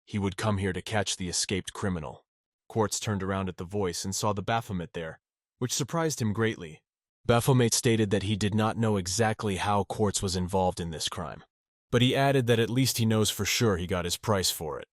he would come here to catch the escaped criminal. Quartz turned around at the voice and saw the Baphomet there, which surprised him greatly. Baphomet stated that he did not know exactly how Quartz was involved in this crime, but he added that at least he knows for sure he got his price for it.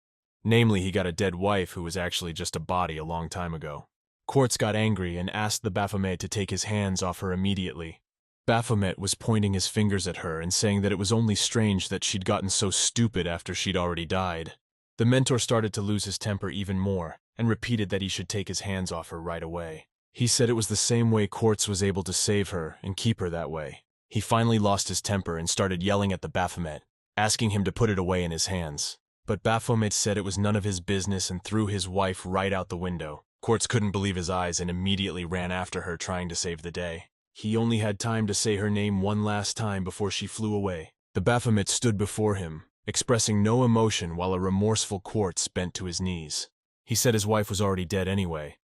Namely, he got a dead wife who was actually just a body a long time ago. Quartz got angry and asked the Baphomet to take his hands off her immediately. Baphomet was pointing his fingers at her and saying that it was only strange that she'd gotten so stupid after she'd already died. The mentor started to lose his temper even more and repeated that he should take his hands off her right away. He said it was the same way Quartz was able to save her and keep her that way. He finally lost his temper and started yelling at the Baphomet, asking him to put it away in his hands. But Baphomet said it was none of his business and threw his wife right out the window. Quartz couldn't believe his eyes and immediately ran after her, trying to save the day. He only had time to say her name one last time before she flew away. The Baphomet stood before him, expressing no emotion while a remorseful Quartz bent to his knees. He said his wife was already dead anyway,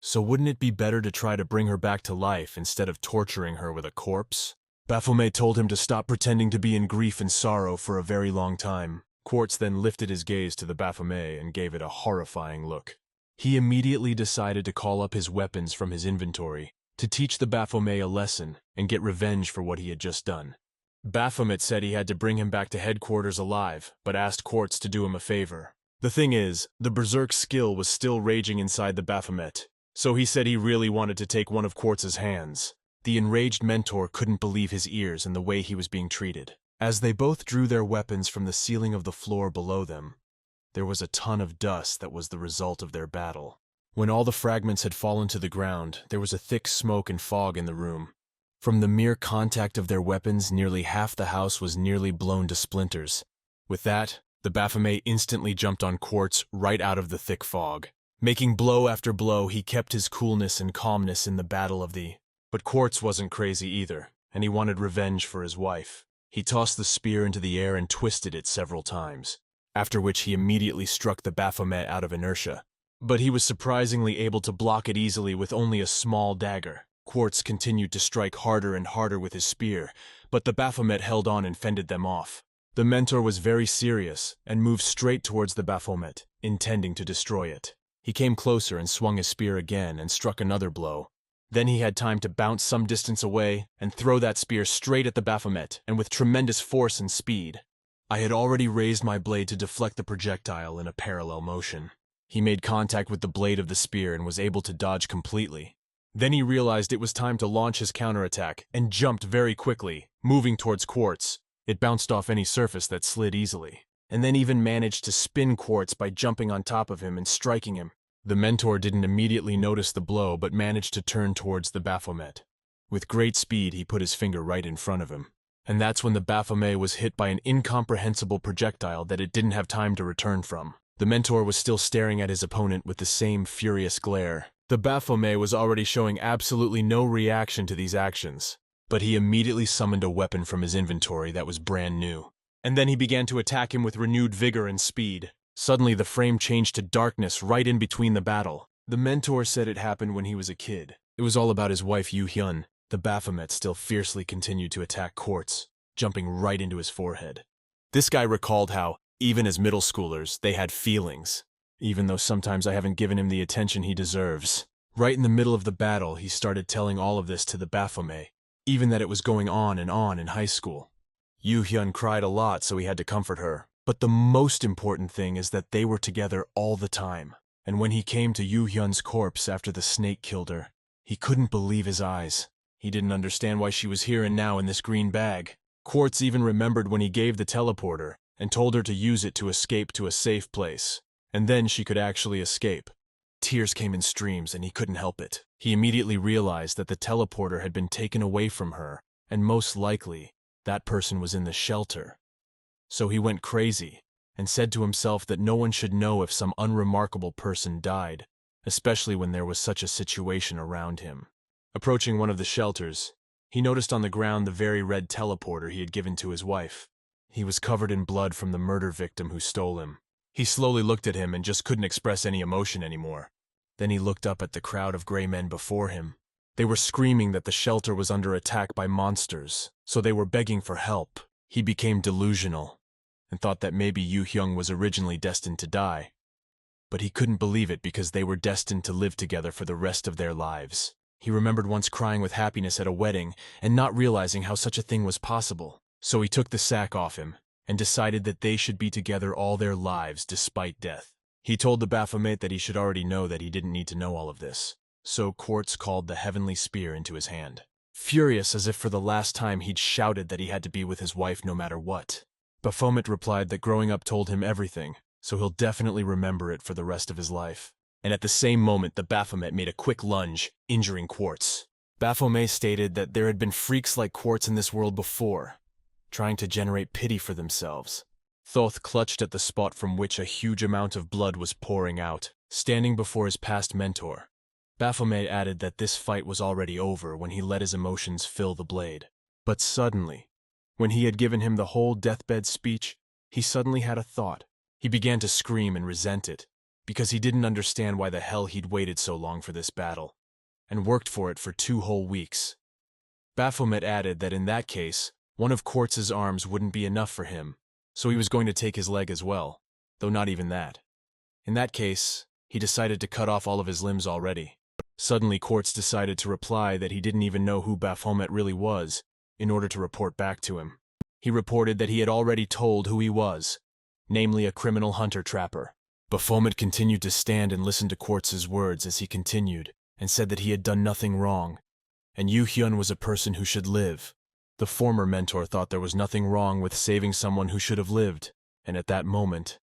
so wouldn't it be better to try to bring her back to life instead of torturing her with a corpse? Baphomet told him to stop pretending to be in grief and sorrow for a very long time. Quartz then lifted his gaze to the Baphomet and gave it a horrifying look. He immediately decided to call up his weapons from his inventory, to teach the Baphomet a lesson and get revenge for what he had just done. Baphomet said he had to bring him back to headquarters alive, but asked Quartz to do him a favor. The thing is, the berserk skill was still raging inside the Baphomet, so he said he really wanted to take one of Quartz's hands. The enraged mentor couldn't believe his ears and the way he was being treated. As they both drew their weapons from the ceiling of the floor below them, there was a ton of dust that was the result of their battle. When all the fragments had fallen to the ground, there was a thick smoke and fog in the room. From the mere contact of their weapons, nearly half the house was nearly blown to splinters. With that, the Baphomet instantly jumped on Quartz right out of the thick fog. Making blow after blow, he kept his coolness and calmness in the battle of the... But Quartz wasn't crazy either, and he wanted revenge for his wife. He tossed the spear into the air and twisted it several times, after which he immediately struck the Baphomet out of inertia. But he was surprisingly able to block it easily with only a small dagger. Quartz continued to strike harder and harder with his spear, but the Baphomet held on and fended them off. The mentor was very serious and moved straight towards the Baphomet, intending to destroy it. He came closer and swung his spear again and struck another blow. Then he had time to bounce some distance away and throw that spear straight at the Baphomet, and with tremendous force and speed. I had already raised my blade to deflect the projectile in a parallel motion. He made contact with the blade of the spear and was able to dodge completely. Then he realized it was time to launch his counterattack and jumped very quickly, moving towards Quartz. It bounced off any surface that slid easily, and then even managed to spin Quartz by jumping on top of him and striking him. The mentor didn't immediately notice the blow but managed to turn towards the Baphomet. With great speed, he put his finger right in front of him. And that's when the Baphomet was hit by an incomprehensible projectile that it didn't have time to return from. The mentor was still staring at his opponent with the same furious glare. The Baphomet was already showing absolutely no reaction to these actions, but he immediately summoned a weapon from his inventory that was brand new. And then he began to attack him with renewed vigor and speed. Suddenly the frame changed to darkness right in between the battle. The mentor said it happened when he was a kid. It was all about his wife Yu-hyun. The Baphomet still fiercely continued to attack Quartz, jumping right into his forehead. This guy recalled how, even as middle schoolers, they had feelings, even though sometimes I haven't given him the attention he deserves. Right in the middle of the battle, he started telling all of this to the Baphomet, even that it was going on in high school. Yu-hyun cried a lot, so he had to comfort her. But the most important thing is that they were together all the time. And when he came to Yu-hyun's corpse after the snake killed her, he couldn't believe his eyes. He didn't understand why she was here and now in this green bag. Quartz even remembered when he gave the teleporter and told her to use it to escape to a safe place. And then she could actually escape. Tears came in streams and he couldn't help it. He immediately realized that the teleporter had been taken away from her, and most likely, that person was in the shelter. So he went crazy and said to himself that no one should know if some unremarkable person died, especially when there was such a situation around him. Approaching one of the shelters, he noticed on the ground the very red teleporter he had given to his wife. He was covered in blood from the murder victim who stole him. He slowly looked at him and just couldn't express any emotion anymore. Then he looked up at the crowd of gray men before him. They were screaming that the shelter was under attack by monsters, so they were begging for help. He became delusional and thought that maybe Yu-hyun was originally destined to die. But he couldn't believe it because they were destined to live together for the rest of their lives. He remembered once crying with happiness at a wedding and not realizing how such a thing was possible. So he took the sack off him and decided that they should be together all their lives despite death. He told the Baphomet that he should already know that he didn't need to know all of this. So Quartz called the heavenly spear into his hand. Furious as if for the last time he'd shouted that he had to be with his wife no matter what. Baphomet replied that growing up told him everything, so he'll definitely remember it for the rest of his life. And at the same moment the Baphomet made a quick lunge, injuring Quartz. Baphomet stated that there had been freaks like Quartz in this world before, trying to generate pity for themselves. Thoth clutched at the spot from which a huge amount of blood was pouring out, standing before his past mentor. Baphomet added that this fight was already over when he let his emotions fill the blade. But suddenly, when he had given him the whole deathbed speech, he suddenly had a thought. He began to scream and resent it, because he didn't understand why the hell he'd waited so long for this battle, and worked for it for 2 whole weeks. Baphomet added that in that case, one of Quartz's arms wouldn't be enough for him, so he was going to take his leg as well, though not even that. In that case, he decided to cut off all of his limbs already. Suddenly Quartz decided to reply that he didn't even know who Baphomet really was, in order to report back to him. He reported that he had already told who he was, namely a criminal hunter-trapper. Baphomet continued to stand and listen to Quartz's words as he continued, and said that he had done nothing wrong, and Yu Hyun was a person who should live. The former mentor thought there was nothing wrong with saving someone who should have lived, and at that moment,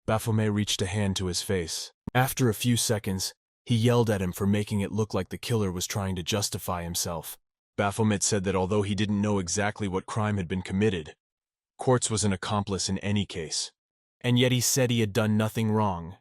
Baphomet reached a hand to his face. After a few seconds, he yelled at him for making it look like the killer was trying to justify himself. Baphomet said that although he didn't know exactly what crime had been committed, Quartz was an accomplice in any case, and yet he said he had done nothing wrong.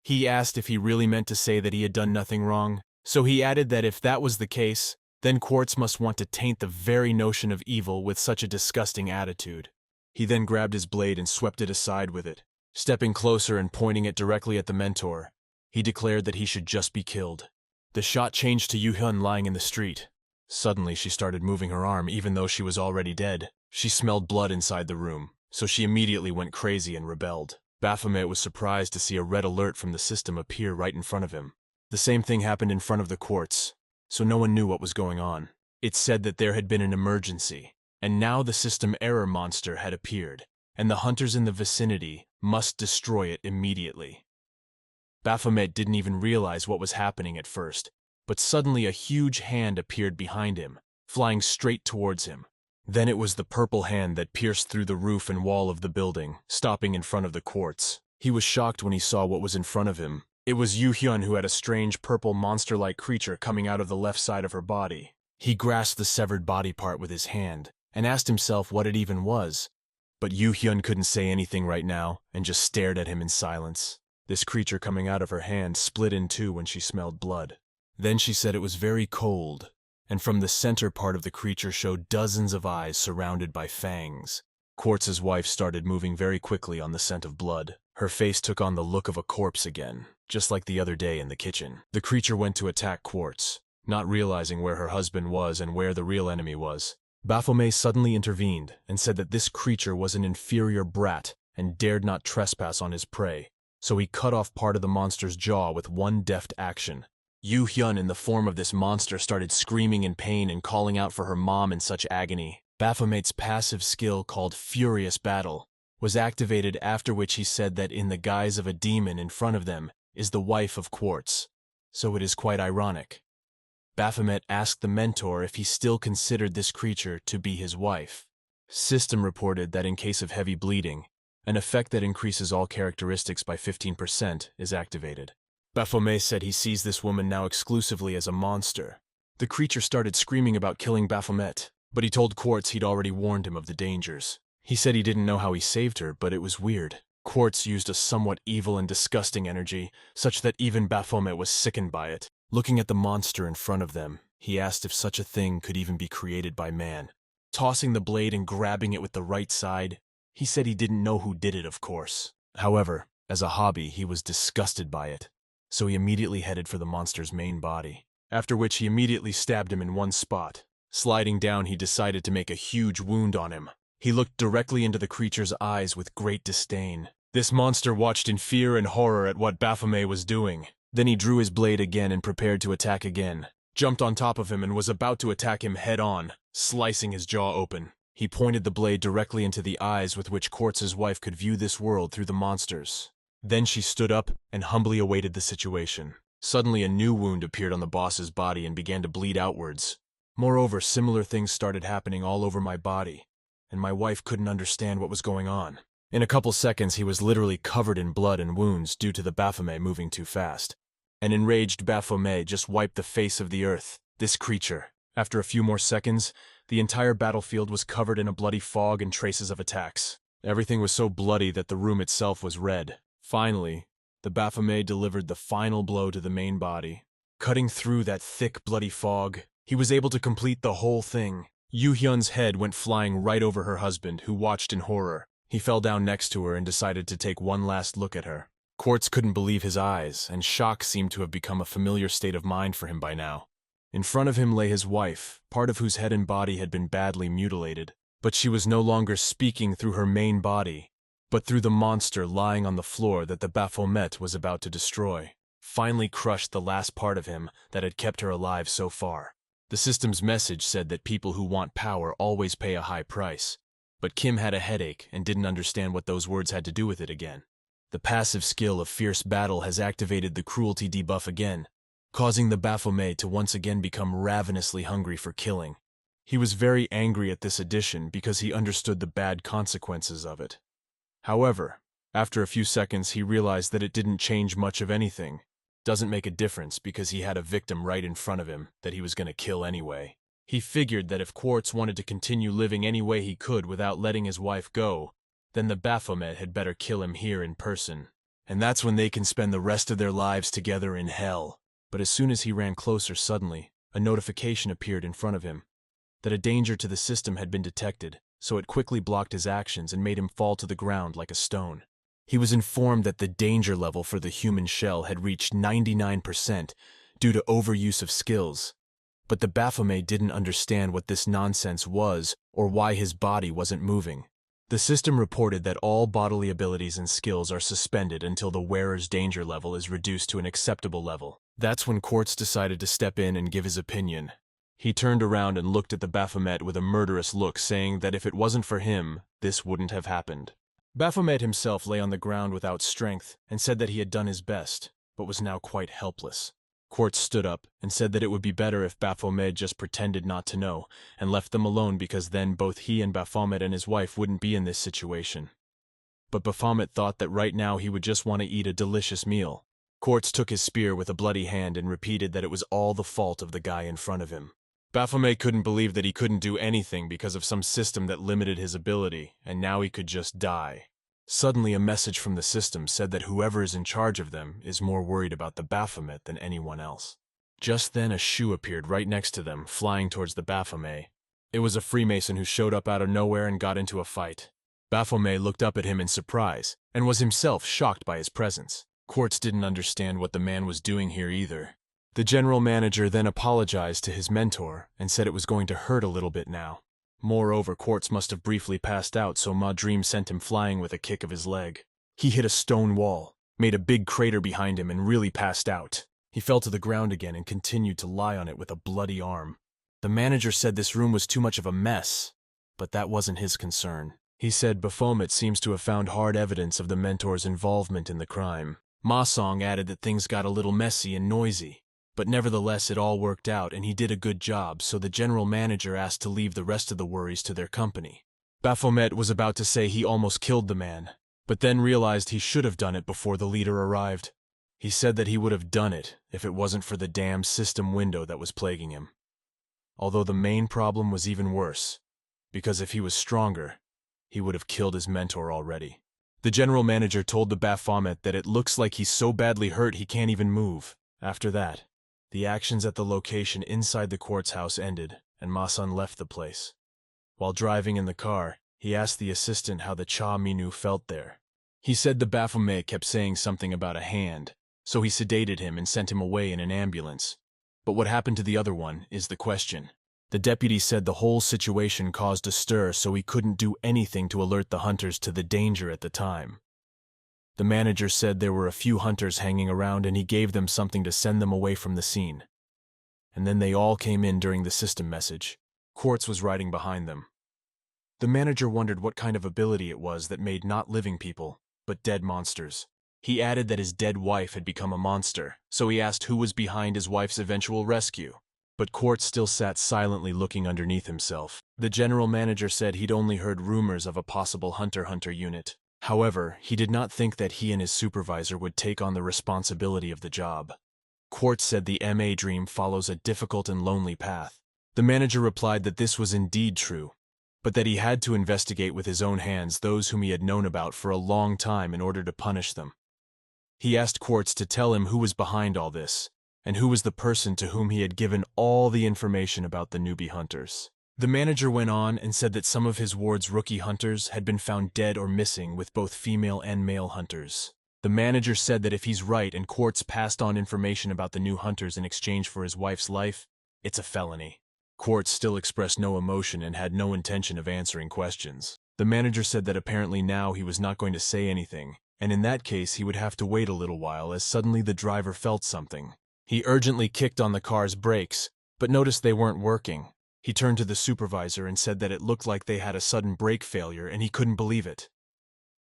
He asked if he really meant to say that he had done nothing wrong, so he added that if that was the case, then Quartz must want to taint the very notion of evil with such a disgusting attitude. He then grabbed his blade and swept it aside with it. Stepping closer and pointing it directly at the mentor, he declared that he should just be killed. The shot changed to Yu Hyun lying in the street. Suddenly she started moving her arm even though she was already dead. She smelled blood inside the room, so she immediately went crazy and rebelled. Baphomet was surprised to see a red alert from the system appear right in front of him. The same thing happened in front of the Quartz, so no one knew what was going on. It said that there had been an emergency, and now the system error monster had appeared, and the hunters in the vicinity must destroy it immediately. Baphomet didn't even realize what was happening at first, but suddenly a huge hand appeared behind him, flying straight towards him. Then it was the purple hand that pierced through the roof and wall of the building, stopping in front of the Quartz. He was shocked when he saw what was in front of him. It was Yu Hyun, who had a strange purple monster-like creature coming out of the left side of her body. He grasped the severed body part with his hand, and asked himself what it even was. But Yu Hyun couldn't say anything right now, and just stared at him in silence. This creature coming out of her hand split in two when she smelled blood. Then she said it was very cold, and from the center part of the creature showed dozens of eyes surrounded by fangs. Quartz's wife started moving very quickly on the scent of blood. Her face took on the look of a corpse again, just like the other day in the kitchen. The creature went to attack Quartz, not realizing where her husband was and where the real enemy was. Baphomet suddenly intervened and said that this creature was an inferior brat and dared not trespass on his prey, so he cut off part of the monster's jaw with one deft action. Yu Hyun, in the form of this monster, started screaming in pain and calling out for her mom in such agony. Baphomet's passive skill, called Furious Battle, was activated, after which he said that in the guise of a demon in front of them is the wife of Quartz, so it is quite ironic. Baphomet asked the mentor if he still considered this creature to be his wife. System reported that in case of heavy bleeding, an effect that increases all characteristics by 15% is activated. Baphomet said he sees this woman now exclusively as a monster. The creature started screaming about killing Baphomet, but he told Quartz he'd already warned him of the dangers. He said he didn't know how he saved her, but it was weird. Quartz used a somewhat evil and disgusting energy, such that even Baphomet was sickened by it. Looking at the monster in front of them, he asked if such a thing could even be created by man. Tossing the blade and grabbing it with the right side, he said he didn't know who did it, of course. However, as a hobby, he was disgusted by it, so he immediately headed for the monster's main body, after which he immediately stabbed him in one spot. Sliding down, he decided to make a huge wound on him. He looked directly into the creature's eyes with great disdain. This monster watched in fear and horror at what Baphomet was doing. Then he drew his blade again and prepared to attack again, jumped on top of him and was about to attack him head-on, slicing his jaw open. He pointed the blade directly into the eyes with which Quartz's wife could view this world through the monsters. Then she stood up and humbly awaited the situation. Suddenly a new wound appeared on the boss's body and began to bleed outwards. Moreover, similar things started happening all over my body, and my wife couldn't understand what was going on. In a couple seconds, he was literally covered in blood and wounds due to the Baphomet moving too fast. An enraged Baphomet just wiped the face of the earth, This creature. After a few more seconds, the entire battlefield was covered in a bloody fog and traces of attacks. Everything was so bloody that the room itself was red. Finally, the Baphomet delivered the final blow to the main body. Cutting through that thick, bloody fog, he was able to complete the whole thing. Yu Hyun's head went flying right over her husband, who watched in horror. He fell down next to her and decided to take one last look at her. Quartz couldn't believe his eyes, and shock seemed to have become a familiar state of mind for him by now. In front of him lay his wife, part of whose head and body had been badly mutilated. But she was no longer speaking through her main body, but through the monster lying on the floor that the Baphomet was about to destroy. Finally crushed the last part of him that had kept her alive so far. The system's message said that people who want power always pay a high price, but Kim had a headache and didn't understand what those words had to do with it again. The passive skill of fierce battle has activated the cruelty debuff again, causing the Baphomet to once again become ravenously hungry for killing. He was very angry at this addition because he understood the bad consequences of it. However, after a few seconds he realized that it didn't change much of anything. Doesn't make a difference because he had a victim right in front of him that he was going to kill anyway. He figured that if Quartz wanted to continue living any way he could without letting his wife go, then the Baphomet had better kill him here in person. And that's when they can spend the rest of their lives together in hell. But as soon as he ran closer, suddenly, a notification appeared in front of him that a danger to the system had been detected, so it quickly blocked his actions and made him fall to the ground like a stone. He was informed that the danger level for the human shell had reached 99% due to overuse of skills, but the Baphomet didn't understand what this nonsense was or why his body wasn't moving. The system reported that all bodily abilities and skills are suspended until the wearer's danger level is reduced to an acceptable level. That's when Quartz decided to step in and give his opinion. He turned around and looked at the Baphomet with a murderous look, saying that if it wasn't for him, this wouldn't have happened. Baphomet himself lay on the ground without strength and said that he had done his best, but was now quite helpless. Quartz stood up and said that it would be better if Baphomet just pretended not to know and left them alone because then both he and Baphomet and his wife wouldn't be in this situation. But Baphomet thought that right now he would just want to eat a delicious meal. Quartz took his spear with a bloody hand and repeated that it was all the fault of the guy in front of him. Baphomet couldn't believe that he couldn't do anything because of some system that limited his ability, and now he could just die. Suddenly a message from the system said that whoever is in charge of them is more worried about the Baphomet than anyone else. Just then a shoe appeared right next to them, flying towards the Baphomet. It was a Freemason who showed up out of nowhere and got into a fight. Baphomet looked up at him in surprise, and was himself shocked by his presence. Quartz didn't understand what the man was doing here either. The general manager then apologized to his mentor and said it was going to hurt a little bit now. Moreover, Quartz must have briefly passed out, so Ma Dream sent him flying with a kick of his leg. He hit a stone wall, made a big crater behind him, and really passed out. He fell to the ground again and continued to lie on it with a bloody arm. The manager said this room was too much of a mess, but that wasn't his concern. He said Baphomet seems to have found hard evidence of the mentor's involvement in the crime. Ma Song added that things got a little messy and noisy, but nevertheless it all worked out and he did a good job, so the general manager asked to leave the rest of the worries to their company. Baphomet was about to say he almost killed the man, but then realized he should have done it before the leader arrived. He said that he would have done it if it wasn't for the damn system window that was plaguing him. Although the main problem was even worse, because if he was stronger, he would have killed his mentor already. The general manager told the Baphomet that it looks like he's so badly hurt he can't even move. After that, the actions at the location inside the Quartz house ended, and Ma-sun left the place. While driving in the car, he asked the assistant how the Cha Minu felt there. He said the Baphomet kept saying something about a hand, so he sedated him and sent him away in an ambulance. But what happened to the other one is the question. The deputy said the whole situation caused a stir, so he couldn't do anything to alert the hunters to the danger at the time. The manager said there were a few hunters hanging around and he gave them something to send them away from the scene. And then they all came in during the system message. Quartz was riding behind them. The manager wondered what kind of ability it was that made not living people, but dead monsters. He added that his dead wife had become a monster, so he asked who was behind his wife's eventual rescue. But Quartz still sat silently looking underneath himself. The general manager said he'd only heard rumors of a possible hunter-hunter unit. However, he did not think that he and his supervisor would take on the responsibility of the job. Quartz said the MA dream follows a difficult and lonely path. The manager replied that this was indeed true, but that he had to investigate with his own hands those whom he had known about for a long time in order to punish them. He asked Quartz to tell him who was behind all this, and who was the person to whom he had given all the information about the newbie hunters. The manager went on and said that some of his ward's rookie hunters had been found dead or missing with both female and male hunters. The manager said that if he's right and Quartz passed on information about the new hunters in exchange for his wife's life, it's a felony. Quartz still expressed no emotion and had no intention of answering questions. The manager said that apparently now he was not going to say anything, and in that case he would have to wait a little while as suddenly the driver felt something. He urgently kicked on the car's brakes, but noticed they weren't working. He turned to the supervisor and said that it looked like they had a sudden brake failure and he couldn't believe it.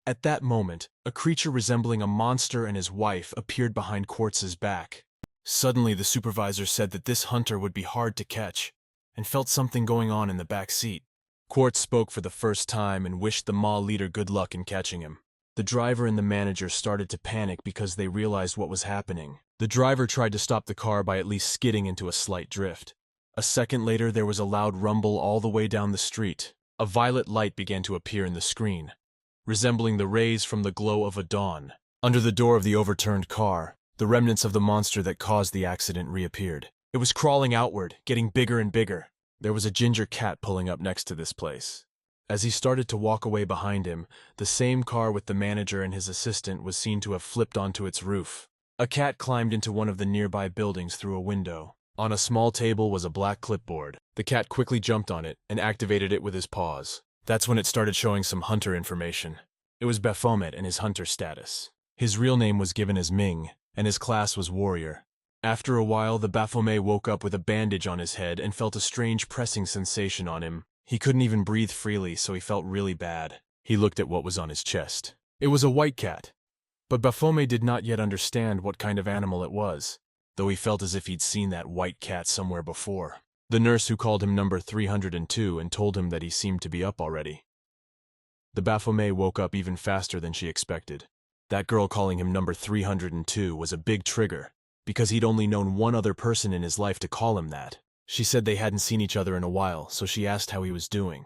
At that moment, a creature resembling a monster and his wife appeared behind Quartz's back. Suddenly the supervisor said that this hunter would be hard to catch, and felt something going on in the back seat. Quartz spoke for the first time and wished the mall leader good luck in catching him. The driver and the manager started to panic because they realized what was happening. The driver tried to stop the car by at least skidding into a slight drift. A second later, there was a loud rumble all the way down the street. A violet light began to appear in the screen, resembling the rays from the glow of a dawn. Under the door of the overturned car, the remnants of the monster that caused the accident reappeared. It was crawling outward, getting bigger and bigger. There was a ginger cat pulling up next to this place. As he started to walk away behind him, the same car with the manager and his assistant was seen to have flipped onto its roof. A cat climbed into one of the nearby buildings through a window. On a small table was a black clipboard. The cat quickly jumped on it and activated it with his paws. That's when it started showing some hunter information. It was Baphomet and his hunter status. His real name was given as Ming, and his class was warrior. After a while, the Baphomet woke up with a bandage on his head and felt a strange pressing sensation on him. He couldn't even breathe freely, so he felt really bad. He looked at what was on his chest. It was a white cat. But Baphomet did not yet understand what kind of animal it was, though he felt as if he'd seen that white cat somewhere before. The nurse who called him number 302 and told him that he seemed to be up already. The Baphomet woke up even faster than she expected. That girl calling him number 302 was a big trigger, because he'd only known one other person in his life to call him that. She said they hadn't seen each other in a while, so she asked how he was doing.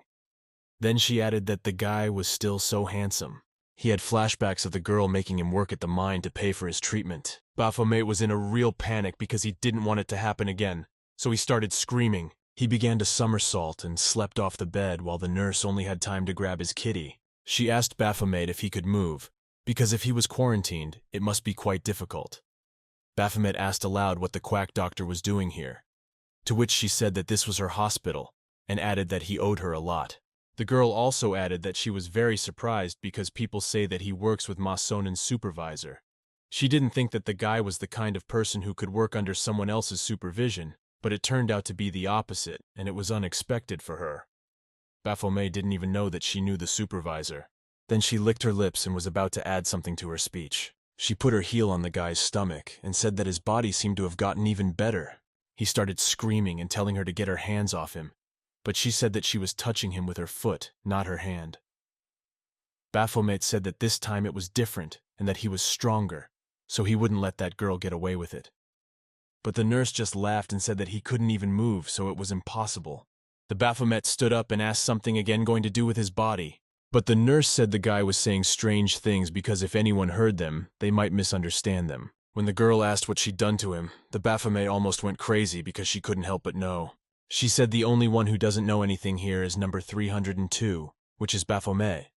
Then she added that the guy was still so handsome. He had flashbacks of the girl making him work at the mine to pay for his treatment. Baphomet was in a real panic because he didn't want it to happen again, so he started screaming. He began to somersault and slept off the bed while the nurse only had time to grab his kitty. She asked Baphomet if he could move, because if he was quarantined, it must be quite difficult. Baphomet asked aloud what the quack doctor was doing here, to which she said that this was her hospital, and added that he owed her a lot. The girl also added that she was very surprised because people say that he works with Ma Sonen's supervisor. She didn't think that the guy was the kind of person who could work under someone else's supervision, but it turned out to be the opposite, and it was unexpected for her. Baphomet didn't even know that she knew the supervisor. Then she licked her lips and was about to add something to her speech. She put her heel on the guy's stomach and said that his body seemed to have gotten even better. He started screaming and telling her to get her hands off him, but she said that she was touching him with her foot, not her hand. Baphomet said that this time it was different and that he was stronger, so he wouldn't let that girl get away with it. But the nurse just laughed and said that he couldn't even move, so it was impossible. The Baphomet stood up and asked something again going to do with his body. But the nurse said the guy was saying strange things because if anyone heard them, they might misunderstand them. When the girl asked what she'd done to him, the Baphomet almost went crazy because she couldn't help but know. She said the only one who doesn't know anything here is number 302, which is Baphomet.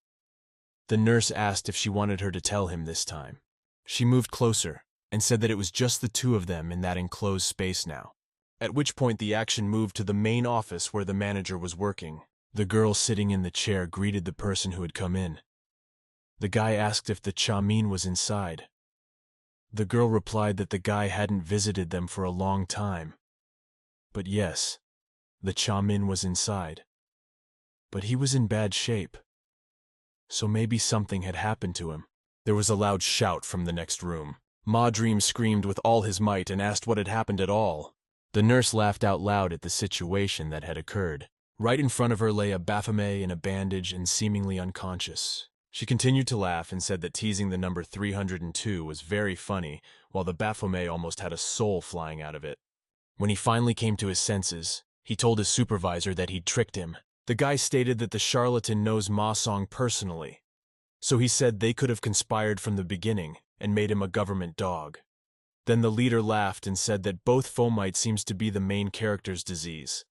The nurse asked if she wanted her to tell him this time. She moved closer and said that it was just the two of them in that enclosed space now. At which point the action moved to the main office where the manager was working. The girl sitting in the chair greeted the person who had come in. The guy asked if the Chamin was inside. The girl replied that the guy hadn't visited them for a long time. But yes, the Chamin was inside. But he was in bad shape. So maybe something had happened to him. There was a loud shout from the next room. Ma Dream screamed with all his might and asked what had happened at all. The nurse laughed out loud at the situation that had occurred. Right in front of her lay a Baphomet in a bandage and seemingly unconscious. She continued to laugh and said that teasing the number 302 was very funny, while the Baphomet almost had a soul flying out of it. When he finally came to his senses, he told his supervisor that he'd tricked him. The guy stated that the charlatan knows Ma Song personally, so he said they could have conspired from the beginning and made him a government dog. Then the leader laughed and said that both fomite seems to be the main character's disease,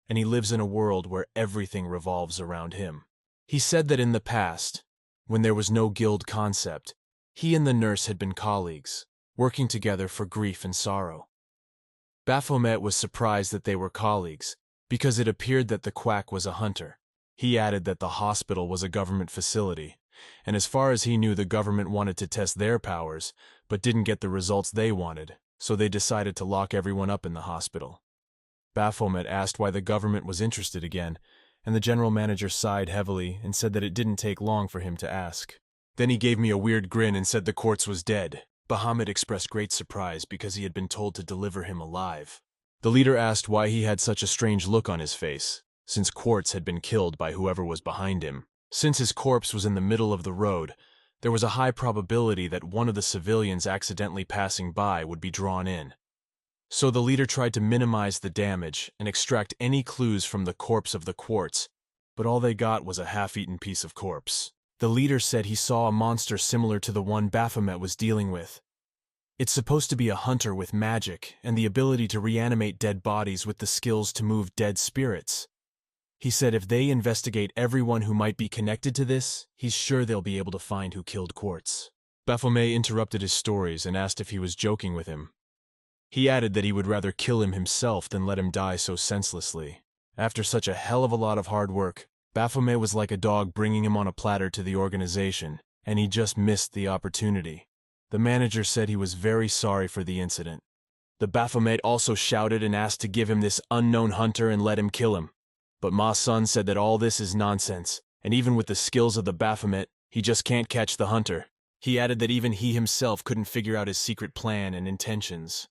and he lives in a world where everything revolves around him. He said that in the past, when there was no guild concept, he and the nurse had been colleagues, working together for grief and sorrow. Baphomet was surprised that they were colleagues, because it appeared that the quack was a hunter. He added that the hospital was a government facility, and as far as he knew the government wanted to test their powers, but didn't get the results they wanted, so they decided to lock everyone up in the hospital. Baphomet asked why the government was interested again, and the general manager sighed heavily and said that it didn't take long for him to ask. Then he gave me a weird grin and said the corpse was dead. Bahamut expressed great surprise because he had been told to deliver him alive. The leader asked why he had such a strange look on his face, since Quartz had been killed by whoever was behind him. Since his corpse was in the middle of the road, there was a high probability that one of the civilians accidentally passing by would be drawn in. So the leader tried to minimize the damage and extract any clues from the corpse of the Quartz, but all they got was a half-eaten piece of corpse. The leader said he saw a monster similar to the one Baphomet was dealing with. It's supposed to be a hunter with magic and the ability to reanimate dead bodies with the skills to move dead spirits. He said if they investigate everyone who might be connected to this, he's sure they'll be able to find who killed Quartz. Baphomet interrupted his stories and asked if he was joking with him. He added that he would rather kill him himself than let him die so senselessly. After such a hell of a lot of hard work, Baphomet was like a dog bringing him on a platter to the organization, and he just missed the opportunity. The manager said he was very sorry for the incident. The Baphomet also shouted and asked to give him this unknown hunter and let him kill him. But Ma Sun said that all this is nonsense, and even with the skills of the Baphomet, he just can't catch the hunter. He added that even he himself couldn't figure out his secret plan and intentions.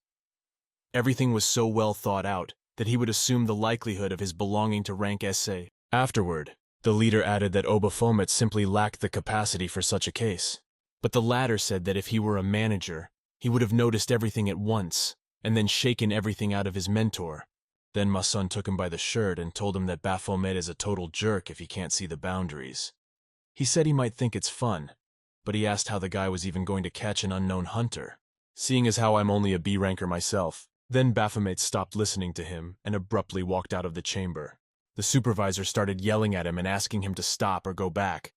Everything was so well thought out that he would assume the likelihood of his belonging to rank SA. Afterward, the leader added that Baphomet simply lacked the capacity for such a case. But the latter said that if he were a manager, he would have noticed everything at once, and then shaken everything out of his mentor. Then Ma Sun took him by the shirt and told him that Baphomet is a total jerk if he can't see the boundaries. He said he might think it's fun, but he asked how the guy was even going to catch an unknown hunter, seeing as how I'm only a B ranker myself. Then Baphomet stopped listening to him and abruptly walked out of the chamber. The supervisor started yelling at him and asking him to stop or go back.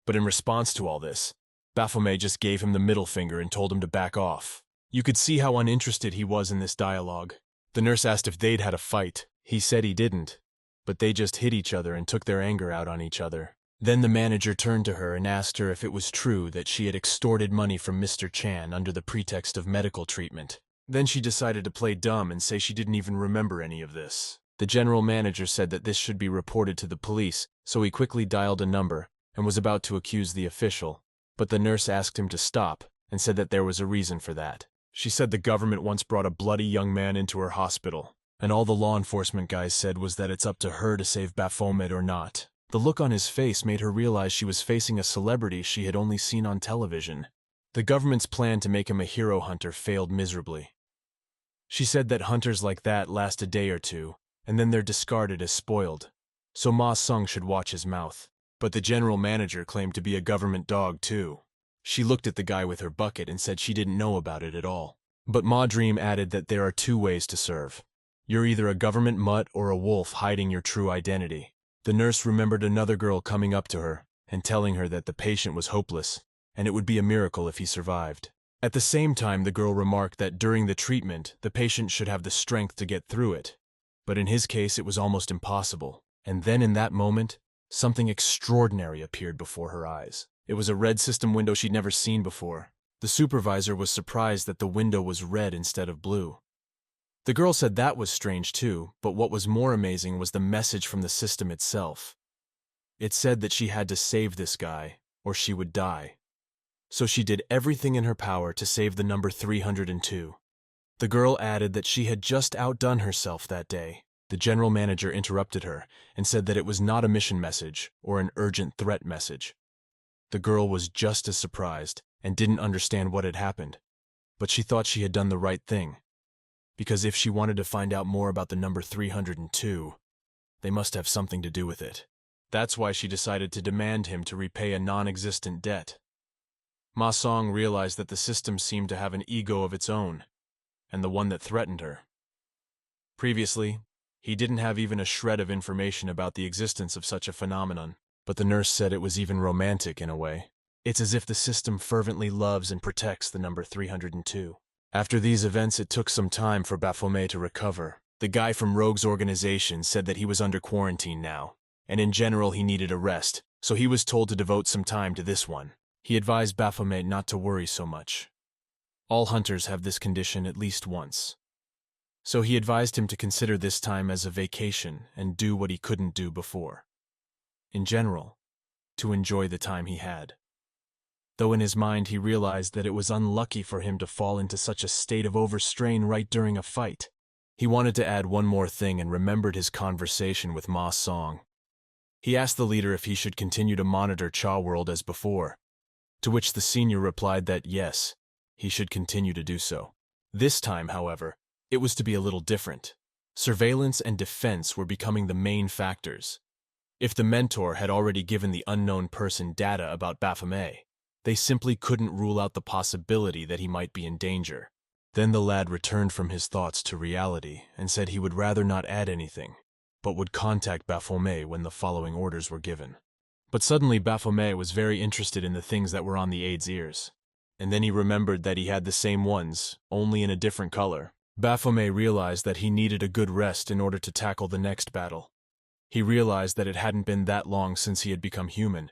But in response to all this, Baphomet just gave him the middle finger and told him to back off. You could see how uninterested he was in this dialogue. The nurse asked if they'd had a fight. He said he didn't, but they just hit each other and took their anger out on each other. Then the manager turned to her and asked her if it was true that she had extorted money from Mr. Chan under the pretext of medical treatment. Then she decided to play dumb and say she didn't even remember any of this. The general manager said that this should be reported to the police, so he quickly dialed a number and was about to accuse the official. But the nurse asked him to stop and said that there was a reason for that. She said the government once brought a bloody young man into her hospital, and all the law enforcement guys said was that it's up to her to save Baphomet or not. The look on his face made her realize she was facing a celebrity she had only seen on television. The government's plan to make him a hero hunter failed miserably. She said that hunters like that last a day or two, and then they're discarded as spoiled, so Ma Sung should watch his mouth. But the general manager claimed to be a government dog too. She looked at the guy with her bucket and said she didn't know about it at all. But Ma Dream added that there are two ways to serve. You're either a government mutt or a wolf hiding your true identity. The nurse remembered another girl coming up to her and telling her that the patient was hopeless, and it would be a miracle if he survived. At the same time, the girl remarked that during the treatment, the patient should have the strength to get through it. But in his case, it was almost impossible. And then in that moment, something extraordinary appeared before her eyes. It was a red system window she'd never seen before. The supervisor was surprised that the window was red instead of blue. The girl said that was strange too, but what was more amazing was the message from the system itself. It said that she had to save this guy, or she would die. So she did everything in her power to save the number 302. The girl added that she had just outdone herself that day. The general manager interrupted her and said that it was not a mission message or an urgent threat message. The girl was just as surprised and didn't understand what had happened, but she thought she had done the right thing, because if she wanted to find out more about the number 302, they must have something to do with it. That's why she decided to demand him to repay a non-existent debt. Ma Song realized that the system seemed to have an ego of its own, and the one that threatened her. Previously, he didn't have even a shred of information about the existence of such a phenomenon, but the nurse said it was even romantic in a way. It's as if the system fervently loves and protects the number 302. After these events, it took some time for Baphomet to recover. The guy from Rogue's organization said that he was under quarantine now, and in general he needed a rest, so he was told to devote some time to this one. He advised Baphomet not to worry so much. All hunters have this condition at least once. So he advised him to consider this time as a vacation and do what he couldn't do before. In general, to enjoy the time he had. Though in his mind he realized that it was unlucky for him to fall into such a state of overstrain right during a fight. He wanted to add one more thing and remembered his conversation with Ma Song. He asked the leader if he should continue to monitor Cha World as before, to which the senior replied that yes, he should continue to do so. This time, however, it was to be a little different. Surveillance and defense were becoming the main factors. If the mentor had already given the unknown person data about Baphomet, they simply couldn't rule out the possibility that he might be in danger. Then the lad returned from his thoughts to reality and said he would rather not add anything, but would contact Baphomet when the following orders were given. But suddenly Baphomet was very interested in the things that were on the aide's ears. And then he remembered that he had the same ones, only in a different color. Baphomet realized that he needed a good rest in order to tackle the next battle. He realized that it hadn't been that long since he had become human,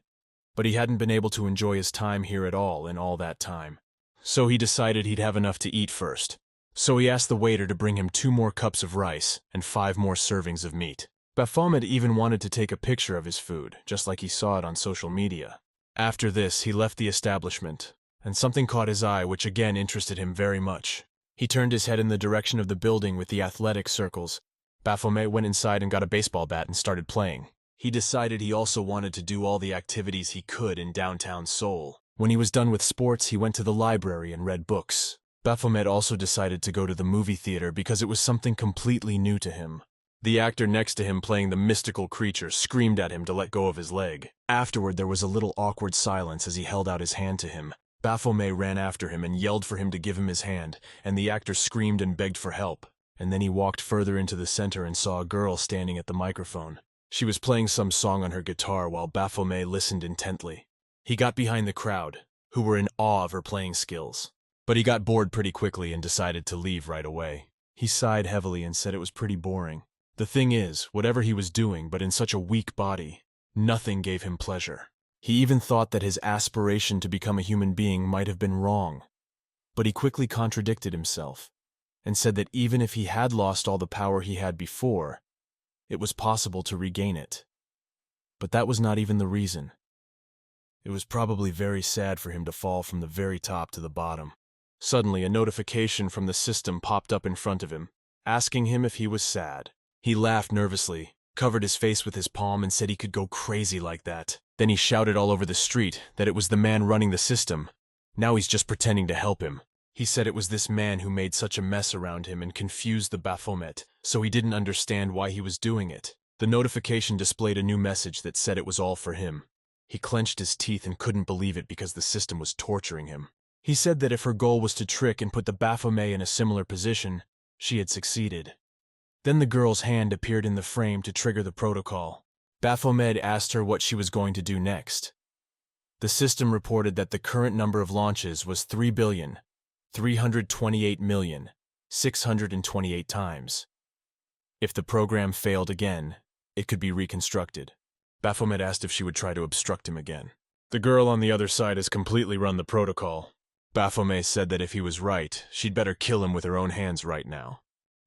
but he hadn't been able to enjoy his time here at all in all that time. So he decided he'd have enough to eat first. So he asked the waiter to bring him 2 more cups of rice and 5 more servings of meat. Baphomet even wanted to take a picture of his food, just like he saw it on social media. After this, he left the establishment, and something caught his eye which again interested him very much. He turned his head in the direction of the building with the athletic circles. Baphomet went inside and got a baseball bat and started playing. He decided he also wanted to do all the activities he could in downtown Seoul. When he was done with sports, he went to the library and read books. Baphomet also decided to go to the movie theater because it was something completely new to him. The actor next to him playing the mystical creature screamed at him to let go of his leg. Afterward, there was a little awkward silence as he held out his hand to him. Baphomet ran after him and yelled for him to give him his hand, and the actor screamed and begged for help. And then he walked further into the center and saw a girl standing at the microphone. She was playing some song on her guitar while Baphomet listened intently. He got behind the crowd, who were in awe of her playing skills. But he got bored pretty quickly and decided to leave right away. He sighed heavily and said it was pretty boring. The thing is, whatever he was doing, but in such a weak body, nothing gave him pleasure. He even thought that his aspiration to become a human being might have been wrong. But he quickly contradicted himself, and said that even if he had lost all the power he had before, it was possible to regain it. But that was not even the reason. It was probably very sad for him to fall from the very top to the bottom. Suddenly, a notification from the system popped up in front of him, asking him if he was sad. He laughed nervously, covered his face with his palm, and said he could go crazy like that. Then he shouted all over the street that it was the man running the system. Now he's just pretending to help him. He said it was this man who made such a mess around him and confused the Baphomet, so he didn't understand why he was doing it. The notification displayed a new message that said it was all for him. He clenched his teeth and couldn't believe it because the system was torturing him. He said that if her goal was to trick and put the Baphomet in a similar position, she had succeeded. Then the girl's hand appeared in the frame to trigger the protocol. Baphomet asked her what she was going to do next. The system reported that the current number of launches was 3,328,628 times. If the program failed again, it could be reconstructed. Baphomet asked if she would try to obstruct him again. The girl on the other side has completely run the protocol. Baphomet said that if he was right, she'd better kill him with her own hands right now.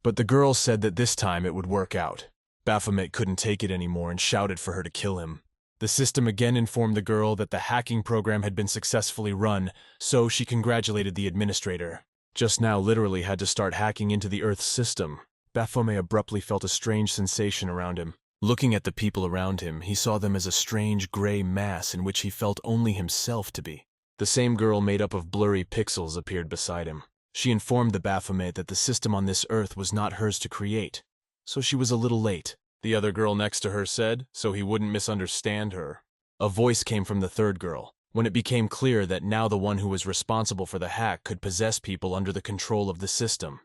But the girl said that this time it would work out. Baphomet couldn't take it anymore and shouted for her to kill him. The system again informed the girl that the hacking program had been successfully run, so she congratulated the administrator. Just now literally had to start hacking into the Earth's system. Baphomet abruptly felt a strange sensation around him. Looking at the people around him, he saw them as a strange gray mass in which he felt only himself to be. The same girl made up of blurry pixels appeared beside him. She informed the Baphomet that the system on this earth was not hers to create, so she was a little late. The other girl next to her said, so he wouldn't misunderstand her. A voice came from the third girl, when it became clear that now the one who was responsible for the hack could possess people under the control of the system.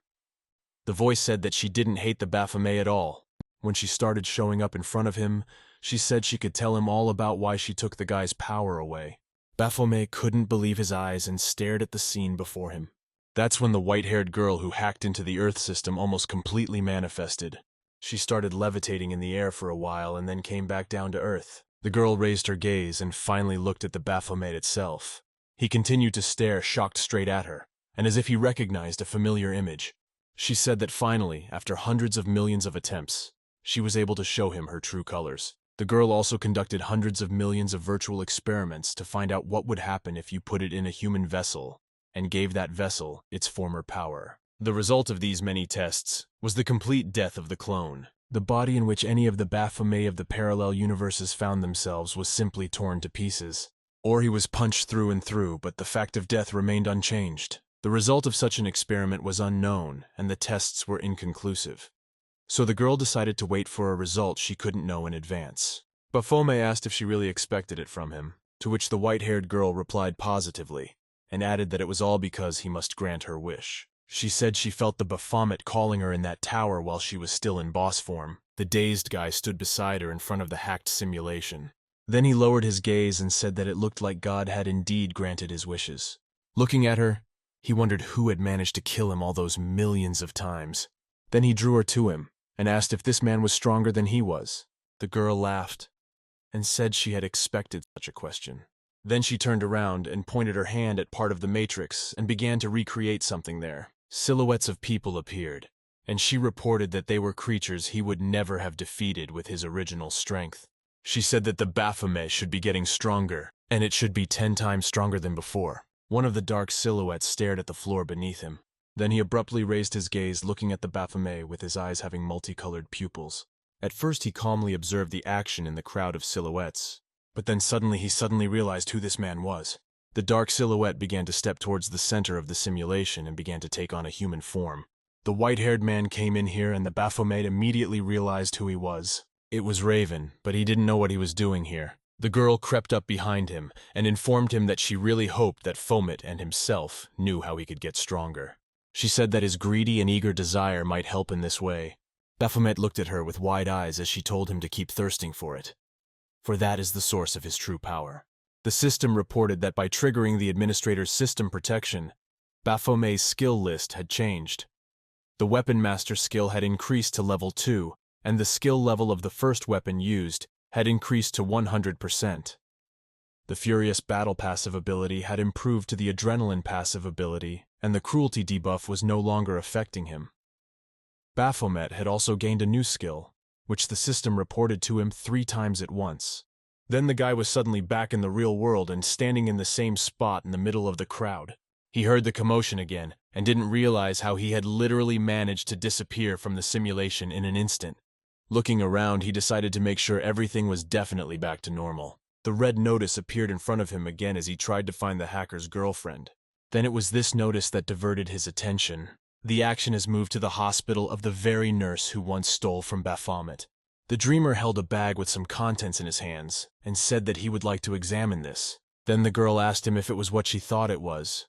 The voice said that she didn't hate the Baphomet at all. When she started showing up in front of him, she said she could tell him all about why she took the guy's power away. Baphomet couldn't believe his eyes and stared at the scene before him. That's when the white-haired girl who hacked into the Earth system almost completely manifested. She started levitating in the air for a while and then came back down to Earth. The girl raised her gaze and finally looked at the Baphomet itself. He continued to stare, shocked straight at her, and as if he recognized a familiar image. She said that finally, after hundreds of millions of attempts, she was able to show him her true colors. The girl also conducted hundreds of millions of virtual experiments to find out what would happen if you put it in a human vessel and gave that vessel its former power. The result of these many tests was the complete death of the clone. The body in which any of the Baphomet of the parallel universes found themselves was simply torn to pieces. Or he was punched through and through, but the fact of death remained unchanged. The result of such an experiment was unknown, and the tests were inconclusive. So the girl decided to wait for a result she couldn't know in advance. Baphomet asked if she really expected it from him, to which the white-haired girl replied positively, and added that it was all because he must grant her wish. She said she felt the Baphomet calling her in that tower while she was still in boss form. The dazed guy stood beside her in front of the hacked simulation. Then he lowered his gaze and said that it looked like God had indeed granted his wishes. Looking at her, he wondered who had managed to kill him all those millions of times. Then he drew her to him and asked if this man was stronger than he was. The girl laughed and said she had expected such a question. Then she turned around and pointed her hand at part of the matrix and began to recreate something there. Silhouettes of people appeared, and she reported that they were creatures he would never have defeated with his original strength. She said that the Baphomet should be getting stronger, and it should be 10 times stronger than before. One of the dark silhouettes stared at the floor beneath him. Then he abruptly raised his gaze, looking at the Baphomet with his eyes having multicolored pupils. At first he calmly observed the action in the crowd of silhouettes, but then he realized who this man was. The dark silhouette began to step towards the center of the simulation and began to take on a human form. The white-haired man came in here and the Baphomet immediately realized who he was. It was Raven, but he didn't know what he was doing here. The girl crept up behind him and informed him that she really hoped that Fomet and himself knew how he could get stronger. She said that his greedy and eager desire might help in this way. Baphomet looked at her with wide eyes as she told him to keep thirsting for it, for that is the source of his true power. The system reported that by triggering the administrator's system protection, Baphomet's skill list had changed. The Weapon Master skill had increased to level 2, and the skill level of the first weapon used had increased to 100%. The Furious Battle passive ability had improved to the Adrenaline passive ability, and the Cruelty debuff was no longer affecting him. Baphomet had also gained a new skill, which the system reported to him 3 times at once. Then the guy was suddenly back in the real world and standing in the same spot in the middle of the crowd. He heard the commotion again and didn't realize how he had literally managed to disappear from the simulation in an instant. Looking around, he decided to make sure everything was definitely back to normal. The red notice appeared in front of him again as he tried to find the hacker's girlfriend. Then it was this notice that diverted his attention. The action has moved to the hospital of the very nurse who once stole from Baphomet. The dreamer held a bag with some contents in his hands and said that he would like to examine this. Then the girl asked him if it was what she thought it was.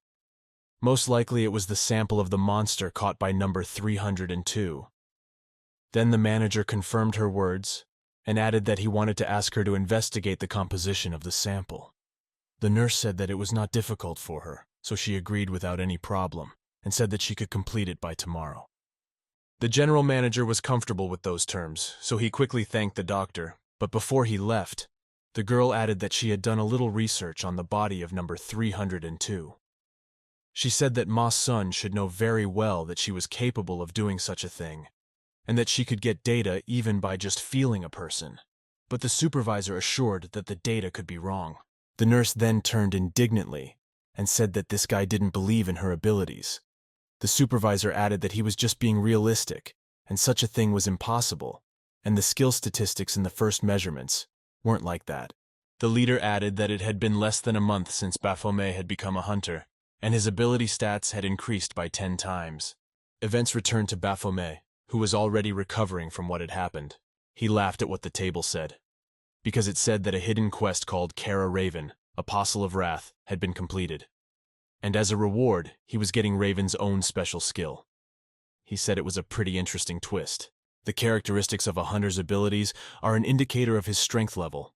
Most likely it was the sample of the monster caught by number 302. Then the manager confirmed her words and added that he wanted to ask her to investigate the composition of the sample. The nurse said that it was not difficult for her, so she agreed without any problem and said that she could complete it by tomorrow. The general manager was comfortable with those terms, so he quickly thanked the doctor, but before he left, the girl added that she had done a little research on the body of number 302. She said that Ma Sun should know very well that she was capable of doing such a thing, and that she could get data even by just feeling a person. But the supervisor assured that the data could be wrong. The nurse then turned indignantly and said that this guy didn't believe in her abilities. The supervisor added that he was just being realistic, and such a thing was impossible, and the skill statistics in the first measurements weren't like that. The leader added that it had been less than a month since Baphomet had become a hunter, and his ability stats had increased by 10 times. Events returned to Baphomet, who was already recovering from what had happened. He laughed at what the table said, because it said that a hidden quest called Kara Raven, Apostle of Wrath, had been completed. And as a reward, he was getting Raven's own special skill. He said it was a pretty interesting twist. The characteristics of a hunter's abilities are an indicator of his strength level.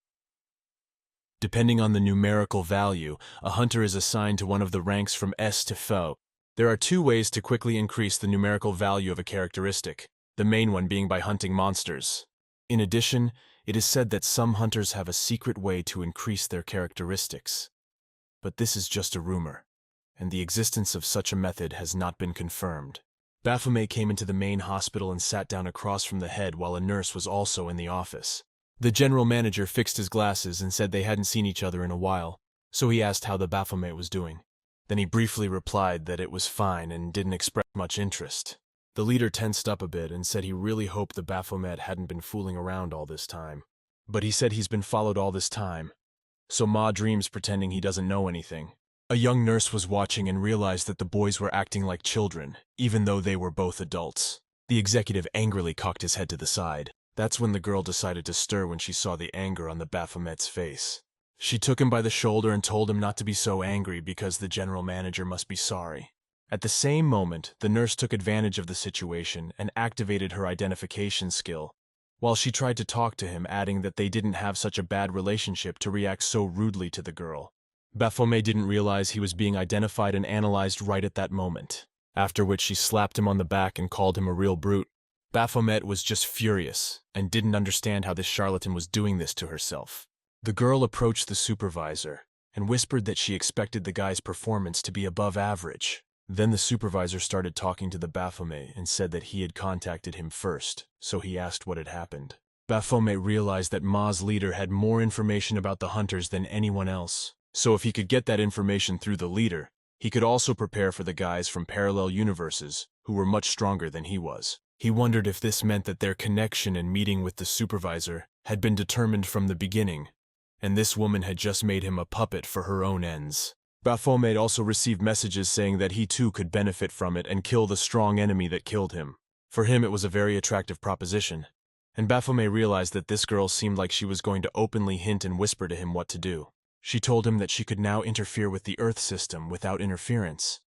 Depending on the numerical value, a hunter is assigned to one of the ranks from S to F. There are 2 ways to quickly increase the numerical value of a characteristic, the main one being by hunting monsters. In addition, it is said that some hunters have a secret way to increase their characteristics. But this is just a rumor, and the existence of such a method has not been confirmed. Baphomet came into the main hospital and sat down across from the head while a nurse was also in the office. The general manager fixed his glasses and said they hadn't seen each other in a while, so he asked how the Baphomet was doing. Then he briefly replied that it was fine and didn't express much interest. The leader tensed up a bit and said he really hoped the Baphomet hadn't been fooling around all this time. But he said he's been followed all this time, so Ma dreams pretending he doesn't know anything. A young nurse was watching and realized that the boys were acting like children, even though they were both adults. The executive angrily cocked his head to the side. That's when the girl decided to stir when she saw the anger on the Baphomet's face. She took him by the shoulder and told him not to be so angry because the general manager must be sorry. At the same moment, the nurse took advantage of the situation and activated her identification skill, while she tried to talk to him, adding that they didn't have such a bad relationship to react so rudely to the girl. Baphomet didn't realize he was being identified and analyzed right at that moment, after which she slapped him on the back and called him a real brute. Baphomet was just furious and didn't understand how this charlatan was doing this to herself. The girl approached the supervisor and whispered that she expected the guy's performance to be above average. Then the supervisor started talking to the Baphomet and said that he had contacted him first, so he asked what had happened. Baphomet realized that Ma's leader had more information about the hunters than anyone else, so if he could get that information through the leader, he could also prepare for the guys from parallel universes who were much stronger than he was. He wondered if this meant that their connection and meeting with the supervisor had been determined from the beginning, and this woman had just made him a puppet for her own ends. Baphomet also received messages saying that he too could benefit from it and kill the strong enemy that killed him. For him it was a very attractive proposition, and Baphomet realized that this girl seemed like she was going to openly hint and whisper to him what to do. She told him that she could now interfere with the Earth system without interference,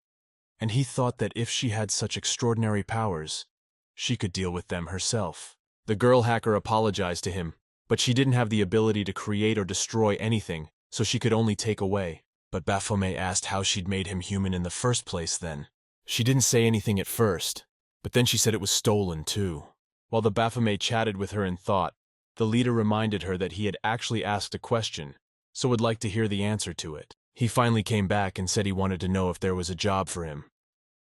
and he thought that if she had such extraordinary powers, she could deal with them herself. The girl hacker apologized to him, but she didn't have the ability to create or destroy anything, so she could only take away. But Baphomet asked how she'd made him human in the first place then. She didn't say anything at first, but then she said it was stolen too. While the Baphomet chatted with her in thought, the leader reminded her that he had actually asked a question, so would like to hear the answer to it. He finally came back and said he wanted to know if there was a job for him.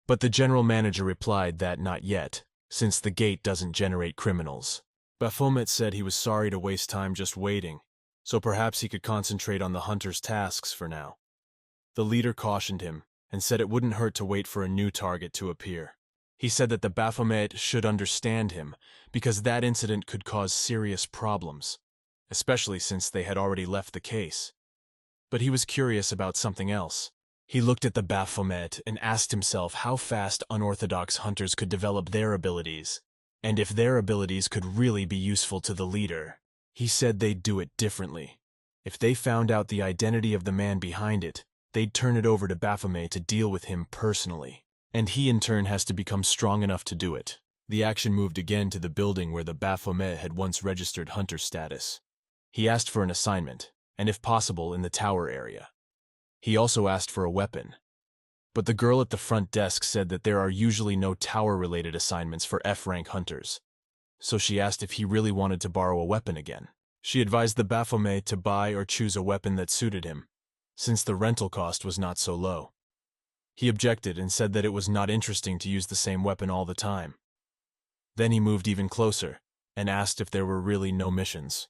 But the general manager replied that not yet, since the gate doesn't generate criminals. Baphomet said he was sorry to waste time just waiting, so perhaps he could concentrate on the hunter's tasks for now. The leader cautioned him and said it wouldn't hurt to wait for a new target to appear. He said that the Baphomet should understand him because that incident could cause serious problems, especially since they had already left the case. But he was curious about something else. He looked at the Baphomet and asked himself how fast unorthodox hunters could develop their abilities, and if their abilities could really be useful to the leader. He said they'd do it differently. If they found out the identity of the man behind it, they'd turn it over to Baphomet to deal with him personally, and he in turn has to become strong enough to do it. The action moved again to the building where the Baphomet had once registered hunter status. He asked for an assignment, and if possible in the tower area. He also asked for a weapon, but the girl at the front desk said that there are usually no tower-related assignments for F-rank hunters, so she asked if he really wanted to borrow a weapon again. She advised the Baphomet to buy or choose a weapon that suited him, since the rental cost was not so low. He objected and said that it was not interesting to use the same weapon all the time. Then he moved even closer and asked if there were really no missions.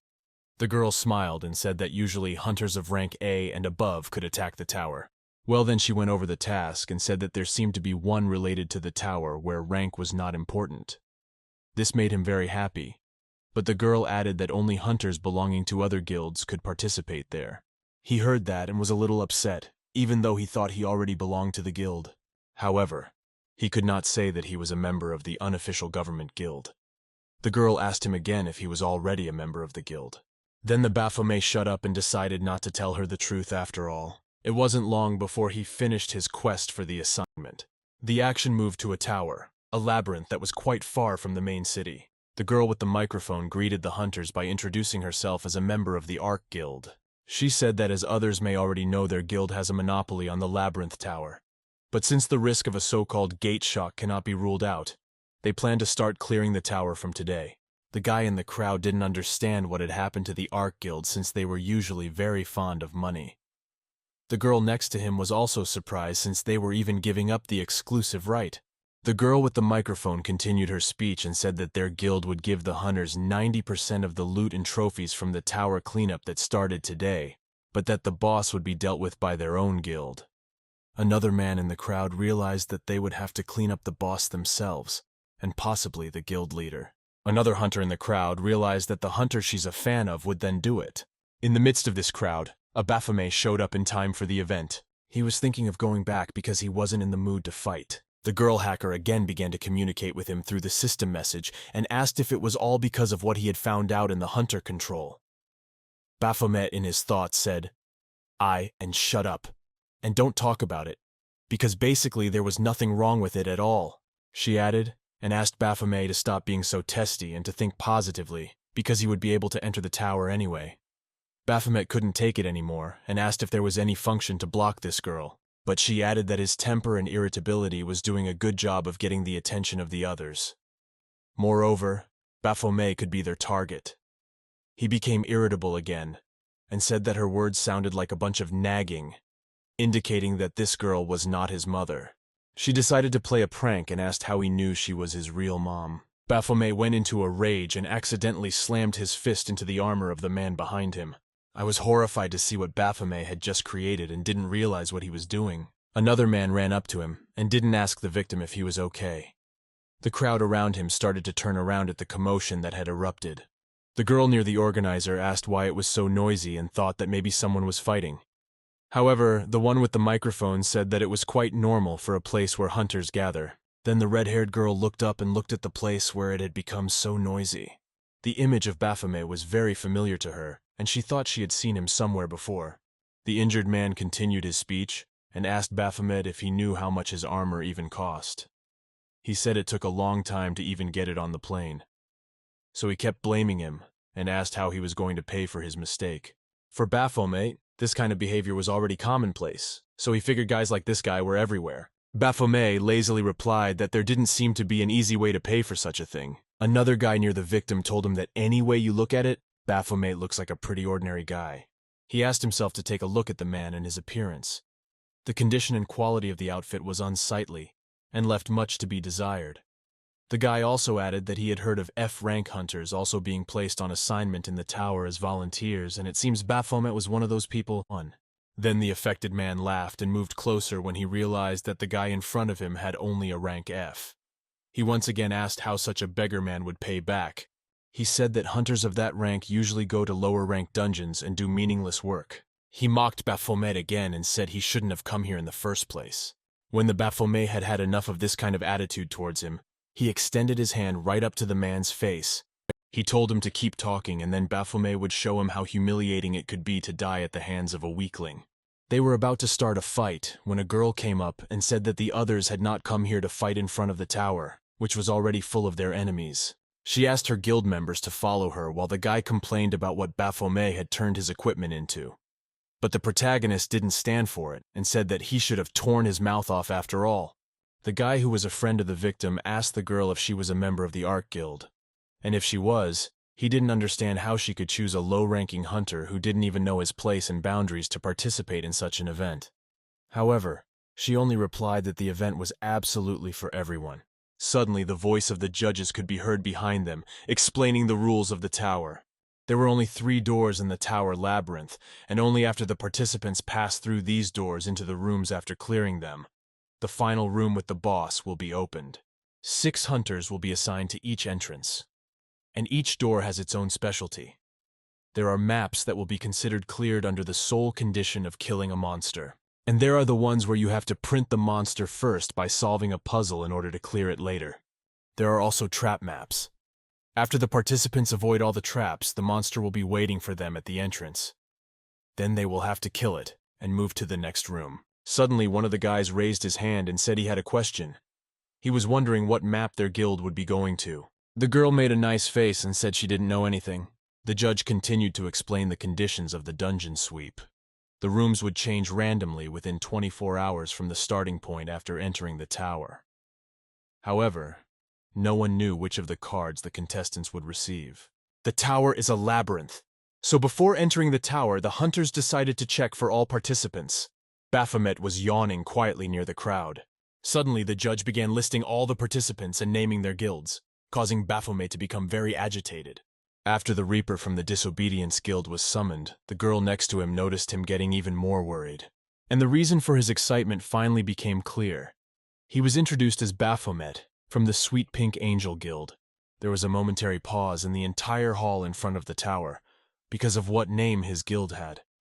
The girl smiled and said that usually hunters of rank A and above could attack the tower. Well, then she went over the task and said that there seemed to be one related to the tower where rank was not important. This made him very happy, but the girl added that only hunters belonging to other guilds could participate there. He heard that and was a little upset, even though he thought he already belonged to the guild. However, he could not say that he was a member of the unofficial government guild. The girl asked him again if he was already a member of the guild. Then the Baphomet shut up and decided not to tell her the truth after all. It wasn't long before he finished his quest for the assignment. The action moved to a tower, a labyrinth that was quite far from the main city. The girl with the microphone greeted the hunters by introducing herself as a member of the Ark Guild. She said that as others may already know, their guild has a monopoly on the labyrinth tower. But since the risk of a so-called gate shock cannot be ruled out, they plan to start clearing the tower from today. The guy in the crowd didn't understand what had happened to the Ark Guild since they were usually very fond of money. The girl next to him was also surprised since they were even giving up the exclusive right. The girl with the microphone continued her speech and said that their guild would give the hunters 90% of the loot and trophies from the tower cleanup that started today, but that the boss would be dealt with by their own guild. Another man in the crowd realized that they would have to clean up the boss themselves, and possibly the guild leader. Another hunter in the crowd realized that the hunter she's a fan of would then do it. In the midst of this crowd, a Baphomet showed up in time for the event. He was thinking of going back because he wasn't in the mood to fight. The girl hacker again began to communicate with him through the system message and asked if it was all because of what he had found out in the hunter control. Baphomet in his thoughts said, and shut up, and don't talk about it, because basically there was nothing wrong with it at all, she added, and asked Baphomet to stop being so testy and to think positively, because he would be able to enter the tower anyway. Baphomet couldn't take it anymore and asked if there was any function to block this girl, but she added that his temper and irritability was doing a good job of getting the attention of the others. Moreover, Baphomet could be their target. He became irritable again and said that her words sounded like a bunch of nagging, indicating that this girl was not his mother. She decided to play a prank and asked how he knew she was his real mom. Baphomet went into a rage and accidentally slammed his fist into the armor of the man behind him. I was horrified to see what Baphomet had just created and didn't realize what he was doing. Another man ran up to him and didn't ask the victim if he was okay. The crowd around him started to turn around at the commotion that had erupted. The girl near the organizer asked why it was so noisy and thought that maybe someone was fighting. However, the one with the microphone said that it was quite normal for a place where hunters gather. Then the red-haired girl looked up and looked at the place where it had become so noisy. The image of Baphomet was very familiar to her, and she thought she had seen him somewhere before. The injured man continued his speech and asked Baphomet if he knew how much his armor even cost. He said it took a long time to even get it on the plane. So he kept blaming him and asked how he was going to pay for his mistake. For Baphomet, this kind of behavior was already commonplace, so he figured guys like this guy were everywhere. Baphomet lazily replied that there didn't seem to be an easy way to pay for such a thing. Another guy near the victim told him that any way you look at it, Baphomet looks like a pretty ordinary guy. He asked himself to take a look at the man and his appearance. The condition and quality of the outfit was unsightly and left much to be desired. The guy also added that he had heard of F-rank hunters also being placed on assignment in the tower as volunteers, and it seems Baphomet was one of those people. Then the affected man laughed and moved closer when he realized that the guy in front of him had only a rank F. He once again asked how such a beggar man would pay back. He said that hunters of that rank usually go to lower-ranked dungeons and do meaningless work. He mocked Baphomet again and said he shouldn't have come here in the first place. When the Baphomet had had enough of this kind of attitude towards him, he extended his hand right up to the man's face. He told him to keep talking, and then Baphomet would show him how humiliating it could be to die at the hands of a weakling. They were about to start a fight when a girl came up and said that the others had not come here to fight in front of the tower, which was already full of their enemies. She asked her guild members to follow her while the guy complained about what Baphomet had turned his equipment into. But the protagonist didn't stand for it and said that he should have torn his mouth off after all. The guy who was a friend of the victim asked the girl if she was a member of the Ark Guild, and if she was, he didn't understand how she could choose a low-ranking hunter who didn't even know his place and boundaries to participate in such an event. However, she only replied that the event was absolutely for everyone. Suddenly, the voice of the judges could be heard behind them, explaining the rules of the tower. There were only 3 doors in the tower labyrinth, and only after the participants pass through these doors into the rooms after clearing them, the final room with the boss will be opened. 6 hunters will be assigned to each entrance. and each door has its own specialty. There are maps that will be considered cleared under the sole condition of killing a monster. And there are the ones where you have to print the monster first by solving a puzzle in order to clear it later. There are also trap maps. After the participants avoid all the traps, the monster will be waiting for them at the entrance. Then they will have to kill it and move to the next room. Suddenly, one of the guys raised his hand and said he had a question. He was wondering what map their guild would be going to. The girl made a nice face and said she didn't know anything. The judge continued to explain the conditions of the dungeon sweep. The rooms would change randomly within 24 hours from the starting point after entering the tower. However, no one knew which of the cards the contestants would receive. The tower is a labyrinth, so before entering the tower, the hunters decided to check for all participants. Baphomet was yawning quietly near the crowd. Suddenly, the judge began listing all the participants and naming their guilds, causing Baphomet to become very agitated. After the Reaper from the Disobedience Guild was summoned, the girl next to him noticed him getting even more worried. And the reason for his excitement finally became clear. He was introduced as Baphomet from the Sweet Pink Angel Guild. There was a momentary pause in the entire hall in front of the tower, because of what name his guild had.